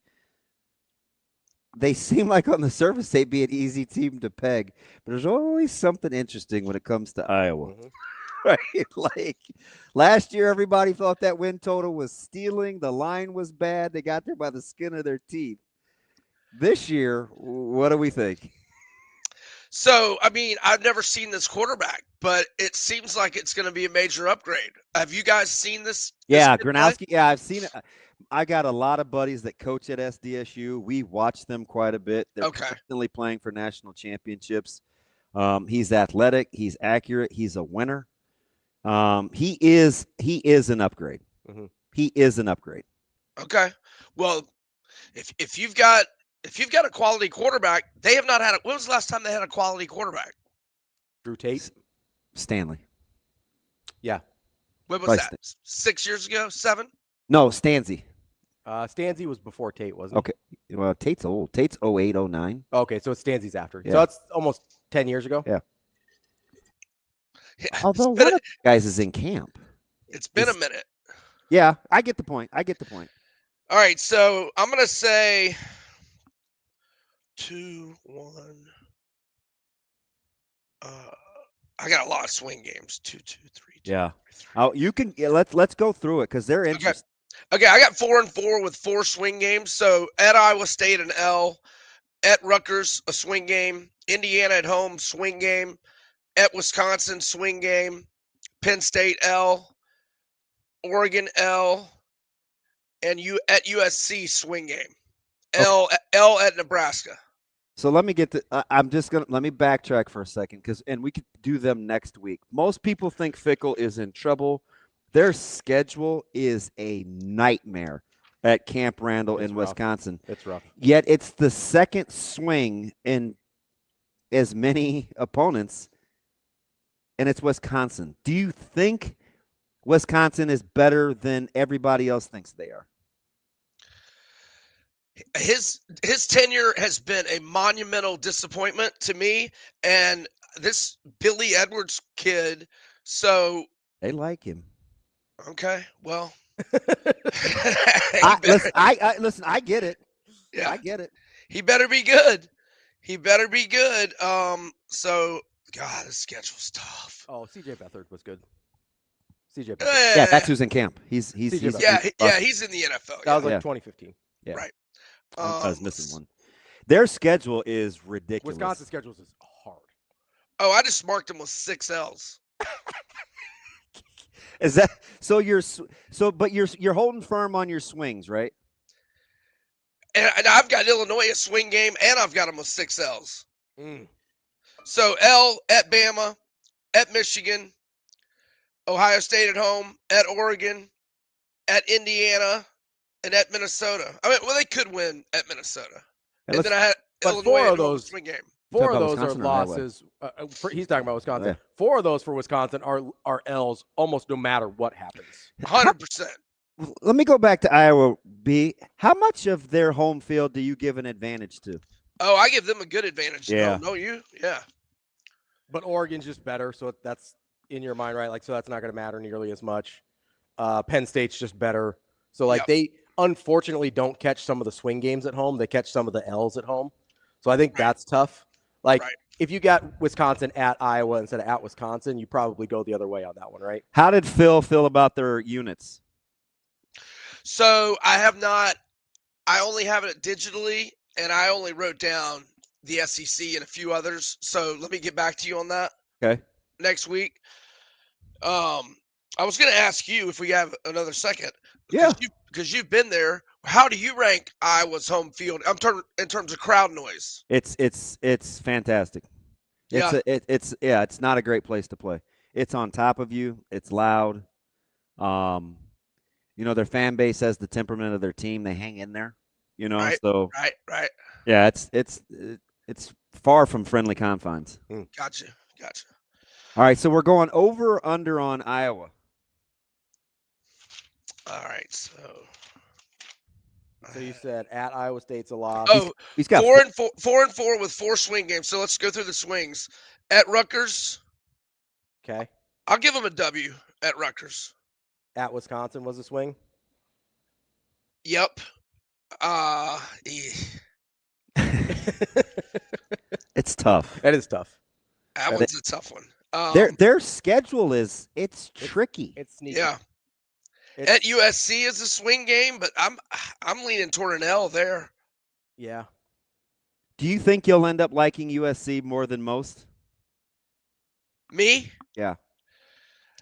They seem like on the surface they'd be an easy team to peg, but there's always something interesting when it comes to Iowa. Mm-hmm. Right? Like last year, everybody thought that win total was stealing. The line was bad. They got there by the skin of their teeth. This year, what do we think? So, I mean, I've never seen this quarterback, but it seems like it's going to be a major upgrade. Have you guys seen this? Yeah, Gronowski. Yeah, I've seen it. I got a lot of buddies that coach at SDSU. We watch them quite a bit. They're constantly playing for national championships. He's athletic. He's accurate. He's a winner. He is an upgrade. Mm-hmm. He is an upgrade. Okay. Well, if you've got a quality quarterback, they have not had when was the last time they had a quality quarterback? Drew Tate? Stanley. Yeah. When was Probably that? 6 years ago? 7? No, Stanzi. Stanzi was before Tate, wasn't Okay. Well, Tate's old. Tate's 08, 09. he? Okay, so it's Stanzi's after. Yeah. So that's almost 10 years ago. Yeah. Yeah, Although one of the guys is in camp. It's been a minute. Yeah, I get the point. All right, so I'm gonna say 2-1. I got a lot of swing games. 2-2, 3-2. Yeah. Oh, you can. Yeah, let's go through it because they're interesting. Okay, I got 4-4 with 4 swing games. So at Iowa State, an L. At Rutgers, a swing game. Indiana at home, swing game. At Wisconsin, swing game. Penn State, L. Oregon, L. And at USC, swing game. L at Nebraska. So let me get to. Let me backtrack for a second and we could do them next week. Most people think Fickle is in trouble. Their schedule is a nightmare at Camp Randall in Wisconsin. It's rough. Yet it's the second swing in as many opponents, and it's Wisconsin. Do you think Wisconsin is better than everybody else thinks they are? His tenure has been a monumental disappointment to me, and this Billy Edwards kid. So they like him. Okay, well, listen, I get it. Yeah, I get it. He better be good. So God, the schedule's tough. Oh, CJ Beathard was good. CJ Beathard. Yeah, that's who's in camp. He's he's in the NFL. That was like 2015. Yeah. Right. I was missing one. Their schedule is ridiculous. Wisconsin's schedule is hard. Oh, I just marked them with 6 L's. Is that so? But you're holding firm on your swings, right? And I've got Illinois a swing game, and I've got them with 6 L's. Mm. So L at Bama, at Michigan, Ohio State at home, at Oregon, at Indiana, and at Minnesota. I mean, well, they could win at Minnesota. And then I had Illinois at home swing game. 4 of those are losses. He's talking about Wisconsin. Yeah. 4 of those for Wisconsin are L's almost no matter what happens. 100%. Let me go back to Iowa, B. How much of their home field do you give an advantage to? Oh, I give them a good advantage. Yeah. No, you? Yeah. But Oregon's just better, so that's in your mind, right? Like, so that's not going to matter nearly as much. Penn State's just better. So, like, they unfortunately don't catch some of the swing games at home. They catch some of the L's at home. So I think that's tough. Like, if you got Wisconsin at Iowa instead of at Wisconsin, you probably go the other way on that one, right? How did Phil feel about their units? So I only have it digitally, and I only wrote down the SEC and a few others. So let me get back to you on that. Okay. Next week. I was going to ask you if we have another second. Yeah. Because you've been there. How do you rank Iowa's home field in terms of crowd noise? It's fantastic. It's not a great place to play. It's on top of you. It's loud. Their fan base has the temperament of their team. They hang in there. Right, so right. Yeah, it's far from friendly confines. Gotcha. All right, so we're going over or under on Iowa. All right, so you said at Iowa State's a loss. Oh, he's got 4-4 with 4 swing games. So let's go through the swings. At Rutgers, Okay. I'll give them a W at Rutgers. At Wisconsin was a swing. Yep. It's tough. That is tough. That one's a tough one. Their schedule is tricky. It's sneaky. Yeah. At USC is a swing game, but I'm leaning toward an L there. Yeah. Do you think you'll end up liking USC more than most? Me? Yeah.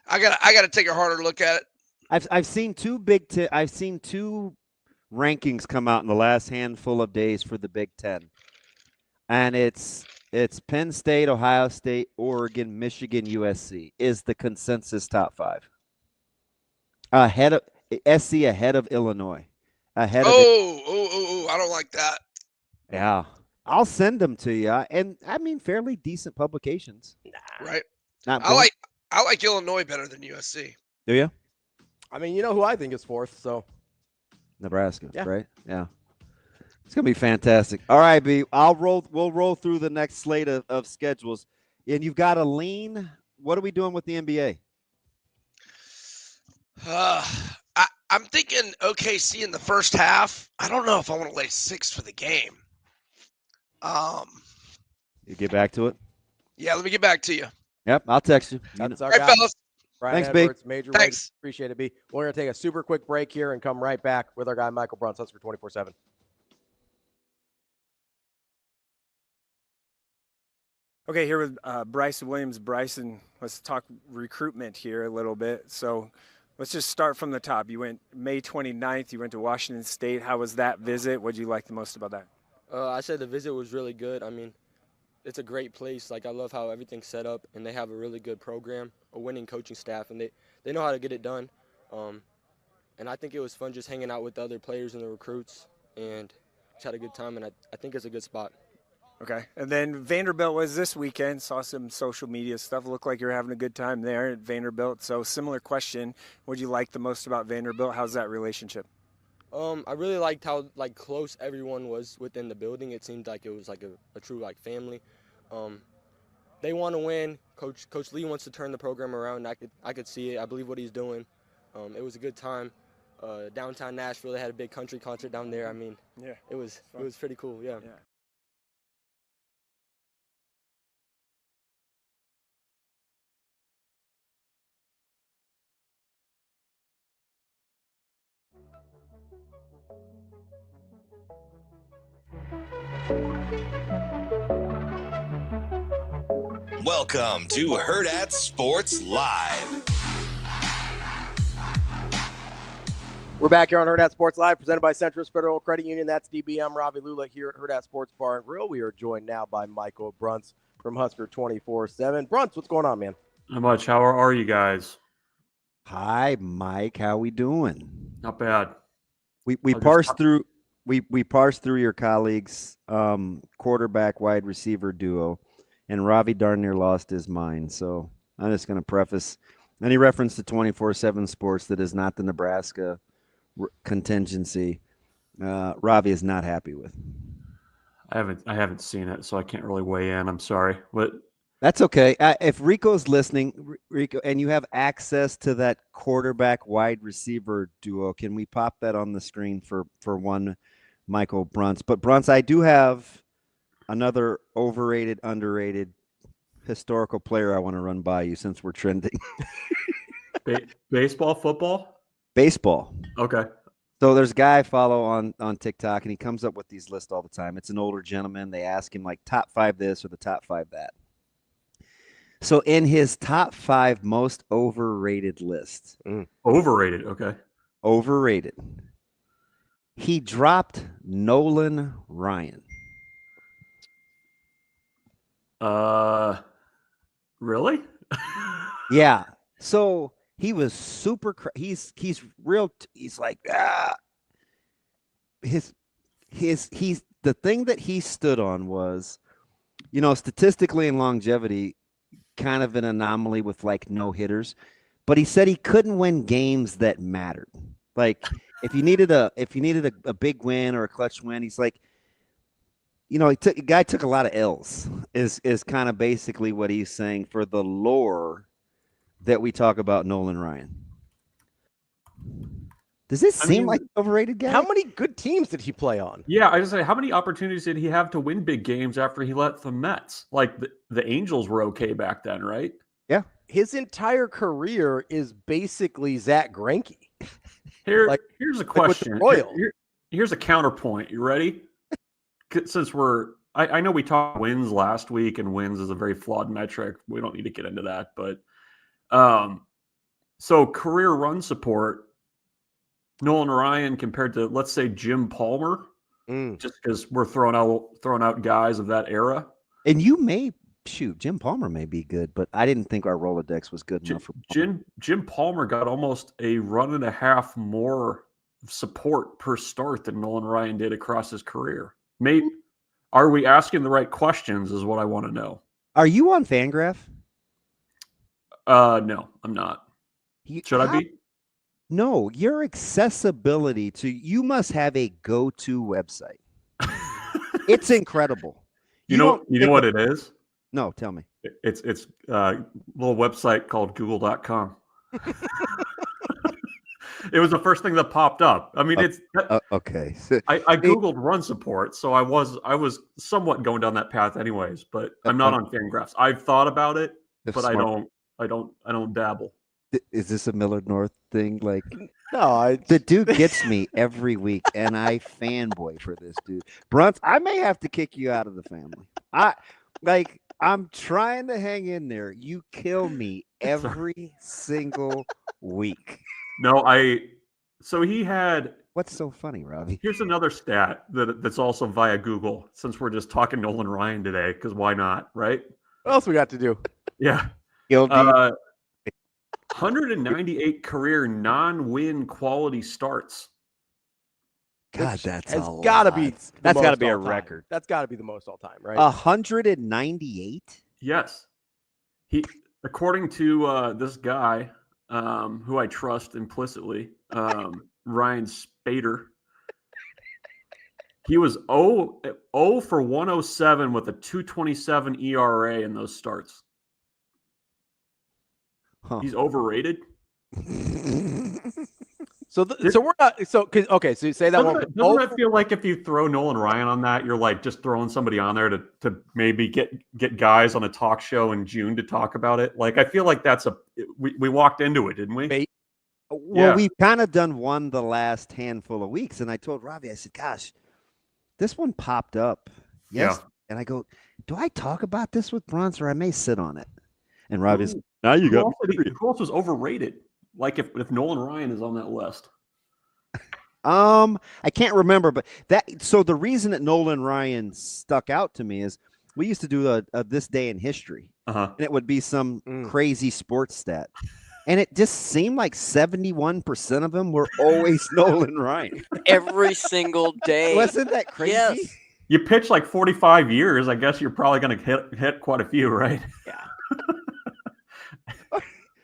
I gotta take a harder look at it. I've seen two rankings come out in the last handful of days for the Big Ten, and it's Penn State, Ohio State, Oregon, Michigan, USC is the consensus top 5. SC ahead of Illinois. Ahead of I don't like that. Yeah. I'll send them to you. And I mean, fairly decent publications. Right. Not I like Illinois better than USC. Do you? I mean, you know who I think is fourth, so Nebraska, Yeah. right? Yeah. It's gonna be fantastic. All right, B. We'll roll through the next slate of schedules. And you've got a lean. What are we doing with the NBA? I'm thinking OKC in the first half. I don't know if I want to lay 6 for the game. You get back to it? Yeah, let me get back to you. Yep, I'll text you. That's our All right, guy. fellas. Brian Thanks, B. Edwards, Major Way. Thanks. Appreciate it, B. We're going to take a super quick break here and come right back with our guy, Michael Bruntz, Husker247. Okay, here with Bryson Williams. Bryson, let's talk recruitment here a little bit. So let's just start from the top. You went May 29th. You went to Washington State. How was that visit? What did you like the most about that? I said the visit was really good. I mean, it's a great place. Like, I love how everything's set up, and they have a really good program, a winning coaching staff, and they know how to get it done. And I think it was fun just hanging out with the other players and the recruits, and just had a good time, and I think it's a good spot. Okay. And then Vanderbilt was this weekend. Saw some social media stuff. Looked like you're having a good time there at Vanderbilt. So similar question. What do you like the most about Vanderbilt? How's that relationship? I really liked how close everyone was within the building. It seemed like it was like a true family. They want to win. Coach Lee wants to turn the program around. I could see it. I believe what he's doing. It was a good time. Downtown Nashville, they had a big country concert down there. I mean, yeah, it was pretty cool. Yeah. Welcome to Hurrdat Sports Live. We're back here on Hurrdat Sports Live, presented by Centris Federal Credit Union. That's DBM Ravi Lulla here at Hurrdat Sports Bar and Grill. We are joined now by Michael Bruntz from Husker247. Bruntz, what's going on, man? Not much. How are you guys? Hi, Mike. How we doing? Not bad. We parsed through we parsed through your colleagues' quarterback wide receiver duo, and Ravi darn near lost his mind. So I'm just going to preface any reference to 24/7 Sports that is not the Nebraska contingency. Ravi is not happy with. I haven't seen it, so I can't really weigh in. I'm sorry, but that's okay. If Rico's listening, Rico, and you have access to that quarterback wide receiver duo, can we pop that on the screen for one Michael Bruntz? But Bruntz, I do have another overrated, underrated historical player I want to run by you since we're trending. Baseball, football? Baseball. Okay. So there's a guy I follow on TikTok, and he comes up with these lists all the time. It's an older gentleman. They ask him like top 5 this or the top 5 that. So in his top 5 most overrated list. Overrated, okay. Overrated. He dropped Nolan Ryan. Really? Yeah. So he was super. He's real. He's like he's the thing that he stood on was, statistically in longevity, kind of an anomaly with like no hitters, but he said he couldn't win games that mattered. Like if you needed a big win or a clutch win, he's like, the guy took a lot of L's is kind of basically what he's saying for the lore that we talk about Nolan Ryan. Does this seem like an overrated guy? How many good teams did he play on? Yeah, I just say, how many opportunities did he have to win big games after he left the Mets? Like the Angels were okay back then, right? Yeah. His entire career is basically Zach Greinke. Here's a question. Here's a counterpoint. You ready? Since I know we talked wins last week, and wins is a very flawed metric. We don't need to get into that, but so career run support, Nolan Ryan compared to, let's say, Jim Palmer, just because we're throwing out guys of that era. And you may shoot, Jim Palmer may be good, but I didn't think our Rolodex was good enough for Jim Palmer got almost a run and a half more support per start than Nolan Ryan did across his career. Mate, are we asking the right questions is what I want to know. Are you on Fangraph? No, I'm not. Should I be? No, your accessibility to you must have a go-to website. It's incredible. You know what it is? No, tell me. It's a little website called google.com. It was the first thing that popped up. I mean, it's okay. I Googled run support, so I was somewhat going down that path anyways, but I'm not on Fangraphs. I've thought about it, but I don't dabble. Is this a Millard North thing? Like, no, the dude gets me every week, and I fanboy for this dude. Bruntz, I may have to kick you out of the family. I'm trying to hang in there. You kill me every single week. No, so he had. What's so funny, Ravi? Here's another stat that's also via Google, since we're just talking Nolan Ryan today, because why not, right? What else we got to do? Yeah. Guilty. 198 career non-win quality starts. God, that's has got to be. That's got to be a all-time. record. That's got to be the most all time, right? 198. Yes. According to this guy, who I trust implicitly, Ryan Spader. He was 0 for 107 with a 2.27 ERA in those starts. Huh. He's overrated. So we're not. So you say that one. Doesn't that feel like if you throw Nolan Ryan on that, you're like just throwing somebody on there to maybe get guys on a talk show in June to talk about it? Like I feel like we walked into it, didn't we? Well, we've kind of done one the last handful of weeks, and I told Ravi, I said, "Gosh, this one popped up." Yes, and I go, "Do I talk about this with Bruntz, or I may sit on it?" And Ravi's, "Now you got who else was overrated? Like if Nolan Ryan is on that list." I can't remember, but so the reason that Nolan Ryan stuck out to me is we used to do a this day in history, and it would be some crazy sports stat, and it just seemed like 71% of them were always Nolan Ryan every single day. Wasn't that crazy? Yes. You pitch like 45 years. I guess you're probably going to hit quite a few, right? Yeah.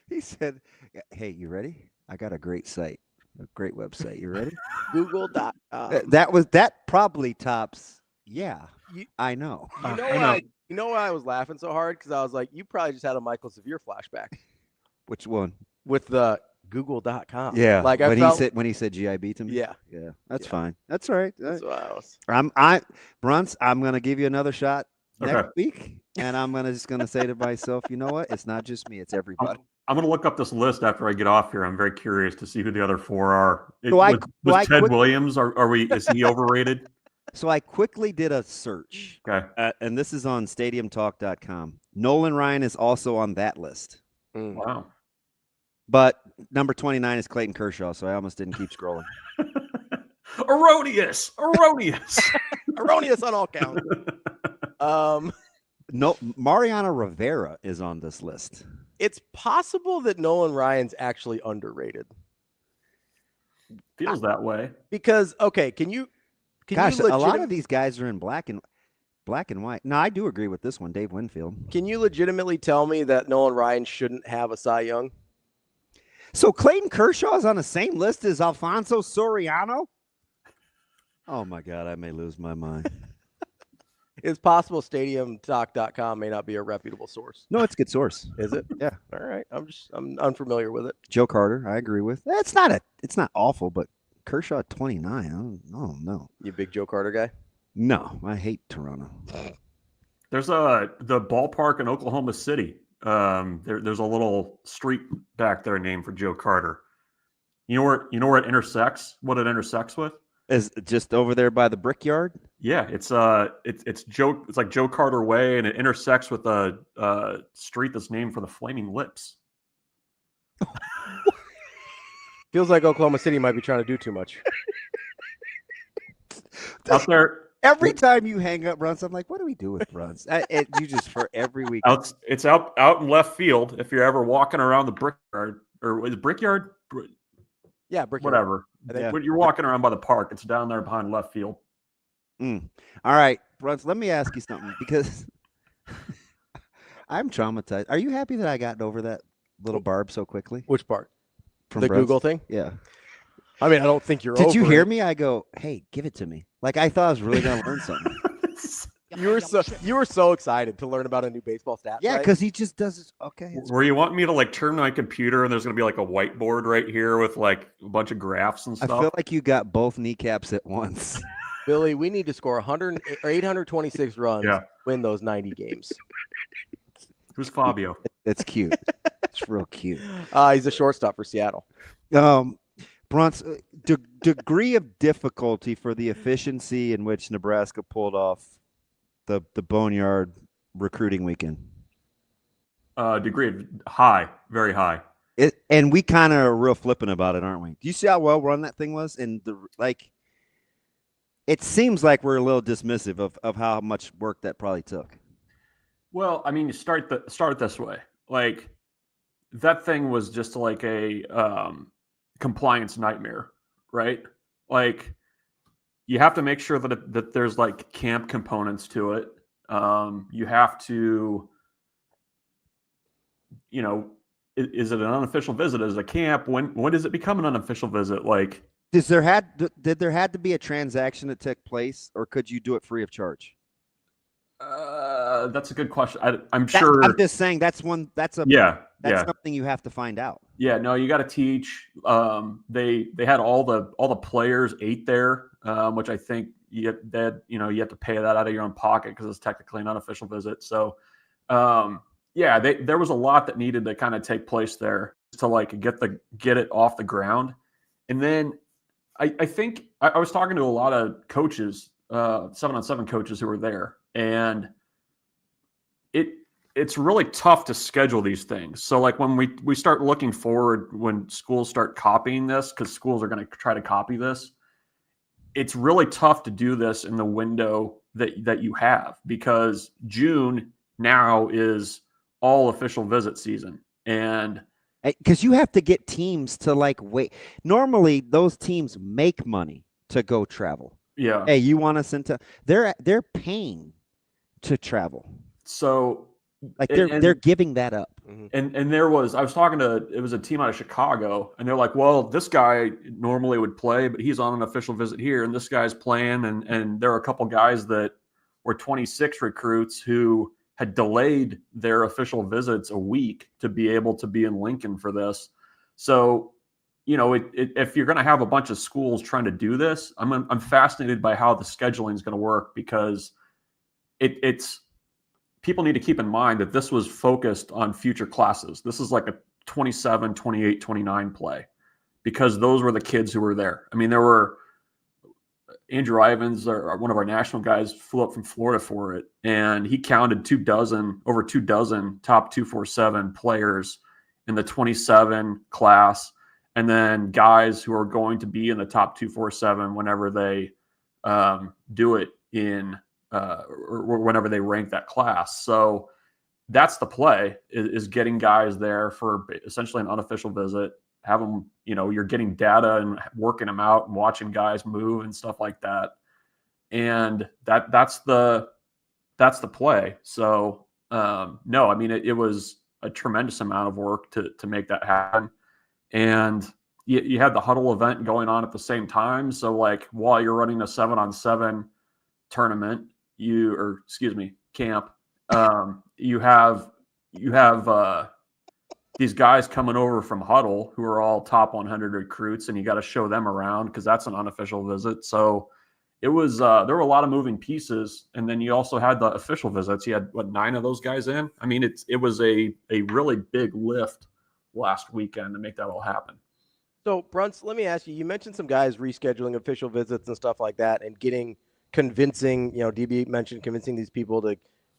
He said, "Hey, you ready? I got a great site, a great website. You ready?" Google.com. That probably tops. Yeah, I know. You know why I was laughing so hard? Because I was like, you probably just had a Michael Severe flashback. Which one? With the Google.com. Yeah, like when he said GIB to me. Yeah, that's fine. That's all right. That's what I was. Bruntz, I'm gonna give you another shot next week, and I'm just gonna say to myself, you know what? It's not just me; it's everybody. I'm going to look up this list after I get off here. I'm very curious to see who the other four are. Was Ted Williams? Is he overrated? So I quickly did a search. Okay. And this is on stadiumtalk.com. Nolan Ryan is also on that list. Wow. But number 29 is Clayton Kershaw, so I almost didn't keep scrolling. Erroneous. Erroneous on all counts. No, Mariano Rivera is on this list. It's possible that Nolan Ryan's actually underrated. Feels that way. Because can you a lot of these guys are in black and white. No, I do agree with this one, Dave Winfield. Can you legitimately tell me that Nolan Ryan shouldn't have a Cy Young? So Clayton Kershaw is on the same list as Alfonso Soriano? Oh my God, I may lose my mind. It's possible stadiumtalk.com may not be a reputable source. No, it's a good source. Is it? Yeah. All right. I'm unfamiliar with it. Joe Carter, I agree with. It's not awful, but Kershaw at 29. I don't know. You a big Joe Carter guy? No, I hate Toronto. There's the ballpark in Oklahoma City. There's a little street back there named for Joe Carter. You know where it intersects? What it intersects with? Is just over there by the Brickyard? Yeah, it's like Joe Carter Way, and it intersects with a street that's named for the Flaming Lips. Feels like Oklahoma City might be trying to do too much. Out there Every time you hang up Bruntz, I'm like, what do we do with Bruntz? You just for every week. It's out in left field. If you're ever walking around the brickyard, or is it brickyard? Yeah, brickyard. Whatever. Yeah. When you're walking around by the park, it's down there behind left field. All right, Bruntz, let me ask you something because I'm traumatized. Are you happy that I got over that little barb so quickly? Which part? From the Bruntz? Google thing? Yeah. I mean, I don't think you're Did you over hear it. me? I go, hey, give it to me. Like I thought I was really going to learn something. You were so excited to learn about a new baseball stat. Yeah, because he just does it. Okay. Were you wanting me to like turn my computer and there's going to be like a whiteboard right here with like a bunch of graphs and I stuff? feel like you got both kneecaps at once. Billy, we need to score 826 runs, win those 90 games. Who's Fabio? It's cute. It's real cute. He's a shortstop for Seattle. Bruntz, degree of difficulty for the efficiency in which Nebraska pulled off the Boneyard recruiting weekend. Degree of high, very high. And we kind of are real flippant about it, aren't we? Do you see how well run that thing was? And it seems like we're a little dismissive of how much work that probably took. Well, I mean, you start this way. Like that thing was just like a compliance nightmare, right? Like you have to make sure that there's like camp components to it. You have to, is it an unofficial visit? Is it a camp? When does it become an unofficial visit? Like, did there had to be a transaction that took place, or could you do it free of charge? That's a good question. I'm sure. I'm just saying that's something you have to find out. Yeah, no, you got to teach. They had all the players ate there, which I think you have to pay that out of your own pocket because it's technically an unofficial visit. So, there was a lot that needed to kind of take place there to like get it off the ground. And then I think I was talking to a lot of coaches, 7-on-7 coaches who were there, and it's really tough to schedule these things. So like when we start looking forward, when schools start copying this, because schools are going to try to copy this, it's really tough to do this in the window that you have, because June now is all official visit season. And because you have to get teams to like wait. Normally those teams make money to go travel. Yeah. Hey, you want us into they're paying to travel. So like they're giving that up. And I was talking to, it was a team out of Chicago, and they're like, well, this guy normally would play, but he's on an official visit here, and this guy's playing. And there are a couple guys that were 26 recruits who had delayed their official visits a week to be able to be in Lincoln for this. So, if you're going to have a bunch of schools trying to do this, I'm fascinated by how the scheduling is going to work, because it's people need to keep in mind that this was focused on future classes. This is like a 27, 28, 29 play, because those were the kids who were there. I mean, there were Andrew Ivins, one of our national guys, flew up from Florida for it, and he counted over 24 top 247 players in the 27 class, and then guys who are going to be in the top 247 whenever they do it in or whenever they rank that class. So that's the play, is getting guys there for essentially an unofficial visit, have them, you're getting data and working them out and watching guys move and stuff like that. And that's the play. So no, I mean, it was a tremendous amount of work to make that happen. And you had the huddle event going on at the same time. So like while you're running a 7-on-7 tournament, camp, you have these guys coming over from huddle who are all top 100 recruits, and you got to show them around because that's an unofficial visit. So it was there were a lot of moving pieces, and then you also had the official visits. You had 9 of those guys in. I mean, it was a really big lift last weekend to make that all happen. So Bruntz, let me ask you. You mentioned some guys rescheduling official visits and stuff like that, and convincing, DB mentioned convincing these people to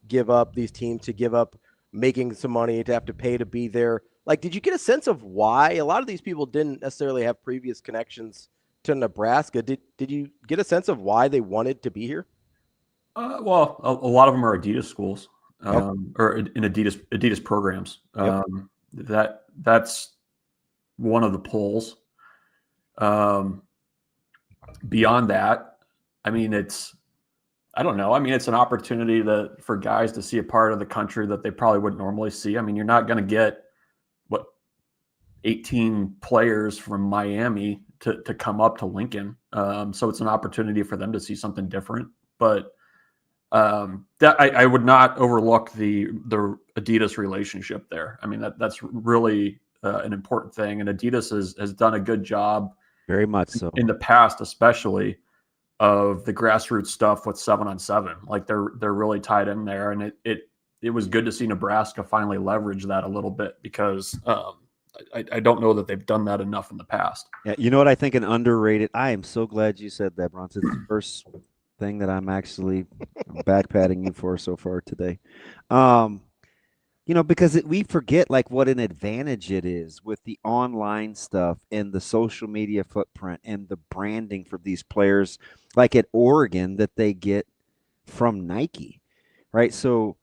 give up, these teams to give up making some money, to have to pay to be there. Like, did you get a sense of why? A lot of these people didn't necessarily have previous connections to Nebraska. Did you get a sense of why they wanted to be here? Well, a lot of them are Adidas schools, or in Adidas programs. That's one of the polls. Beyond that, I mean, I don't know. I mean, it's an opportunity for guys to see a part of the country that they probably wouldn't normally see. I mean, you're not going to get 18 players from Miami to come up to Lincoln. So it's an opportunity for them to see something different. But that I would not overlook the Adidas relationship there. I mean, that's really an important thing. And Adidas has done a good job, very much so, in the past, especially of the grassroots stuff with 7-on-7. Like they're really tied in there. And it was good to see Nebraska finally leverage that a little bit, because I don't know that they've done that enough in the past. Yeah, you know what I think an underrated. I am so glad you said that, Bruntz. It's the first thing that I'm actually back patting you for so far today. Because we forget like what an advantage it is with the online stuff and the social media footprint and the branding for these players, like at Oregon, that they get from Nike, right? So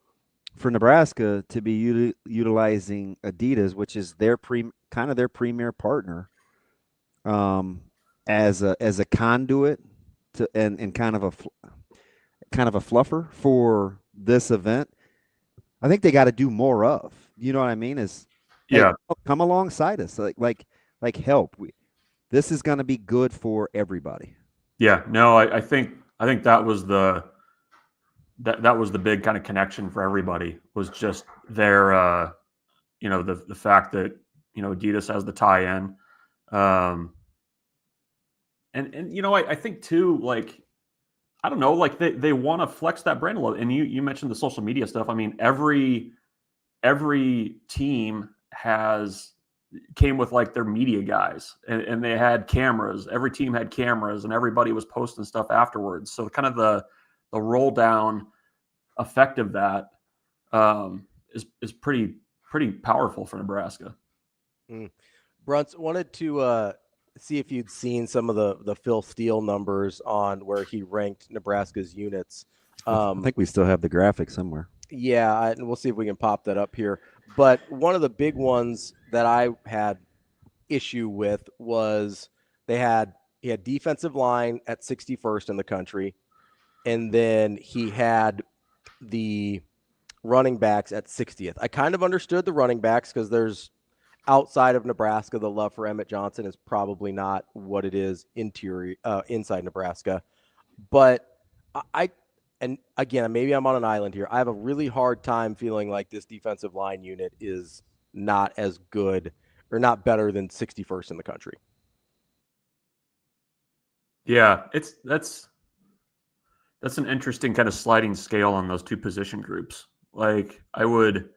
for Nebraska to be utilizing Adidas, which is their premier partner, as a conduit to and kind of a fluffer for this event, I think they got to do more of. You know what I mean? Come alongside us, like help. This is going to be good for everybody. Yeah, no, I think that was the big kind of connection for everybody, was just their the fact that Adidas has the tie-in, and I think too, like, I don't know, like they want to flex that brand a little. And you mentioned the social media stuff. I mean, every team came with like their media guys, and they had cameras. Every team had cameras, and everybody was posting stuff afterwards. So kind of the roll down effect of that is pretty powerful for Nebraska. Bruntz, wanted to see if you'd seen some of the Phil Steele numbers on where he ranked Nebraska's units. I think we still have the graphic somewhere. Yeah, and we'll see if we can pop that up here. But one of the big ones that I had issue with was he had defensive line at 61st in the country, and then he had the running backs at 60th. I kind of understood the running backs because there's outside of Nebraska, the love for Emmett Johnson is probably not what it is inside Nebraska. But and again, maybe I'm on an island here. I have a really hard time feeling like this defensive line unit is not as good or not better than 61st in the country. Yeah, that's an interesting kind of sliding scale on those two position groups. Like I would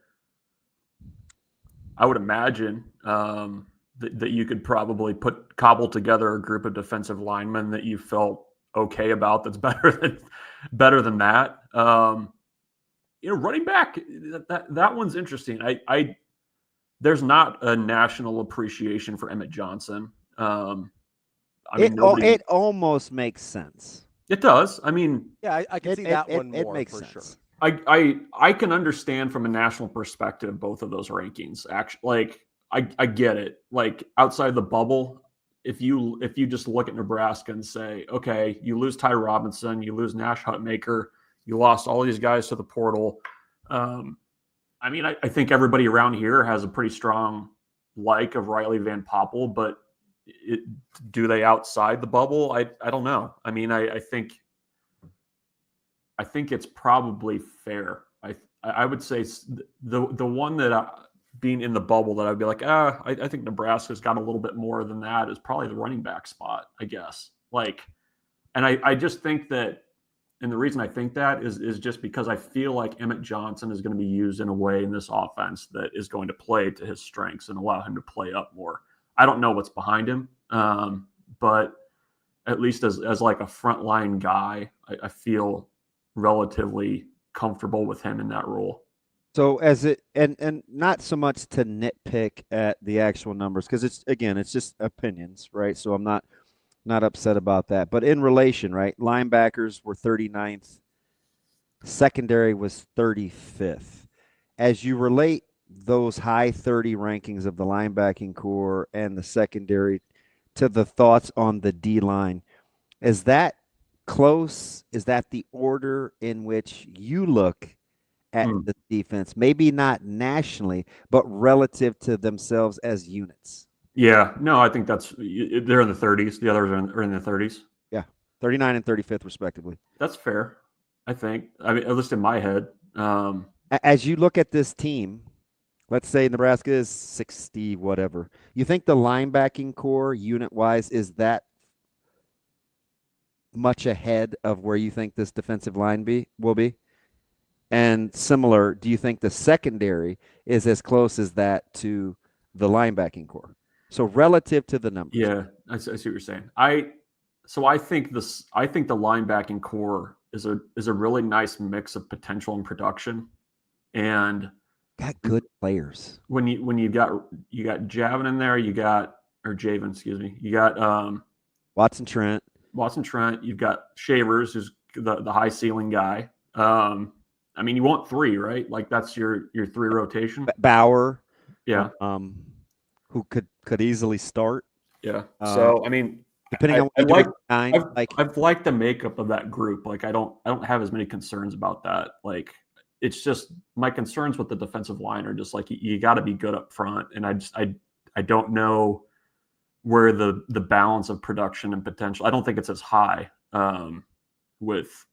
imagine that you could probably cobble together a group of defensive linemen that you felt okay about that's better than that. Running back, that one's interesting. There's not a national appreciation for Emmett Johnson. It almost makes sense. It does. I mean, yeah, I can see that one more. It makes for sense. Sure. I can understand from a national perspective both of those rankings. Actually, like I get it. Like outside the bubble, if you just look at Nebraska and say, okay, you lose Ty Robinson, you lose Nash Hutmaker, you lost all these guys to the portal. I mean, I think everybody around here has a pretty strong like of Riley Van Poppel, but do they outside the bubble? I don't know. I mean, I think it's probably fair. I would say the one that being in the bubble that I'd be like, I think Nebraska's got a little bit more than that is probably the running back spot, I guess. Like, and I just think that, and the reason I think that is just because I feel like Emmett Johnson is going to be used in a way in this offense that is going to play to his strengths and allow him to play up more. I don't know what's behind him, but at least as like a frontline guy, I feel relatively comfortable with him in that role. So and not so much to nitpick at the actual numbers, because it's just opinions, right? So I'm not upset about that. But in relation, right, linebackers were 39th Secondary was 35th. As you relate those high 30 rankings of the linebacking core and the secondary to the thoughts on the D-line, is that close? Is that the order in which you look at the defense? Maybe not nationally, but relative to themselves as units. Yeah, no, I think they're in the 30s. The others are in the 30s. Yeah, 39 and 35th, respectively. That's fair, I think. I mean, at least in my head. As you look at this team, let's say Nebraska is 60, whatever. You think the linebacking core, unit-wise, is that much ahead of where you think this defensive line will be? And similar, do you think the secondary is as close as that to the linebacking core? So relative to the numbers. Yeah, I see what you're saying. I think the linebacking core is a really nice mix of potential and production, and got good players. When you got Javin in there, you got Watson Trent. You've got Shavers, who's the high ceiling guy. I mean, you want 3, right? Like that's your 3 rotation. Bauer, yeah, who could easily start. Yeah. So I mean, depending on I've liked the makeup of that group. Like I don't have as many concerns about that. Like it's just my concerns with the defensive line are just like you got to be good up front, and I don't know where the balance of production and potential. I don't think it's as high with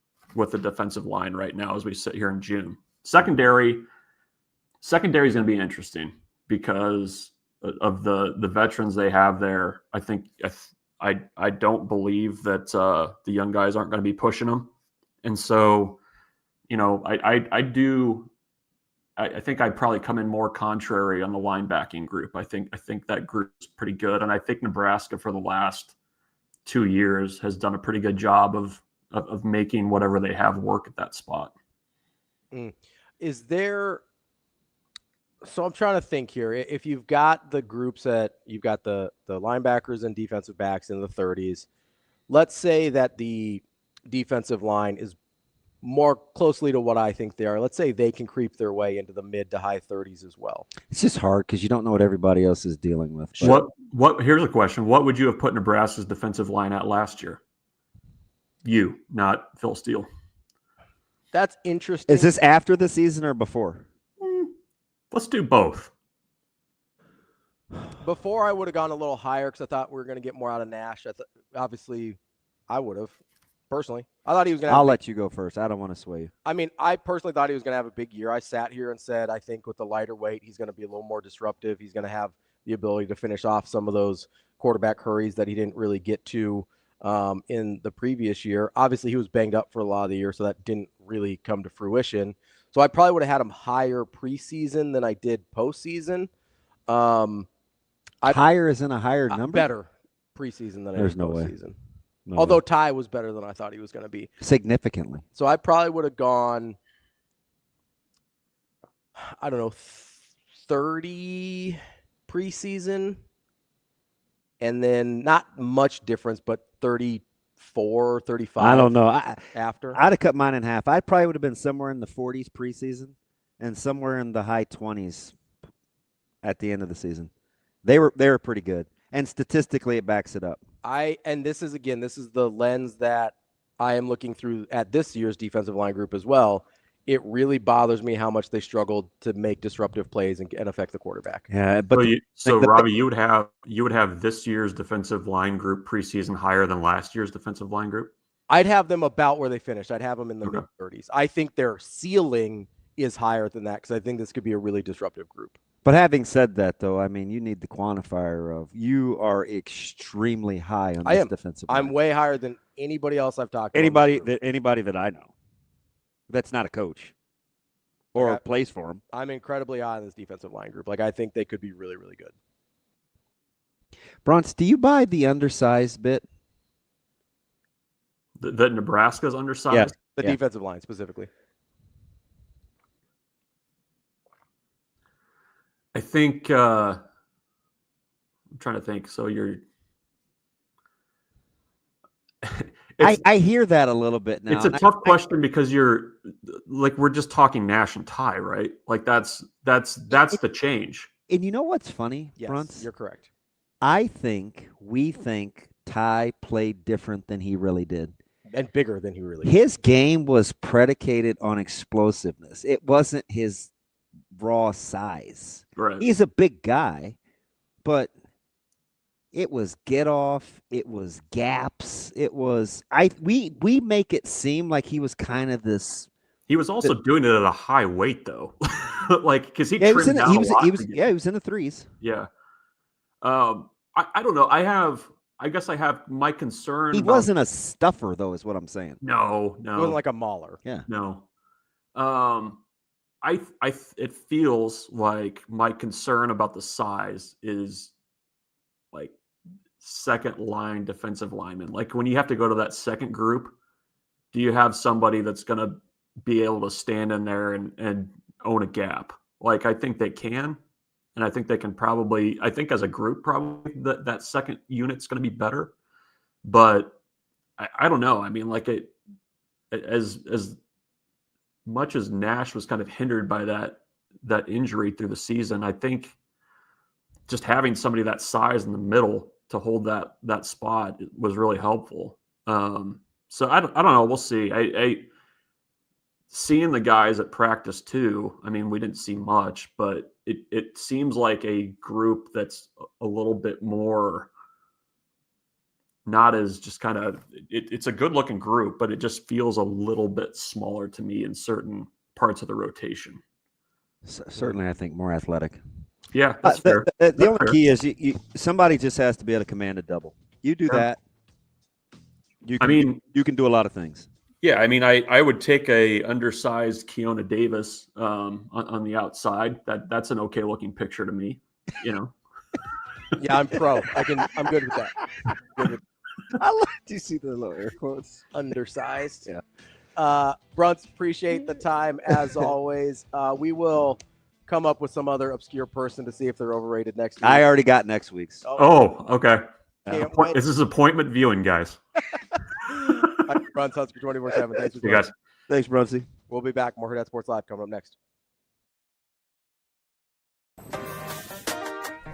the defensive line right now as we sit here in June. Secondary is going to be interesting because of the veterans they have there. I think I don't believe that the young guys aren't going to be pushing them, and so I think I'd probably come in more contrary on the linebacking group. I think that group is pretty good, and I think Nebraska for the last 2 years has done a pretty good job of making whatever they have work at that spot. Is there? So I'm trying to think here. If you've got the groups you've got the linebackers and defensive backs in the 30s, let's say that the defensive line is more closely to what I think they are. Let's say they can creep their way into the mid to high 30s as well. It's just hard because you don't know what everybody else is dealing with. What? Here's a question. What would you have put Nebraska's defensive line at last year? You, not Phil Steele. That's interesting. Is this after the season or before? Let's do both. Before, I would have gone a little higher because I thought we were going to get more out of Nash. Obviously, I would have. Personally, I thought he was going to. I'll let you go first. I don't want to sway you. I mean, I personally thought he was going to have a big year. I sat here and said, I think with the lighter weight, he's going to be a little more disruptive. He's going to have the ability to finish off some of those quarterback hurries that he didn't really get to in the previous year. Obviously, he was banged up for a lot of the year, so that didn't really come to fruition. So I probably would have had him higher preseason than I did postseason. Higher is in a higher number? Better preseason than There's I did no postseason. way. No Although way. Ty was better than I thought he was going to be. Significantly. So I probably would have gone, I don't know, 30 preseason. And then not much difference, but 34, 35. I don't know. After. I'd have cut mine in half. I probably would have been somewhere in the 40s preseason and somewhere in the high 20s at the end of the season. They were pretty good. And statistically, it backs it up. And this is the lens that I am looking through at this year's defensive line group as well. It really bothers me how much they struggled to make disruptive plays and affect the quarterback. Yeah, but Robbie, you would have this year's defensive line group preseason higher than last year's defensive line group? I'd have them about where they finished. I'd have them in the mid-30s. I think their ceiling is higher than that because I think this could be a really disruptive group. But having said that, though, I mean, you need the quantifier of you are extremely high on this defensive line. I'm way higher than anybody else I've talked to. Anybody that I know that's not a coach or plays for him. I'm incredibly high on this defensive line group. Like, I think they could be really, really good. Bruntz, do you buy the undersized bit? That Nebraska's undersized? Yeah, the defensive line specifically. I think I'm trying to think. So I hear that a little bit now. It's a tough question because you're like, we're just talking national tie, right? Like that's the change. And you know what's funny, Yes, Bruntz? you're correct. We think Ty played different than he really did. And bigger than he really did. His game was predicated on explosiveness. It wasn't his raw size. Right. He's a big guy, but it was get off, it was gaps, it was we make it seem like he was kind of this. He was also doing it at a high weight though. Like because he was in he was in the threes. Yeah. I don't know. I guess I have my concern. He wasn't a stuffer though, is what I'm saying. No. He wasn't like a mauler. Yeah. No. It feels like my concern about the size is like second line defensive lineman. Like when you have to go to that second group, do you have somebody that's going to be able to stand in there and own a gap? Like I think they can, and I think they can probably. I think as a group, probably that second unit's going to be better. But I don't know. I mean, like as much as Nash was kind of hindered by that injury through the season, I think just having somebody that size in the middle to hold that spot was really helpful. So I don't know. We'll see. I seeing the guys at practice too. I mean, we didn't see much, but it seems like a group that's a little bit more not as just kind of it's a good looking group, but it just feels a little bit smaller to me in certain parts of the rotation. Certainly, I think more athletic. Yeah, that's fair. The only key is somebody just has to be able to command a double. You do that. You can do a lot of things. Yeah, I mean, I would take a undersized Keona Davis on the outside. That's an okay looking picture to me. You know. Yeah, I'm pro. I'm good with that. I love to see the little air quotes. Undersized. Yeah. Bruntz, appreciate the time as always. We will come up with some other obscure person to see if they're overrated next week. I already got next week's. Oh, okay. Can't This is appointment viewing, guys. Bruntz, Husker247. Thanks for you guys. Thanks, Brunsey. We'll be back. More Hurrdat Sports Live coming up next.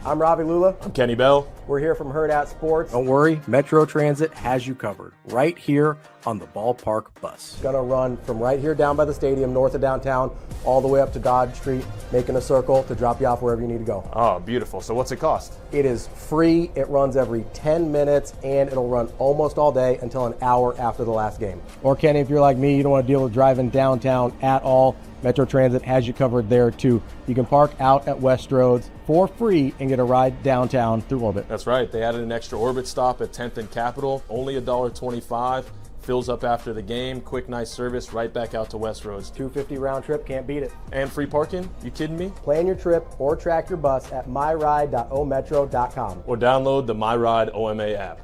I'm Ravi Lulla. I'm Kenny Bell. We're here from Hurrdat Sports. Don't worry, Metro Transit has you covered right here on the ballpark bus. Gonna run from right here down by the stadium, north of downtown, all the way up to Dodge Street, making a circle to drop you off wherever you need to go. Oh, beautiful. So what's it cost? It is free. It runs every 10 minutes, and it'll run almost all day until an hour after the last game. Or Kenny, if you're like me, you don't want to deal with driving downtown at all, Metro Transit has you covered there too. You can park out at West Roads for free and get a ride downtown through Orbit. That's right. They added an extra Orbit stop at 10th and Capitol. Only $1.25. Fills up after the game. Quick, nice service right back out to West Roads. $2.50 round trip. Can't beat it. And free parking? You kidding me? Plan your trip or track your bus at myride.ometro.com. Or download the MyRide OMA app.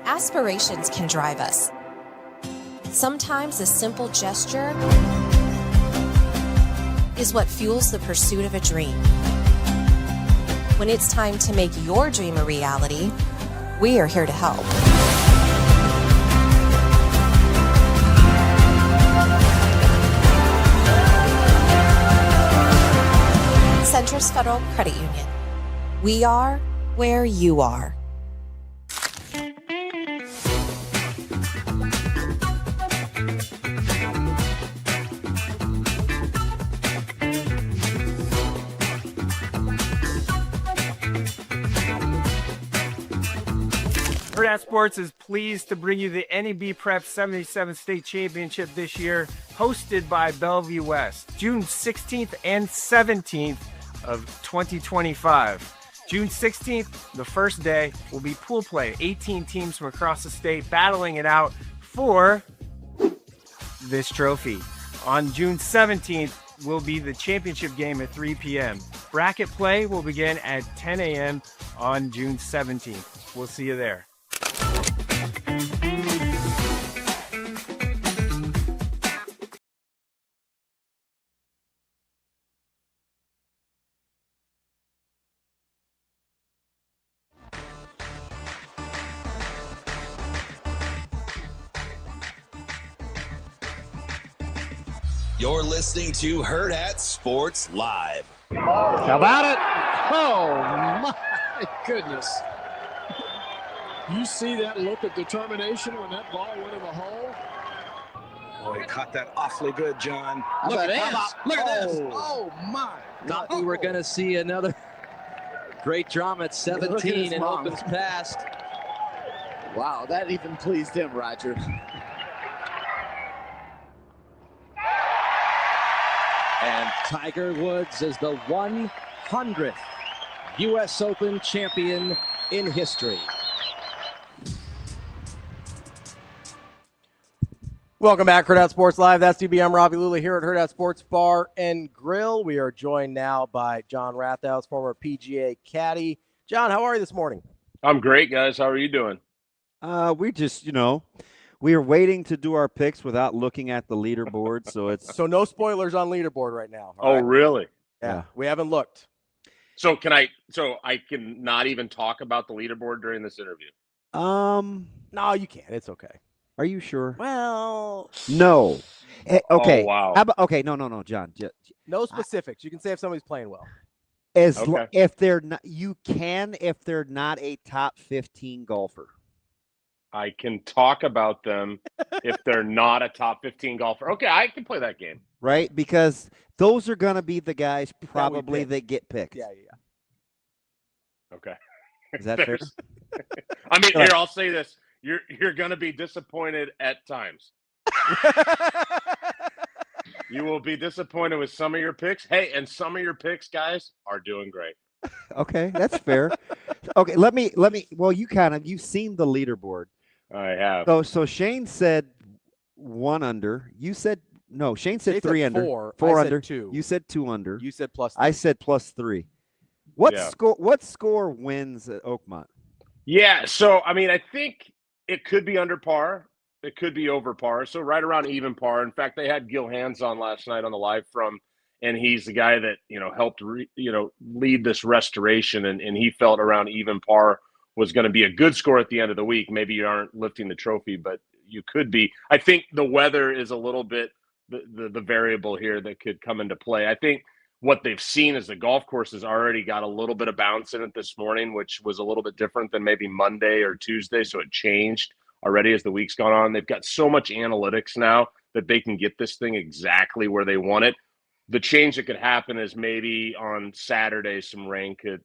Aspirations can drive us. Sometimes a simple gesture is what fuels the pursuit of a dream. When it's time to make your dream a reality, we are here to help. Centris Federal Credit Union. We are where you are. Hurrdat Sports is pleased to bring you the NEB Prep 77th State Championship this year, hosted by Bellevue West, June 16th and 17th of 2025. June 16th, the first day, will be pool play. 18 teams from across the state battling it out for this trophy. On June 17th will be the championship game at 3 p.m. Bracket play will begin at 10 a.m. on June 17th. We'll see you there. You're listening to Hurrdat Sports Live. How about it? Oh, my goodness. You see that look of determination when that ball went in the hole? Oh, he caught that awfully good, John. Look at this. Look at this. Oh, my. Thought we were going to see another great drama at 17 and opens past. Wow, that even pleased him, Roger. And Tiger Woods is the 100th U.S. Open champion in history. Welcome back, Hurrdat Sports Live. That's DB. I'm Ravi Lulla here at Hurrdat Sports Bar and Grill. We are joined now by John Rathouz, former PGA caddy. John, how are you this morning? I'm great, guys. How are you doing? We just, we are waiting to do our picks without looking at the leaderboard, so it's so no spoilers on leaderboard right now. Oh, right? Really? Yeah, we haven't looked. So I can not even talk about the leaderboard during this interview? No, you can't. It's okay. Are you sure? Well, no. Okay. Oh, wow. How about, okay, no, John. No specifics. You can say if somebody's playing well. If they're not, you can if they're not a top 15 golfer. I can talk about them if they're not a top 15 golfer. Okay, I can play that game. Right? Because those are going to be the guys probably that get picked. Yeah. Okay. Is that fair? I mean, here, I'll say this. You're going to be disappointed at times. You will be disappointed with some of your picks. Hey, and some of your picks, guys, are doing great. Okay, that's fair. Okay, let me. Well, you've seen the leaderboard. I have. So Shane said 1 under. You said no. Shane said 3 under. 4 under. Said 2. You said 2 under. You said +3. I said +3. What score wins at Oakmont? Yeah. So I mean, I think it could be under par. It could be over par. So right around even par. In fact, they had Gil Hands on last night on the live from, and he's the guy that helped lead this restoration, and he felt around even par was going to be a good score at the end of the week. Maybe you aren't lifting the trophy, but you could be. I think the weather is a little bit the variable here that could come into play. I think what they've seen is the golf course has already got a little bit of bounce in it this morning, which was a little bit different than maybe Monday or Tuesday. So it changed already as the week's gone on. They've got so much analytics now that they can get this thing exactly where they want it. The change that could happen is maybe on Saturday some rain could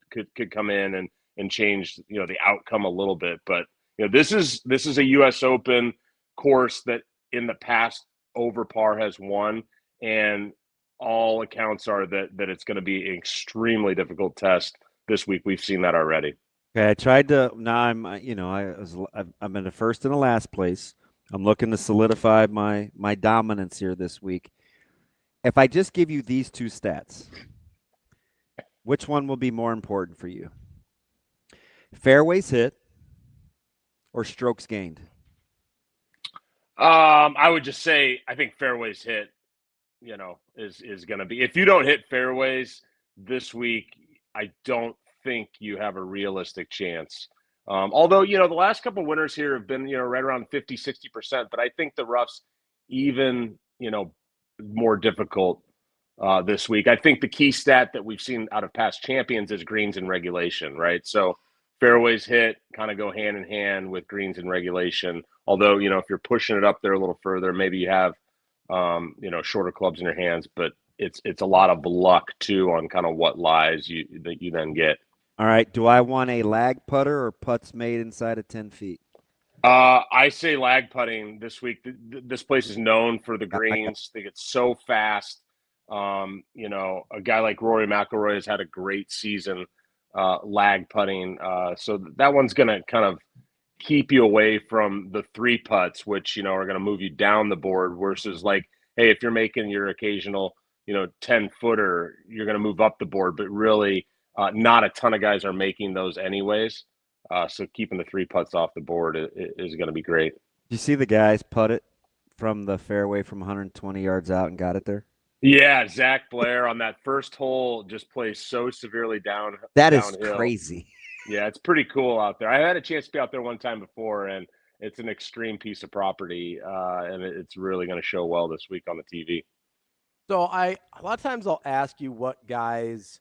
come in and change the outcome a little bit. But this is a U.S. Open course that in the past over par has won, and all accounts are that it's going to be an extremely difficult test this week. We've seen that already. Okay, I tried to. Now I'm I'm in the first and the last place. I'm looking to solidify my dominance here this week. If I just give you these two stats, which one will be more important for you? Fairways hit or strokes gained? I would just say I think fairways hit, is going to be. If you don't hit fairways this week, I don't think you have a realistic chance. Although, the last couple of winners here have been, right around 50, 60%, but I think the rough's even, more difficult this week. I think the key stat that we've seen out of past champions is greens in regulation, right? So fairways hit kind of go hand in hand with greens in regulation. Although, if you're pushing it up there a little further, maybe you have, shorter clubs in your hands, but it's a lot of luck too on kind of what lies that you then get. All right. Do I want a lag putter or putts made inside of 10 feet? I say lag putting this week. This place is known for the greens. They get so fast. A guy like Rory McIlroy has had a great season lag putting. So that one's going to kind of keep you away from the 3 putts, which, are going to move you down the board versus like, hey, if you're making your occasional, 10-footer, you're going to move up the board, but really not a ton of guys are making those anyways. So keeping the 3 putts off the board is going to be great. You see the guys putt it from the fairway from 120 yards out and got it there? Yeah, Zach Blair on that first hole just plays so severely downhill. That is crazy. Yeah, it's pretty cool out there. I had a chance to be out there one time before, and it's an extreme piece of property, and it's really going to show well this week on the TV. So a lot of times I'll ask you what guys'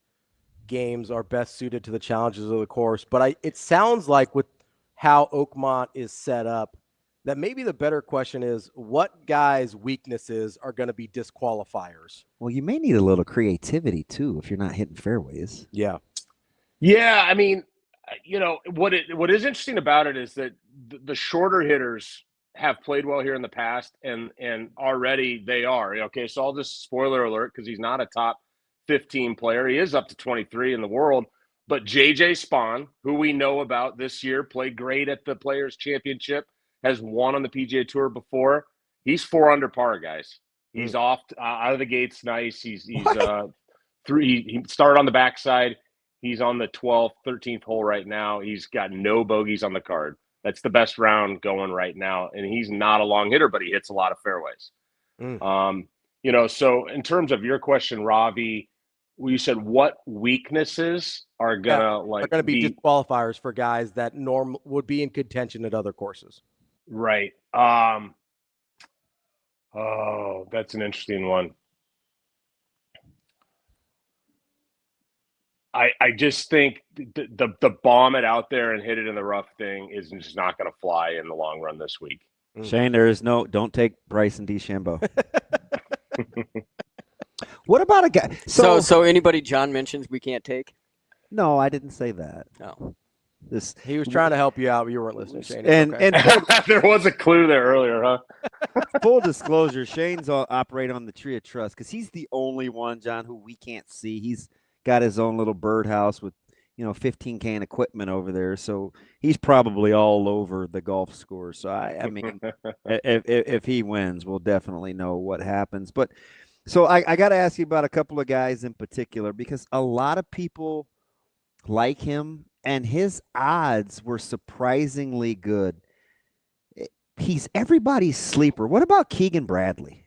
games are best suited to the challenges of the course, but it sounds like with how Oakmont is set up, that maybe the better question is what guys' weaknesses are going to be disqualifiers. Well, you may need a little creativity too if you're not hitting fairways. Yeah. Yeah, I mean, what is interesting about it is that the shorter hitters have played well here in the past, and already they are. Okay, so I'll just spoiler alert because he's not a top 15 player. He is up to 23 in the world, but JJ Spawn, who we know about this year, played great at the Players Championship, has won on the PGA Tour before. He's 4 under par, guys. He's off out of the gates nice. He's he started on the backside. He's on the 12th, 13th hole right now. He's got no bogeys on the card. That's the best round going right now. And he's not a long hitter, but he hits a lot of fairways. So in terms of your question, Ravi, you said what weaknesses are gonna be disqualifiers for guys that would be in contention at other courses. Right. That's an interesting one. I just think the bomb it out there and hit it in the rough thing is just not going to fly in the long run this week. Shane, don't take Bryson DeChambeau. What about a guy? So anybody John mentions we can't take? No, I didn't say that. No. He was trying to help you out, but you weren't listening, Shane. And there was a clue there earlier, huh? Full disclosure, Shane's operate on the Tree of Trust because he's the only one, John, who we can't see. He's got his own little birdhouse with 15 can equipment over there, so he's probably all over the golf score. So I mean, if he wins, we'll definitely know what happens. But so I got to ask you about a couple of guys in particular because a lot of people like him. And his odds were surprisingly good. He's everybody's sleeper. What about Keegan Bradley?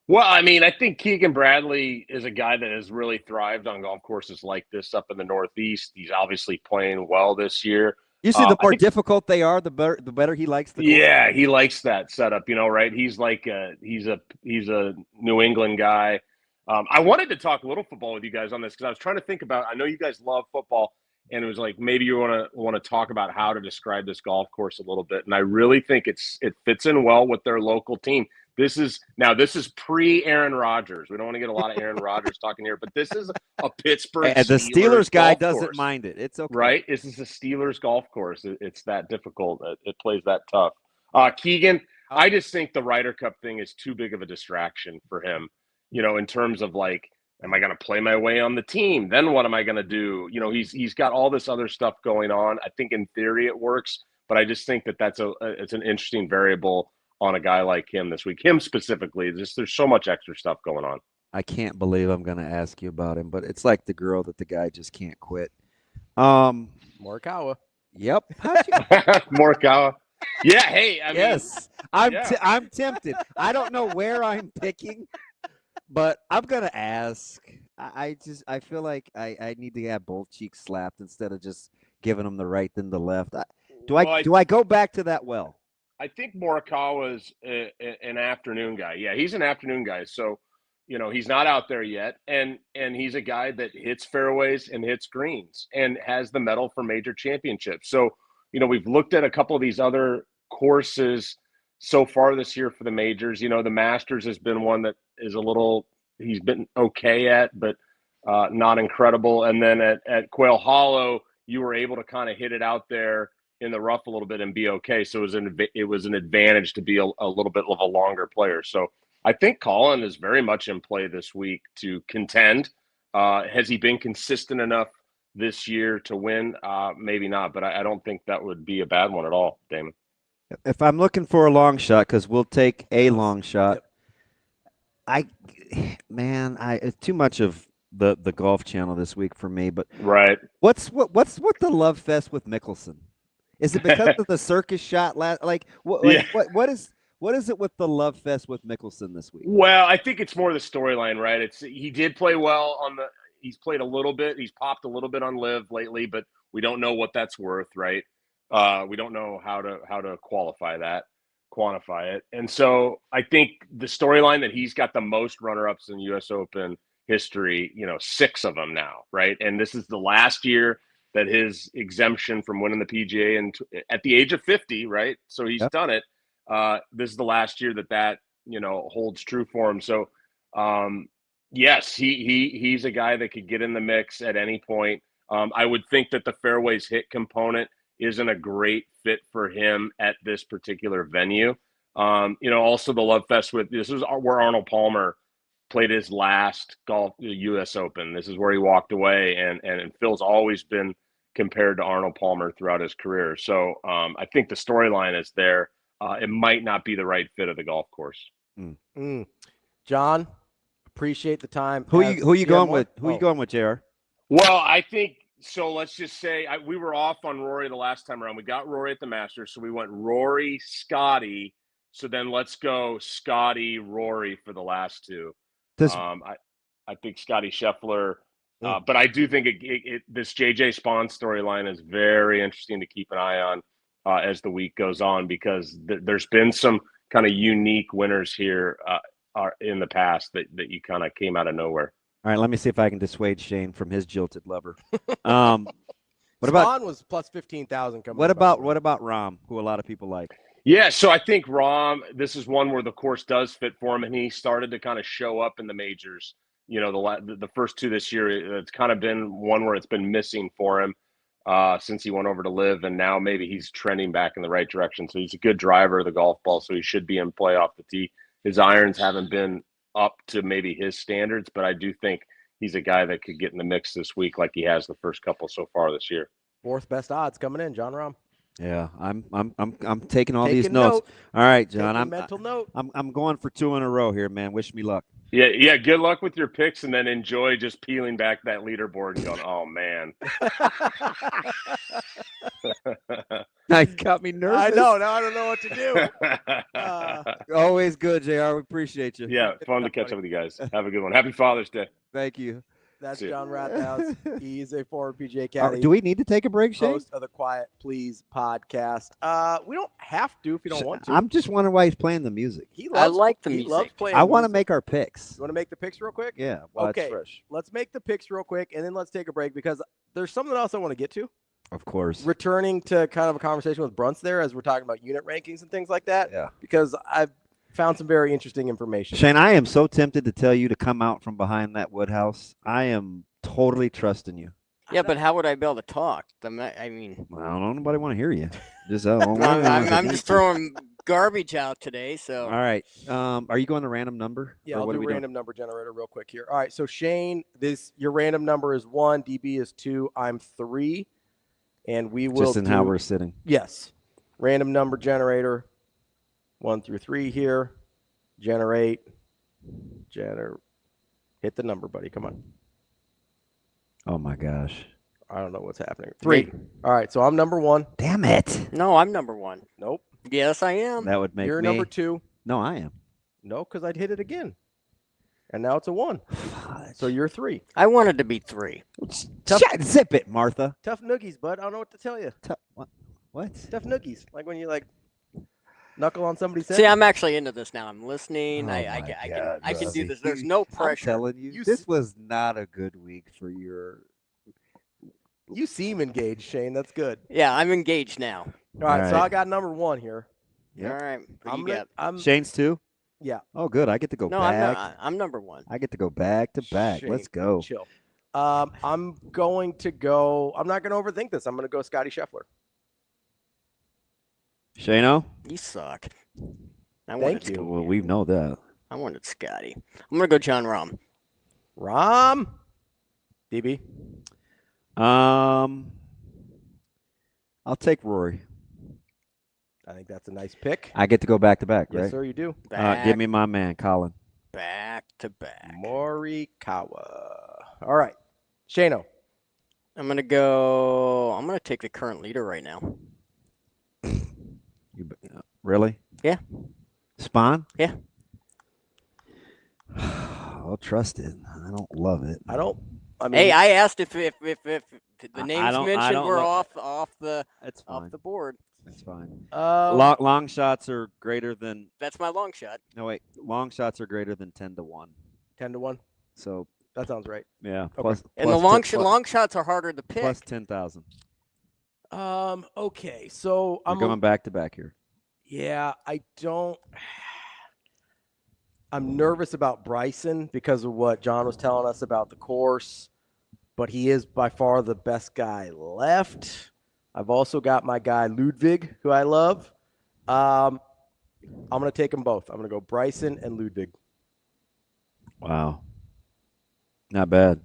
Well, I mean, I think Keegan Bradley is a guy that has really thrived on golf courses like this up in the Northeast. He's obviously playing well this year. You see, the more difficult they are, the better he likes the course. Yeah, he likes that setup, right? He's like he's a New England guy. I wanted to talk a little football with you guys on this because I was trying to think about. I know you guys love football. And it was like, maybe you want to talk about how to describe this golf course a little bit. And I really think it fits in well with their local team. This is pre Aaron Rodgers. We don't want to get a lot of Aaron Rodgers talking here, but this is a Pittsburgh and the Steelers guy doesn't course. mind it. It's okay. Right? This is a Steelers golf course. It's that difficult. It plays that tough. Keegan, I just think the Ryder Cup thing is too big of a distraction for him, in terms of like, am I going to play my way on the team? Then what am I going to do? He's got all this other stuff going on. I think in theory it works, but I just think that it's an interesting variable on a guy like him this week. Him specifically, there's so much extra stuff going on. I can't believe I'm going to ask you about him, but it's like the girl that the guy just can't quit. Morikawa. Yep. Morikawa. Yeah. Hey. Yes. I'm tempted. I don't know where I'm picking. But I'm gonna ask. I feel like I need to have both cheeks slapped instead of just giving them the right then the left. Do I go back to that well? I think Morikawa is an afternoon guy. Yeah, he's an afternoon guy. So he's not out there yet, and he's a guy that hits fairways and hits greens and has the medal for major championships. So we've looked at a couple of these other courses so far this year for the majors. The Masters has been one that is he's been okay at, but not incredible. And then at Quail Hollow, you were able to kind of hit it out there in the rough a little bit and be okay. So it was an advantage to be a little bit of a longer player. So I think Colin is very much in play this week to contend. Has he been consistent enough this year to win? Maybe not, but I don't think that would be a bad one at all, Damon. If I'm looking for a long shot, because we'll take a long shot, It's too much of the Golf Channel this week for me. But right, what's the love fest with Mickelson? Is it because of the circus shot last? What is it with the love fest with Mickelson this week? Well, I think it's more the storyline, right? He did play well he's played a little bit. He's popped a little bit on LIV lately, but we don't know what that's worth, right? We don't know how to quantify it. And so I think the storyline that he's got the most runner-ups in U.S. Open history, 6 of them now, right? And this is the last year that his exemption from winning the PGA and at the age of 50, right? So he's done it. This is the last year that holds true for him. So yes, he's a guy that could get in the mix at any point. I would think that the fairways hit component isn't a great fit for him at this particular venue. Also the love fest this is where Arnold Palmer played his last U.S. Open. This is where he walked away, and Phil's always been compared to Arnold Palmer throughout his career. So I think the storyline is there. It might not be the right fit of the golf course. John, appreciate the time. Who you going with? Who you going with, JR? Well, I think so. Let's just say we were off on Rory the last time around. We got Rory at the Masters, so we went Rory, Scotty. So then let's go Scotty, Rory for the last 2. I think Scotty Scheffler, but I do think this JJ Spawn storyline is very interesting to keep an eye on as the week goes on, because there's been some kind of unique winners here in the past that you kind of came out of nowhere. All right, let me see if I can dissuade Shane from his jilted lover. Spawn was plus 15,000 coming. What about Rahm, who a lot of people like? Yeah, so I think Rahm, this is one where the course does fit for him, and he started to kind of show up in the majors. The first 2 this year, it's kind of been one where it's been missing for him since he went over to LIV, and now maybe he's trending back in the right direction. So he's a good driver of the golf ball, so he should be in play off the tee. His irons haven't been up to maybe his standards, but I do think he's a guy that could get in the mix this week like he has the first couple so far this year. 4th best odds coming in, John Rahm. Yeah, I'm taking all these notes. All right, John. Mental note. I'm going for 2 in a row here, man. Wish me luck. Yeah. Good luck with your picks, and then enjoy just peeling back that leaderboard and going, "Oh man." Now you got me nervous. I know. Now I don't know what to do. Always good, JR. We appreciate you. Yeah, fun to catch up with you guys. Have a good one. Happy Father's Day. Thank you. That's John Rathouz. He's a former PGA caddy. Do we need to take a break, Shane? Host of the Quiet Please podcast. We don't have to if you don't want to. I'm just wondering why he's playing the music. I like the music. He loves playing I want to make our picks. You want to make the picks real quick? Yeah. Okay. Let's make the picks real quick, and then let's take a break, because there's something else I want to get to. Of course. Returning to kind of a conversation with Bruntz there as we're talking about unit rankings and things like that. Yeah. Because I've found some very interesting information. Shane, I am so tempted to tell you to come out from behind that wood house. I am totally trusting you. Yeah, but how would I be able to talk? I mean, I don't know. Nobody want to hear you. Just I'm just throwing garbage out today. So all right. Are you going to random number? Yeah, I'll do random number generator real quick here. All right. So Shane, your random number is 1. DB is 2. I'm 3, and we will just in how we're sitting. Yes. Random number generator 1 through 3 here. Generate. Hit the number, buddy. Come on. Oh my gosh. I don't know what's happening. 3. All right, so I'm number 1. Damn it. No, I'm number 1. Nope. Yes, I am. That would make You're me number 2. No, I am. No, because I'd hit it again. And now it's a 1. So you're 3. I wanted to be 3. Zip it, Martha. Tough noogies, bud. I don't know what to tell you. What? Tough noogies. Like when you knuckle on somebody's head. See, I'm actually into this now. I'm listening. Oh I can do this. There's You- no pressure. I'm telling you, this was not a good week for your. You seem engaged, Shane. That's good. Yeah, I'm engaged now. All right, so I got number 1 here. Yep. All right. What do you got? Shane's 2? Yeah. Oh, good. I get to go No, back. I'm number 1. I get to go back to back. Shane, Let's go. Chill. I'm going to go. I'm not going to overthink this. I'm going to go Scotty Scheffler. Shano? You suck. Thank you. Well, we know that. I wanted Scotty. I'm going to go John Rahm. Rahm? DB? I'll take Rory. I think that's a nice pick. I get to go back to back, Yes, right? sir, you do. Give me my man, Colin. Back to back. Morikawa. All right. Shano. I'm going to take the current leader right now. Really? Yeah. Spawn? Yeah. I'll trust it. I don't love it. Hey, I asked if the names mentioned were off the board. That's fine. Long shots are greater than. That's my long shot. No wait, long shots are greater than 10-1. 10-1. So that sounds right. Yeah. Okay. Plus, and the long shots are harder to pick. Plus 10,000. Okay, so I'm going back to back here. Yeah, I'm nervous about Bryson because of what John was telling us about the course, but he is by far the best guy left. I've also got my guy Ludwig, who I love. I'm going to take them both. I'm going to go Bryson and Ludwig. Wow. Not bad.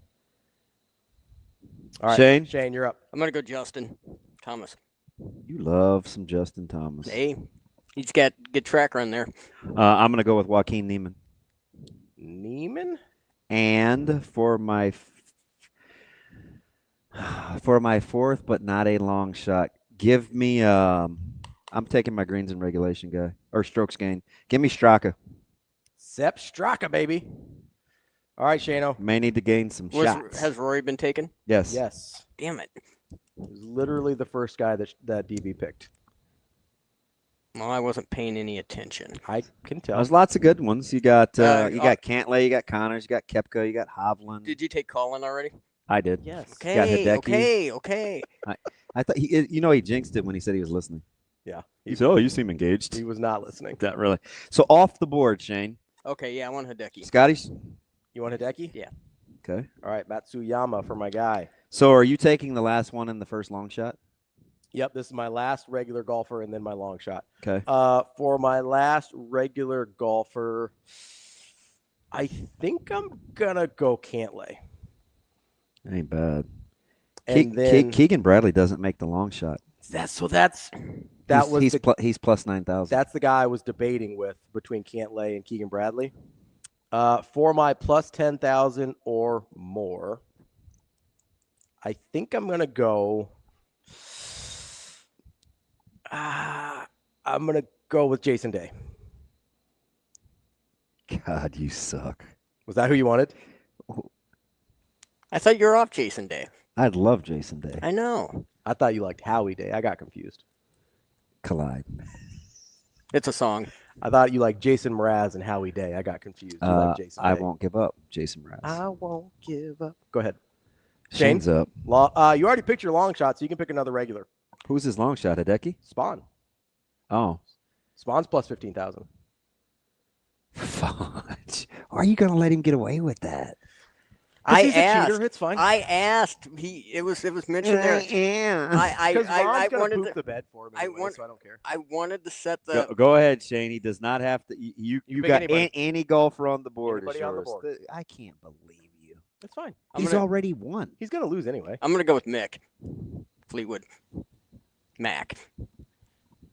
All right, Shane, you're up. I'm going to go Justin Thomas. You love some Justin Thomas. Hey, he's got good track run there. I'm going to go with Joaquin Neiman. Neiman? And for my fourth, but not a long shot, give me I'm taking my greens and regulation guy or strokes gain. Give me Straka. Sepp Straka, baby. All right, Shano. May need to gain some shots. Has Rory been taken? Yes. Yes. Damn it. It was literally the first guy that DB picked. Well, I wasn't paying any attention. I can tell. There's lots of good ones. You got Cantlay, you got Connors, you got Koepka, you got Hovland. Did you take Colin already? I did. Yes. Got Hideki. Okay. I thought he jinxed it when he said he was listening. Yeah. He said, "Oh, you seem engaged." He was not listening. That really. So off the board, Shane. Okay, yeah, I want Hideki. Scotty's. You want Hideki? Yeah. Okay. All right, Matsuyama for my guy. So are you taking the last one in the first long shot? Yep, this is my last regular golfer and then my long shot. Okay. For my last regular golfer, I think I'm gonna go Cantlay. Ain't bad. And then Keegan Bradley doesn't make the long shot. He's plus 9,000. That's the guy I was debating with between Cantlay and Keegan Bradley. For my plus 10,000 or more, I think I'm gonna go. I'm gonna go with Jason Day. God, you suck. Was that who you wanted? I thought you were off Jason Day. I'd love Jason Day. I know. I thought you liked Howie Day. I got confused. Collide. It's a song. I thought you liked Jason Mraz and Howie Day. I got confused. You like Jason I Day. won't give up, Jason Mraz. I won't give up. Go ahead. Shane's up. You already picked your long shot, so you can pick another regular. Who's his long shot? Hideki? Spawn. Oh. Spawn's plus 15,000. Fudge. Are you going to let him get away with that? He's a cheater. It's fine. I asked. It was mentioned there. I wanted to poop the bed for him anyway, so I don't care. I wanted to set the. Go ahead, Shane. He does not have to. You got any golfer on the board. Anybody on the board. I can't believe you. It's fine. He's already won. He's going to lose anyway. I'm going to go with Mick Fleetwood. Mac.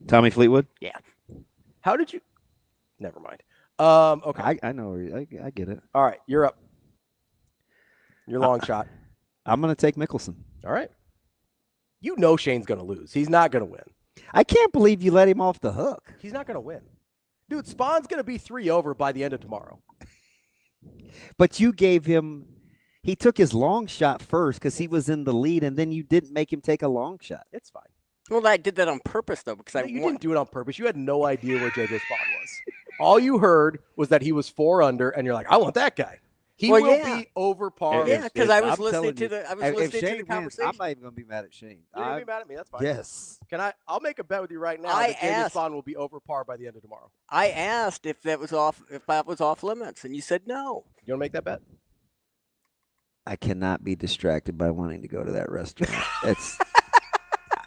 Tommy Fleetwood? Yeah. How did you? Never mind. Okay. I know. I get it. All right. You're up. Your long shot. I'm going to take Mickelson. All right. You know Shane's going to lose. He's not going to win. I can't believe you let him off the hook. He's not going to win. Dude, Spawn's going to be 3 over by the end of tomorrow. But you gave him – he took his long shot first because he was in the lead, and then you didn't make him take a long shot. It's fine. Well, I did that on purpose, though, because you didn't do it on purpose. You had no idea where JJ Spawn was. All you heard was that he was 4 under, and you're like, I want that guy. He will be over par. Yeah, because I was listening to the conversation. I'm not even going to be mad at Shane. You're going to be mad at me. That's fine. Yes. I'll make a bet with you right now that JJ Spawn will be over par by the end of tomorrow. I asked if that was off limits, and you said no. You want to make that bet? I cannot be distracted by wanting to go to that restaurant. It's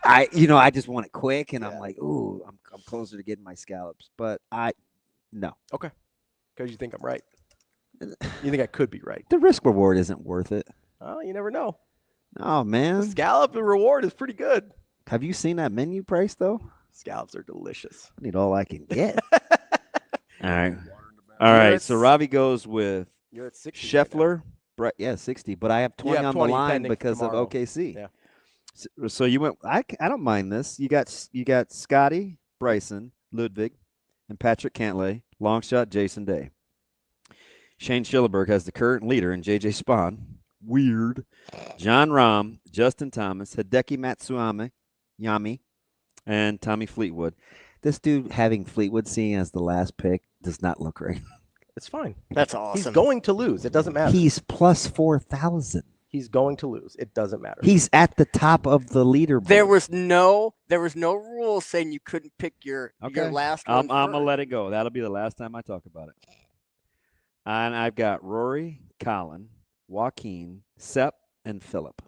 I just want it quick, and I'm like, ooh, I'm closer to getting my scallops. But no. Okay. Because you think I'm right. You think I could be right. The risk reward isn't worth it. Oh, you never know. Oh, man. The scallop and reward is pretty good. Have you seen that menu price, though? Scallops are delicious. I need all I can get. All right. All right, so Ravi goes with You're at 60. Scheffler. Yeah, 60. But I have 20 on 20 the line pending because of tomorrow. OKC. Yeah. So you went. I don't mind this. You got Scotty, Bryson, Ludwig, and Patrick Cantlay. Long shot, Jason Day. Shane Schillerberg has the current leader in JJ Spahn. Weird. John Rahm, Justin Thomas, Hideki Matsuyama, Yami, and Tommy Fleetwood. This dude having Fleetwood seen as the last pick does not look right. It's fine. That's awesome. He's going to lose. It doesn't matter. He's plus 4,000. He's going to lose. It doesn't matter. He's at the top of the leaderboard. There was no rule saying you couldn't pick your last one. I'm gonna let it go. That'll be the last time I talk about it. And I've got Rory, Colin, Joaquin, Sepp, and Philip.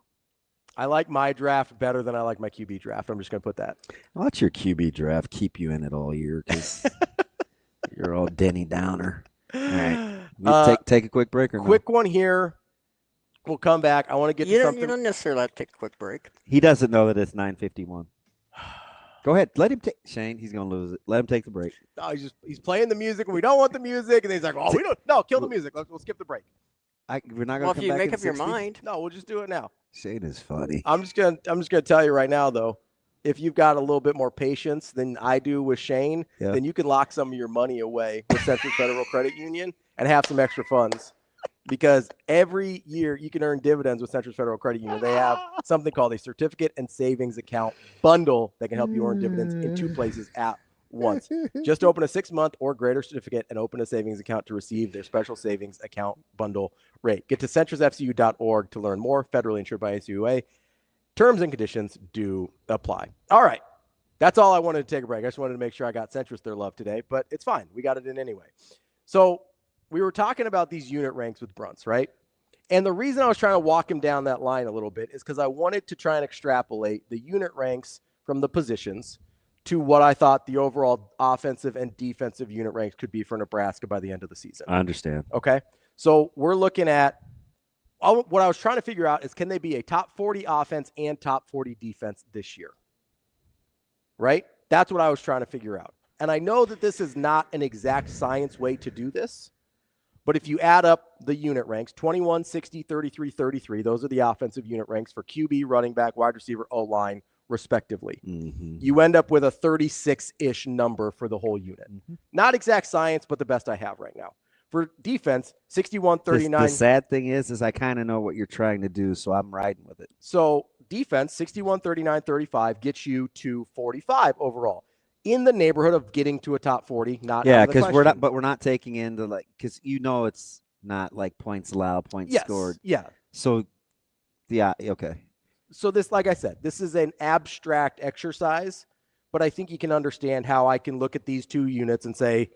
I like my draft better than I like my QB draft. I'm just going to put that. I'll let your QB draft keep you in it all year because you're all Denny Downer. All right. Take a quick break or quick one here. We'll come back. I want to get to something. You don't necessarily have to take a quick break. He doesn't know that it's 9:51. Go ahead. Let him take Shane. He's going to lose it. Let him take the break. No, he's playing the music and we don't want the music. And then he's like, oh, we don't. No, kill the music. We'll skip the break. We're not going to Well, come if you back make in up your 60? mind. No, we'll just do it now. Shane is funny. I'm just gonna tell you right now though, if you've got a little bit more patience than I do with Shane, then you can lock some of your money away with Central Federal Credit Union and have some extra funds. Because every year you can earn dividends with Central Federal Credit Union. They have something called a certificate and savings account bundle that can help you earn dividends in 2 places at once. Just open a 6-month or greater certificate and open a savings account to receive their special savings account bundle rate. Get to centrasfcu.org to learn more. Federally insured by ACUA. Terms and conditions do apply. All right. That's all I wanted to take a break. I just wanted to make sure I got Centris their love today, but it's fine. We got it in anyway. So we were talking about these unit ranks with Bruntz, right? And the reason I was trying to walk him down that line a little bit is because I wanted to try and extrapolate the unit ranks from the positions to what I thought the overall offensive and defensive unit ranks could be for Nebraska by the end of the season. I understand. Okay. So we're looking at what I was trying to figure out is, can they be a top 40 offense and top 40 defense this year? Right? That's what I was trying to figure out. And I know that this is not an exact science way to do this, but if you add up the unit ranks, 21, 60, 33, 33, those are the offensive unit ranks for QB, running back, wide receiver, O-line, respectively. Mm-hmm. You end up with a 36-ish number for the whole unit. Mm-hmm. Not exact science, but the best I have right now. For defense, 61, 39. The sad thing is I kind of know what you're trying to do, so I'm riding with it. So defense, 61, 39, 35 gets you to 45 overall. In the neighborhood of getting to a top 40, not because we're not taking into because it's not like points allowed, points scored. Yeah. So, yeah, okay. So this, like I said, this is an abstract exercise, but I think you can understand how I can look at these two units and say,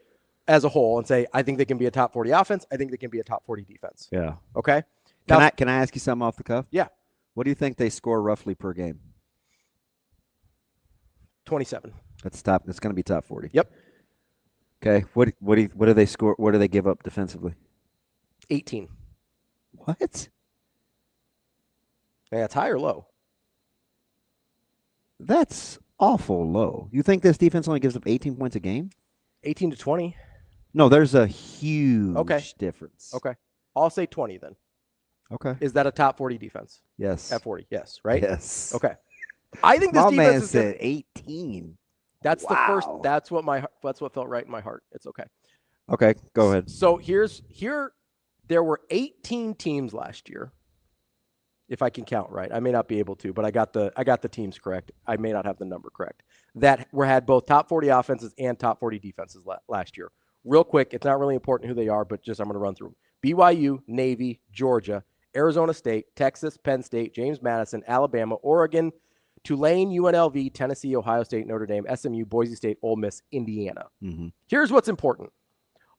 as a whole, and say, I think they can be a top 40 offense. I think they can be a top 40 defense. Yeah. Okay. Can I ask you something off the cuff? Yeah. What do you think they score roughly per game? 27. That's top. It's going to be top 40. Yep. Okay. What do they score? What do they give up defensively? 18. What? Yeah, it's high or low? That's awful low. You think this defense only gives up 18 points a game? 18 to 20. No, there's a huge difference. Okay. I'll say 20 then. Okay. Is that a top 40 defense? Yes. At 40. Yes. Right? Yes. Okay. I think this My defense man is said 18. That's wow. the first. That's what felt right in my heart. It's okay. Okay, go ahead. So there were 18 teams last year, if I can count right. I may not be able to, but I got the teams correct. I may not have the number correct. That had both top 40 offenses and top 40 defenses last year. Real quick, it's not really important who they are, but just I'm going to run through them. BYU, Navy, Georgia, Arizona State, Texas, Penn State, James Madison, Alabama, Oregon, Tulane, UNLV, Tennessee, Ohio State, Notre Dame, SMU, Boise State, Ole Miss, Indiana. Mm-hmm. Here's what's important.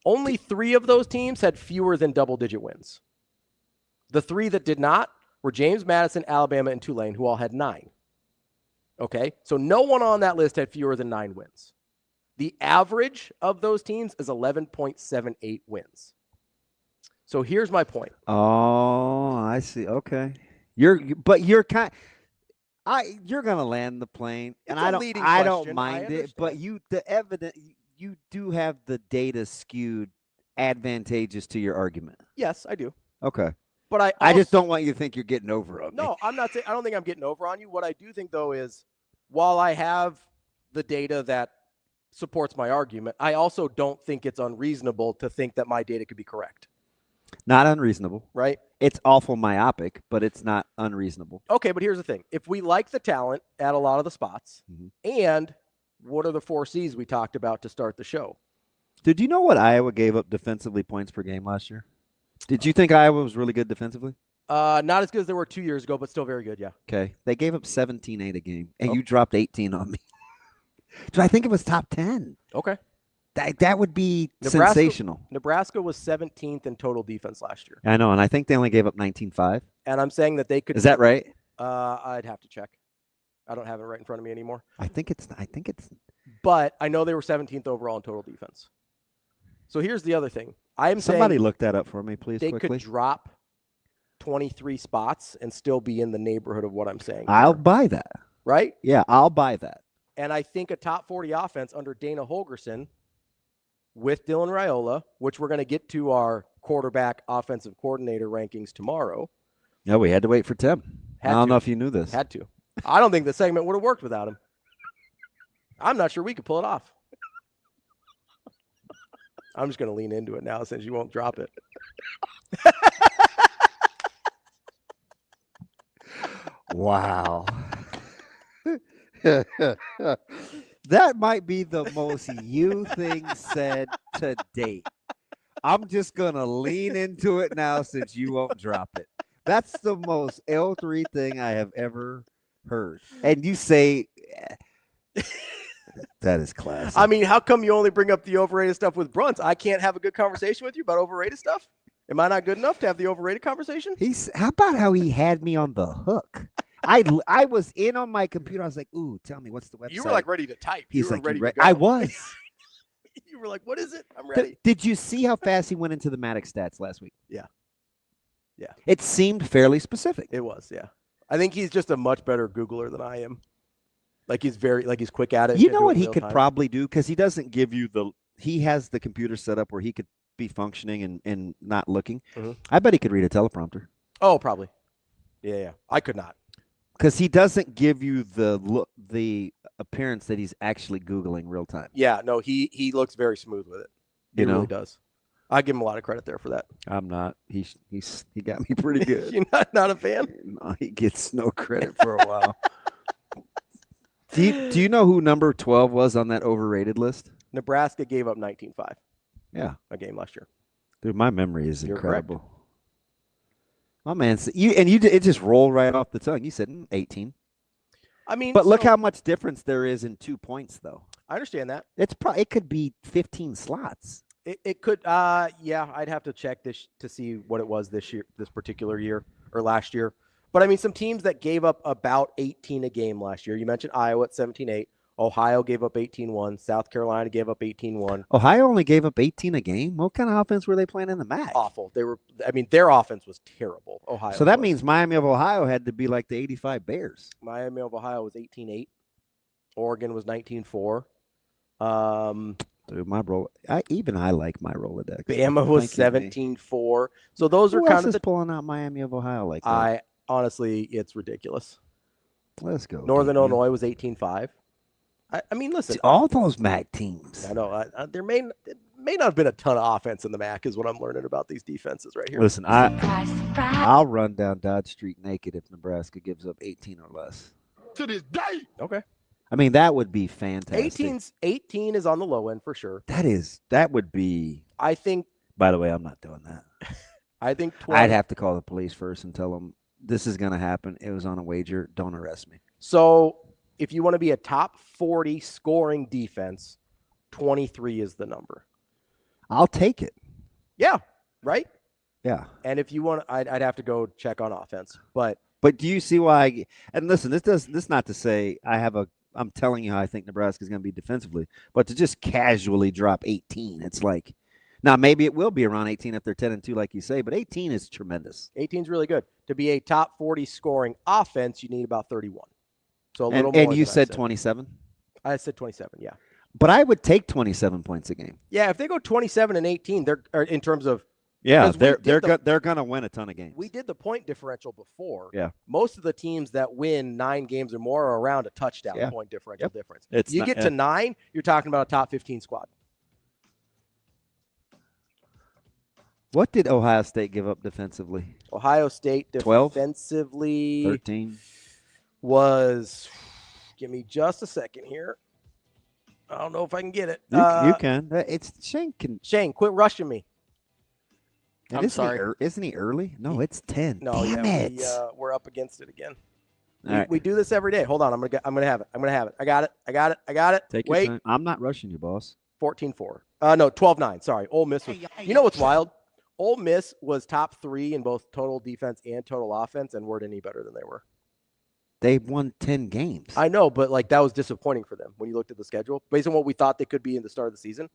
Only 3 of those teams had fewer than double-digit wins. The 3 that did not were James Madison, Alabama, and Tulane, who all had 9. Okay? So no one on that list had fewer than 9 wins. The average of those teams is 11.78 wins. So here's my point. Oh, I see. Okay. You're gonna land the plane, and I don't mind it. But you do have the data skewed advantageous to your argument. Yes, I do. Okay. But I just don't want you to think you're getting over on me. No, I'm not saying. I don't think I'm getting over on you. What I do think, though, is while I have the data that supports my argument, I also don't think it's unreasonable to think that my data could be correct. Not unreasonable. Right? It's awful myopic, but it's not unreasonable. Okay, but here's the thing. If we like the talent at a lot of the spots, and what are the 4 C's we talked about to start the show? Did you know what Iowa gave up defensively points per game last year? Did you think Iowa was really good defensively? Not as good as they were 2 years ago, but still very good, yeah. Okay. They gave up 17-8 a game, and you dropped 18 on me. So I think it was top 10. Okay. That would be sensational. Nebraska was 17th in total defense last year. I know, and I think they only gave up 19-5. And I'm saying that they could. Is that right? I'd have to check. I don't have it right in front of me anymore. I think it's. But I know they were 17th overall in total defense. So here's the other thing. Somebody look that up for me, please. They quickly. could drop 23 spots and still be in the neighborhood of what I'm saying. I'll buy that. Right? Yeah, I'll buy that. And I think a top 40 offense under Dana Holgorsen with Dylan Raiola, which we're going to get to our quarterback offensive coordinator rankings tomorrow. No, we had to wait for Tim. I don't know if you knew this. Had to. I don't think the segment would have worked without him. I'm not sure we could pull it off. I'm just going to lean into it now since you won't drop it. Wow. That might be the most you thing said to date. I'm just going to lean into it now since you won't drop it. That's the most L3 thing I have ever heard. And you say, that is classic. I mean, how come you only bring up the overrated stuff with Bruntz? I can't have a good conversation with you about overrated stuff? Am I not good enough to have the overrated conversation? How about how he had me on the hook? I was in on my computer. I was like, ooh, tell me, what's the website? You were like ready to type. He's you were like, ready to go. I was. You were like, what is it? I'm ready. Did you see how fast he went into the Maddox stats last week? Yeah. Yeah. It seemed fairly specific. It was, yeah. I think he's just a much better Googler than I am. Like he's quick at it. You know what he could probably do? Because he doesn't give you he has the computer set up where he could be functioning and not looking. Mm-hmm. I bet he could read a teleprompter. Oh, probably. Yeah. I could not. Because he doesn't give you the appearance that he's actually Googling real time. Yeah, no, he looks very smooth with it. He really does. I give him a lot of credit there for that. I'm not. He got me pretty good. You're not a fan? No, he gets no credit for a while. Do you know who number 12 was on that overrated list? Nebraska gave up 19-5. Yeah. A game last year. Dude, my memory is incredible. Correct. My man, it just rolled right off the tongue. You said 18. I mean, but look how much difference there is in 2 points, though. I understand that. It could be 15 slots. It could. Yeah, I'd have to check this to see what it was this particular year or last year. But I mean, some teams that gave up about 18 a game last year. You mentioned Iowa at 17-8. Ohio gave up 18-1. South Carolina gave up 18-1. Ohio only gave up 18 a game. What kind of offense were they playing in the MAC? Awful. Their offense was terrible. Ohio. So that means Miami of Ohio had to be like the 85 Bears. Miami of Ohio was 18-8. Oregon was 19-4. Dude, I like my Rolodex. Bama was 17-4. So those are kind of pulling out Miami of Ohio like that. Honestly, it's ridiculous. Let's go. Northern Illinois was 18-5. I mean, listen. All those MAC teams. I know. There may not have been a ton of offense in the MAC is what I'm learning about these defenses right here. Listen, I'll run down Dodge Street naked if Nebraska gives up 18 or less. To this day. Okay. I mean, that would be fantastic. 18 is on the low end for sure. That would be. I think. By the way, I'm not doing that. I think 20. I'd have to call the police first and tell them this is going to happen. It was on a wager. Don't arrest me. So if you want to be a top 40 scoring defense, 23 is the number. I'll take it. Yeah. Right? Yeah. And if you want, I'd have to go check on offense. But do you see why? And listen, this not to say I'm telling you how I think Nebraska is going to be defensively, but to just casually drop 18, it's like, now maybe it will be around 18 if they're 10-2, like you say, but 18 is tremendous. 18 is really good. To be a top 40 scoring offense, you need about 31. So a little more. And you said 27? I said 27, yeah. But I would take 27 points a game. Yeah, if they go 27 and 18, they're in terms of. Yeah, they're gonna win a ton of games. We did the point differential before. Yeah. Most of the teams that win 9 games or more are around a touchdown point differential difference. Get to 9, you're talking about a top 15 squad. What did Ohio State give up defensively? Ohio State 12? defensively 13 was. Give me just a second here. I don't know if I can get it. You can. It's Shane. Shane, quit rushing me. I'm sorry. Isn't he early? No, it's 10. No, Damn it. We're up against it again. Right. We do this every day. Hold on. I'm gonna have it. I got it. Take Wait. your time. I'm not rushing you, boss. 14-4. No, 12-9. Sorry. Ole Miss was. You know what's wild? Ole Miss was top 3 in both total defense and total offense, and weren't any better than they were. They won 10 games. I know, but that was disappointing for them when you looked at the schedule. Based on what we thought they could be in the start of the season,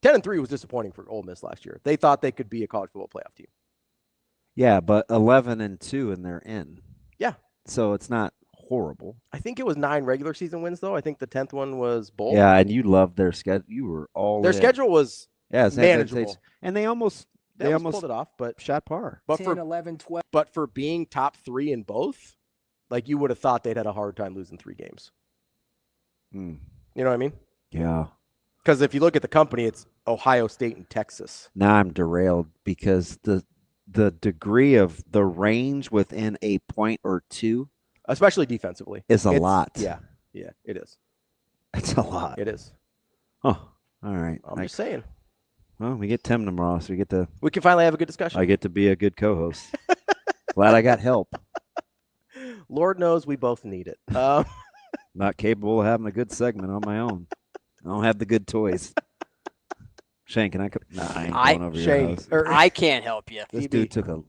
10-3 was disappointing for Ole Miss last year. They thought they could be a college football playoff team. Yeah, but 11-2 and they're in. Yeah. So it's not horrible. I think it was 9 regular season wins, though. I think the 10th one was bowl. Yeah, and you loved their schedule. You were all Their schedule was manageable. And they almost pulled it off, but shot par. But 10, 11, 12. But for being top 3 in both, you would have thought they'd had a hard time losing 3 games. You know what I mean? Yeah. Because if you look at the company, it's Ohio State and Texas. Now I'm derailed because the degree of the range within a point or 2, especially defensively, is a lot. Yeah, it is. It's a lot. It is. Oh, all right. I'm just saying. Well, we get Tim tomorrow, so we can finally have a good discussion. I get to be a good co-host. Glad I got help. Lord knows we both need it. Not capable of having a good segment on my own. I don't have the good toys. Shane, can I come? Nah, I ain't going over your house. I can't help you. This dude took a.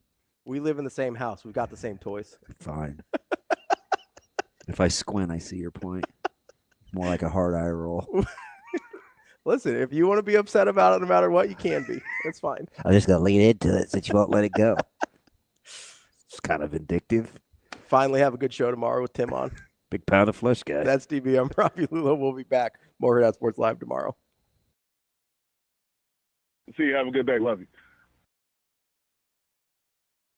We live in the same house. We've got the same toys. Fine. If I squint, I see your point. More like a hard eye roll. Listen, if you want to be upset about it no matter what, you can be. It's fine. I'm just going to lean into it since you won't let it go. It's kind of vindictive. Finally have a good show tomorrow with Tim on. Big pound of flesh, guys. That's DB. I'm Ravi. Lulla. We'll be back. More Hurrdat Sports Live tomorrow. See you. Have a good day. Love you.